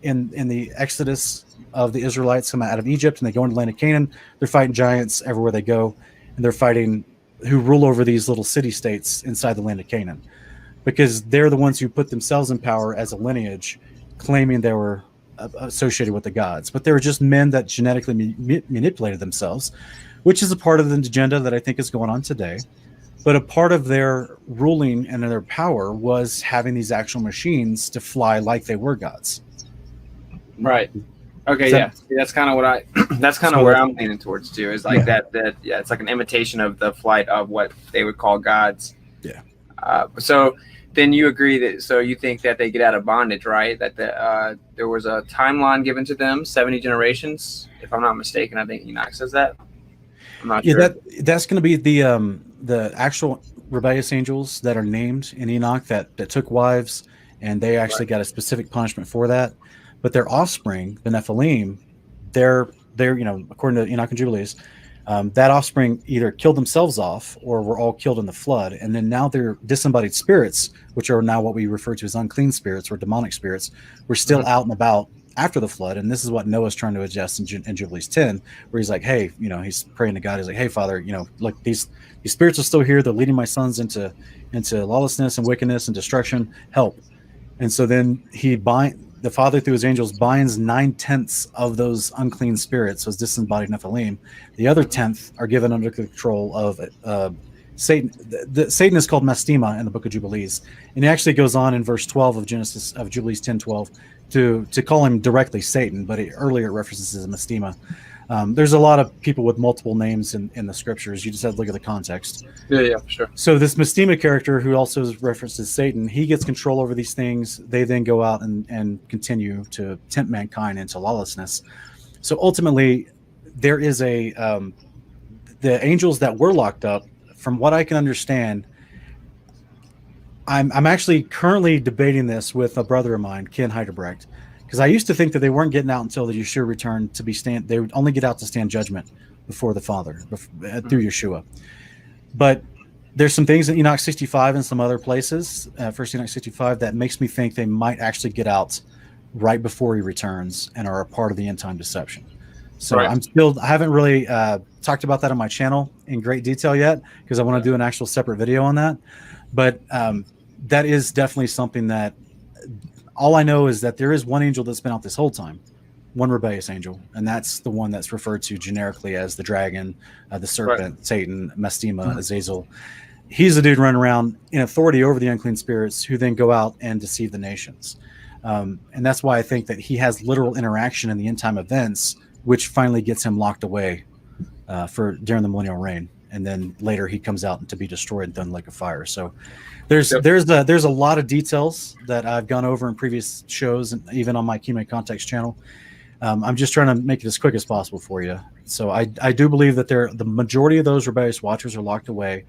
in the Exodus of the Israelites come out of Egypt and they go into the land of Canaan, they're fighting giants everywhere they go, and they're fighting who rule over these little city states inside the land of Canaan, because they're the ones who put themselves in power as a lineage, claiming they were associated with the gods, but they were just men that genetically manipulated themselves, which is a part of the agenda that I think is going on today. But a part of their ruling and their power was having these actual machines to fly like they were gods.
Right. Okay.
So,
yeah. That's kind of what that's kind of where I'm leaning towards too, is like that, it's like an imitation of the flight of what they would call gods.
Yeah.
So then you agree that, so you think that they get out of bondage, right? That there was a timeline given to them, 70 generations, if I'm not mistaken. I think Enoch says that. I'm not sure.
That's going to be the actual rebellious angels that are named in Enoch that took wives, and they actually got a specific punishment for that. But their offspring, the Nephilim, they're according to Enoch and Jubilees, that offspring either killed themselves off or were all killed in the flood. And then now they're disembodied spirits, which are now what we refer to as unclean spirits or demonic spirits, were still out and about after the flood. And this is what Noah's trying to adjust in Jubilees 10, where he's like, hey, he's praying to God. He's like, hey, Father, look, these spirits are still here. They're leading my sons into lawlessness and wickedness and destruction. Help. And so then the Father through his angels binds 9/10 of those unclean spirits, those disembodied Nephilim. The other 10th are given under control of Satan. Satan is called Mastema in the Book of Jubilees, and he actually goes on in verse 12 of Jubilees 10:12 to call him directly Satan, but earlier it references as Mastema. There's a lot of people with multiple names in the scriptures. You just have to look at the context.
Yeah, for sure.
So this Mastema character, who also is referenced as Satan, he gets control over these things. They then go out and continue to tempt mankind into lawlessness. So ultimately, there is the angels that were locked up, from what I can understand. I'm actually currently debating this with a brother of mine, Ken Heiderbrecht, because I used to think that they weren't getting out until the Yeshua returned to they would only get out to stand judgment before the Father through Yeshua. But there's some things in Enoch 65 and some other places, First Enoch 65, that makes me think they might actually get out right before he returns and are a part of the end time deception. So I haven't really talked about that on my channel in great detail yet, because I want to do an actual separate video on that. But that is definitely something that all I know is that there is one angel that's been out this whole time, one rebellious angel, and that's the one that's referred to generically as the dragon, the serpent, Satan, Mastema, Azazel. He's the dude running around in authority over the unclean spirits, who then go out and deceive the nations. And that's why I think that he has literal interaction in the end time events, which finally gets him locked away during the millennial reign. And then later he comes out to be destroyed and done like a fire. So there's a lot of details that I've gone over in previous shows and even on my Kime Context channel. I'm just trying to make it as quick as possible for you. So I do believe that the majority of those rebellious watchers are locked away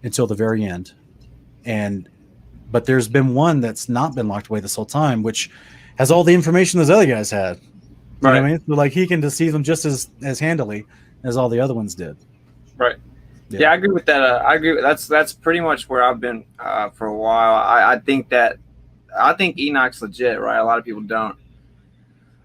until the very end. But there's been one that's not been locked away this whole time, which has all the information those other guys had. You know what I mean? So like he can deceive them just as handily as all the other ones did.
Right. Yeah, I agree with that. I agree. That's pretty much where I've been for a while. I think Enoch's legit, right? A lot of people don't.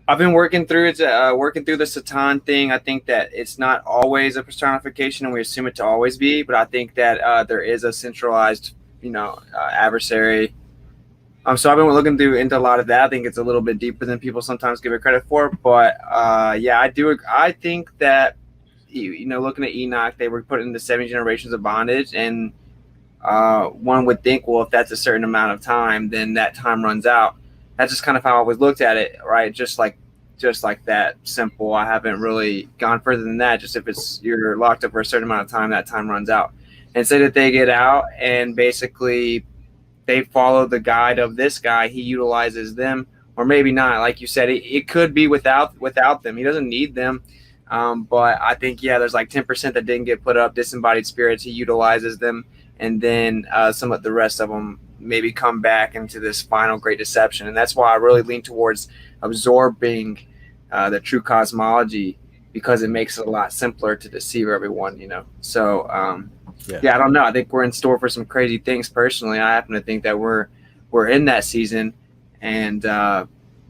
I've been working through the Satan thing. I think that it's not always a personification, and we assume it to always be. But I think that there is a centralized, adversary. So I've been looking into a lot of that. I think it's a little bit deeper than people sometimes give it credit for. But yeah, I do. I think that, looking at Enoch, they were put into 7 generations of bondage, and one would think, well, if that's a certain amount of time, then that time runs out. That's just kind of how I always looked at it, right? Just like that, simple. I haven't really gone further than that. Just if you're locked up for a certain amount of time, that time runs out. And say that they get out and basically they follow the guide of this guy. He utilizes them, or maybe not. Like you said, it could be without them. He doesn't need them. But I think, there's like 10% that didn't get put up, disembodied spirits. He utilizes them. And then some of the rest of them maybe come back into this final great deception. And that's why I really lean towards absorbing the true cosmology because it makes it a lot simpler to deceive everyone, you know. So
Yeah.
I don't know. I think we're in store for some crazy things. Personally, I happen to think that we're in that season, and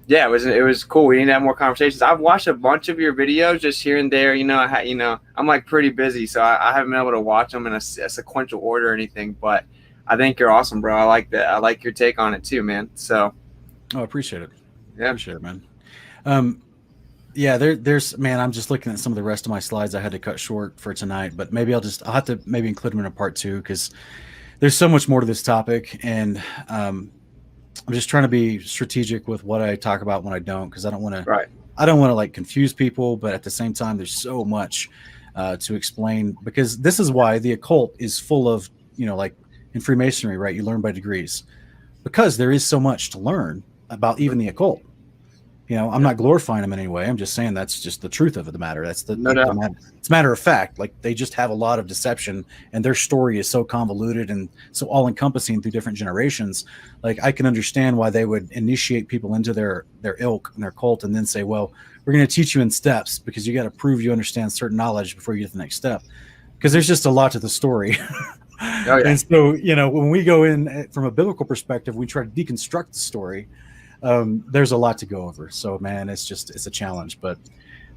yeah, it was cool. We need to have more conversations. I've watched a bunch of your videos just here and there. You know, I'm like pretty busy, so I haven't been able to watch them in a sequential order or anything. But I think you're awesome, bro. I like that. I like your take on it too, man. So,
I appreciate it.
Yeah,
appreciate it, man. Yeah, there's man. I'm just looking at some of the rest of my slides. I had to cut short for tonight, but maybe I'll have to maybe include them in a part 2 because there's so much more to this topic, and I'm just trying to be strategic with what I talk about when I don't, because I don't want to like confuse people, but at the same time, there's so much to explain, because this is why the occult is full of, you know, like in Freemasonry, right? You learn by degrees, because there is so much to learn about even the occult. You know, I'm not glorifying them in any way. I'm just saying that's just the truth of the matter. That's the matter. It's a matter of fact. Like, they just have a lot of deception, and their story is so convoluted and so all encompassing through different generations. Like, I can understand why they would initiate people into their ilk and their cult, and then say, well, we're going to teach you in steps, because you got to prove you understand certain knowledge before you get to the next step. Because there's just a lot to the story. Oh, yeah. And so, you know, when we go in from a biblical perspective, we try to deconstruct the story. There's a lot to go over. So, man, it's a challenge. But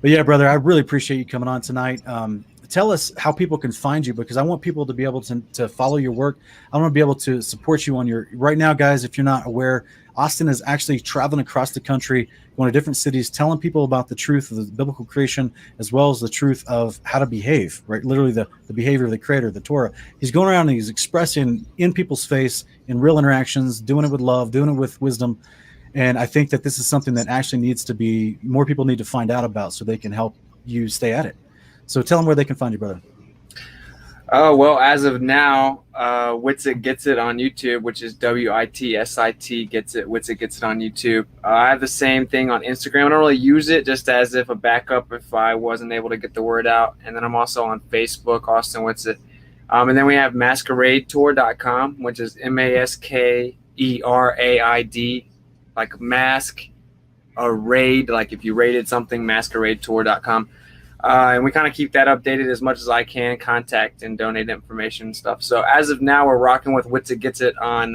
yeah, brother, I really appreciate you coming on tonight. Tell us how people can find you, because I want people to be able to follow your work. I want to be able to support you on your right now, guys. If you're not aware, Austin is actually traveling across the country, going to different cities, telling people about the truth of the biblical creation, as well as the truth of how to behave, right? Literally the behavior of the creator, the Torah. He's going around and he's expressing in people's face, in real interactions, doing it with love, doing it with wisdom. And I think that this is something that actually needs to be, more people need to find out about, so they can help you stay at it. So tell them where they can find you, brother.
Oh, well, as of now, Witsit Gets It on YouTube, which is WITSIT Gets It. Witsit Gets It on YouTube. I have the same thing on Instagram. I don't really use it, just as if a backup if I wasn't able to get the word out. And then I'm also on Facebook, Austin Witsit. And then we have masqueradetour.com, which is MASKERAID, like mask, a raid, like if you raided something, masqueradetour.com. And we kind of keep that updated as much as I can, contact and donate information and stuff. So as of now, we're rocking with Witsit Gets It on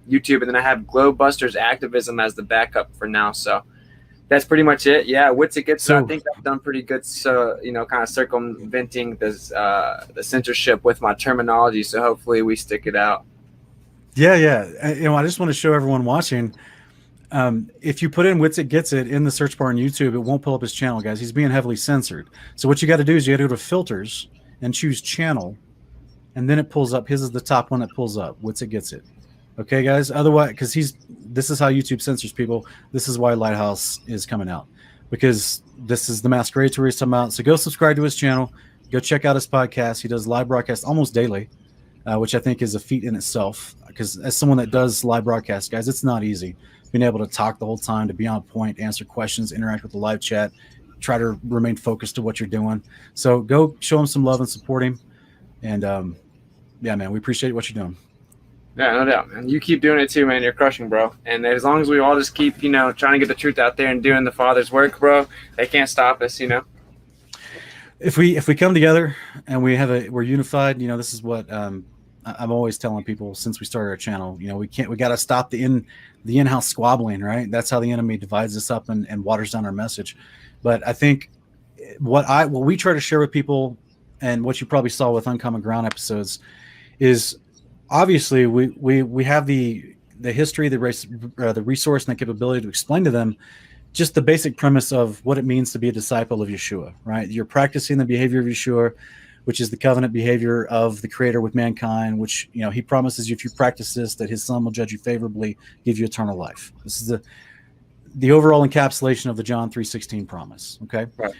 YouTube. And then I have Globebusters Activism as the backup for now. So that's pretty much it. Yeah, Witsit Gets It. I think I've done pretty good, so, you know, kind of circumventing this, the censorship with my terminology. So hopefully we stick it out.
Yeah. You know, I just want to show everyone watching, if you put in Witsit Gets It in the search bar on YouTube, it won't pull up his channel, guys. He's being heavily censored. So what you got to do is you got to go to filters and choose channel, and then it pulls up. His is the top one that pulls up. Witsit Gets It. Okay, guys. Otherwise, because this is how YouTube censors people. This is why Lighthouse is coming out, because this is the masquerade tour he's talking about. So go subscribe to his channel. Go check out his podcast. He does live broadcasts almost daily, which I think is a feat in itself. Because as someone that does live broadcasts, guys, it's not easy. Being able to talk the whole time, to be on point, answer questions, interact with the live chat, try to remain focused to what you're doing. So go show him some love and support him. And yeah, man, we appreciate what you're doing.
Yeah, no doubt. And you keep doing it too, man. You're crushing, bro. And as long as we all just keep, you know, trying to get the truth out there and doing the Father's work, bro, they can't stop us, you know.
If we come together and we're unified, you know, this is what I'm always telling people since we started our channel. You know, we got to stop the in-house squabbling, right? That's how the enemy divides us up and waters down our message. But I think what we try to share with people, and what you probably saw with Uncommon Ground episodes, is obviously we have the history, the resource, and the capability to explain to them just the basic premise of what it means to be a disciple of Yeshua, right? You're practicing the behavior of Yeshua, which is the covenant behavior of the Creator with mankind, which, you know, he promises you, if you practice this, that his Son will judge you favorably, give you eternal life. This is the overall encapsulation of the John 3:16 promise, okay?
Right.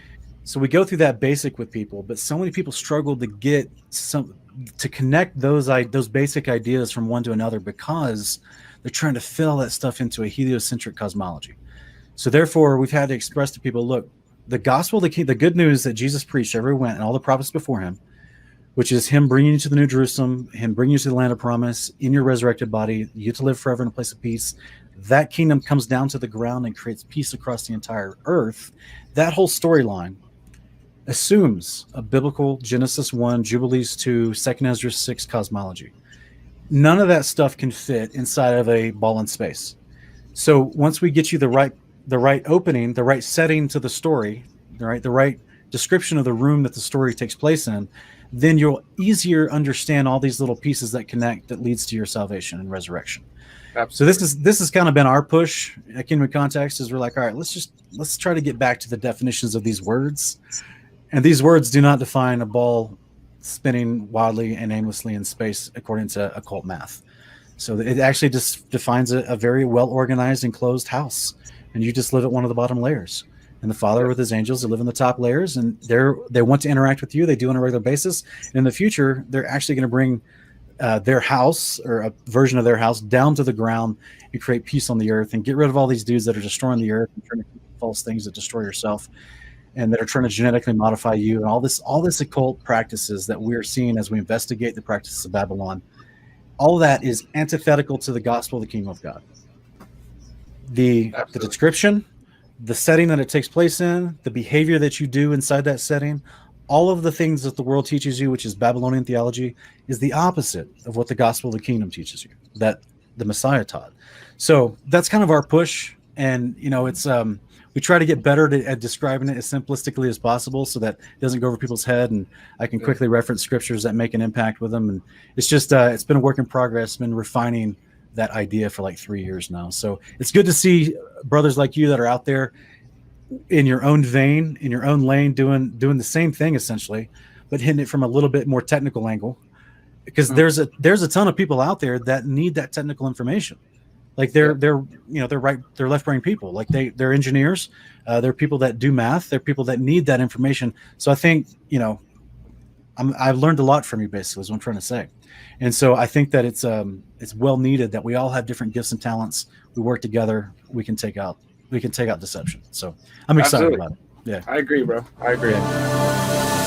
So we go through that basic with people, but so many people struggle to connect those basic ideas from one to another, because they're trying to fill that stuff into a heliocentric cosmology. So therefore, we've had to express to people, look, the gospel, the good news that Jesus preached everywhere he went, and all the prophets before him, which is him bringing you to the New Jerusalem, him bringing you to the land of promise in your resurrected body, you to live forever in a place of peace. That kingdom comes down to the ground and creates peace across the entire earth. That whole storyline assumes a biblical Genesis 1, Jubilees 2, 2nd Ezra 6 cosmology. None of that stuff can fit inside of a ball in space. So once we get you the right opening, the right setting to the story, the right description of the room that the story takes place in, then you'll easier understand all these little pieces that connect, that leads to your salvation and resurrection.
Absolutely.
So this has kind of been our push at Kingdom Context, is we're like, all right, let's try to get back to the definitions of these words. And these words do not define a ball spinning wildly and aimlessly in space according to occult math. So it actually just defines a very well organized enclosed house, and you just live at one of the bottom layers. And the Father with his angels, they live in the top layers, and they want to interact with you. They do on a regular basis. And in the future, they're actually going to bring their house, or a version of their house, down to the ground and create peace on the earth and get rid of all these dudes that are destroying the earth and trying to do false things that destroy yourself, and that are trying to genetically modify you, and all this occult practices that we're seeing as we investigate the practices of Babylon. All that is antithetical to the gospel of the kingdom of God. The description, the setting that it takes place in, the behavior that you do inside that setting, all of the things that the world teaches you, which is Babylonian theology, is the opposite of what the gospel of the kingdom teaches you, that the Messiah taught. So that's kind of our push. And, it's, we try to get better at describing it as simplistically as possible so that it doesn't go over people's head, and I can quickly reference scriptures that make an impact with them. And it's just, it's been a work in progress, been refining that idea for like 3 years now. So it's good to see brothers like you that are out there in your own vein, in your own lane, doing the same thing essentially, but hitting it from a little bit more technical angle, because there's a ton of people out there that need that technical information. Like they're left brain people. Like they're engineers. They're people that do math. They're people that need that information. So I think, I've learned a lot from you, basically, is what I'm trying to say. And so I think that it's well needed that we all have different gifts and talents. We work together. We can take out deception. So I'm excited about it. Yeah.
I agree, bro. I agree.
Yeah.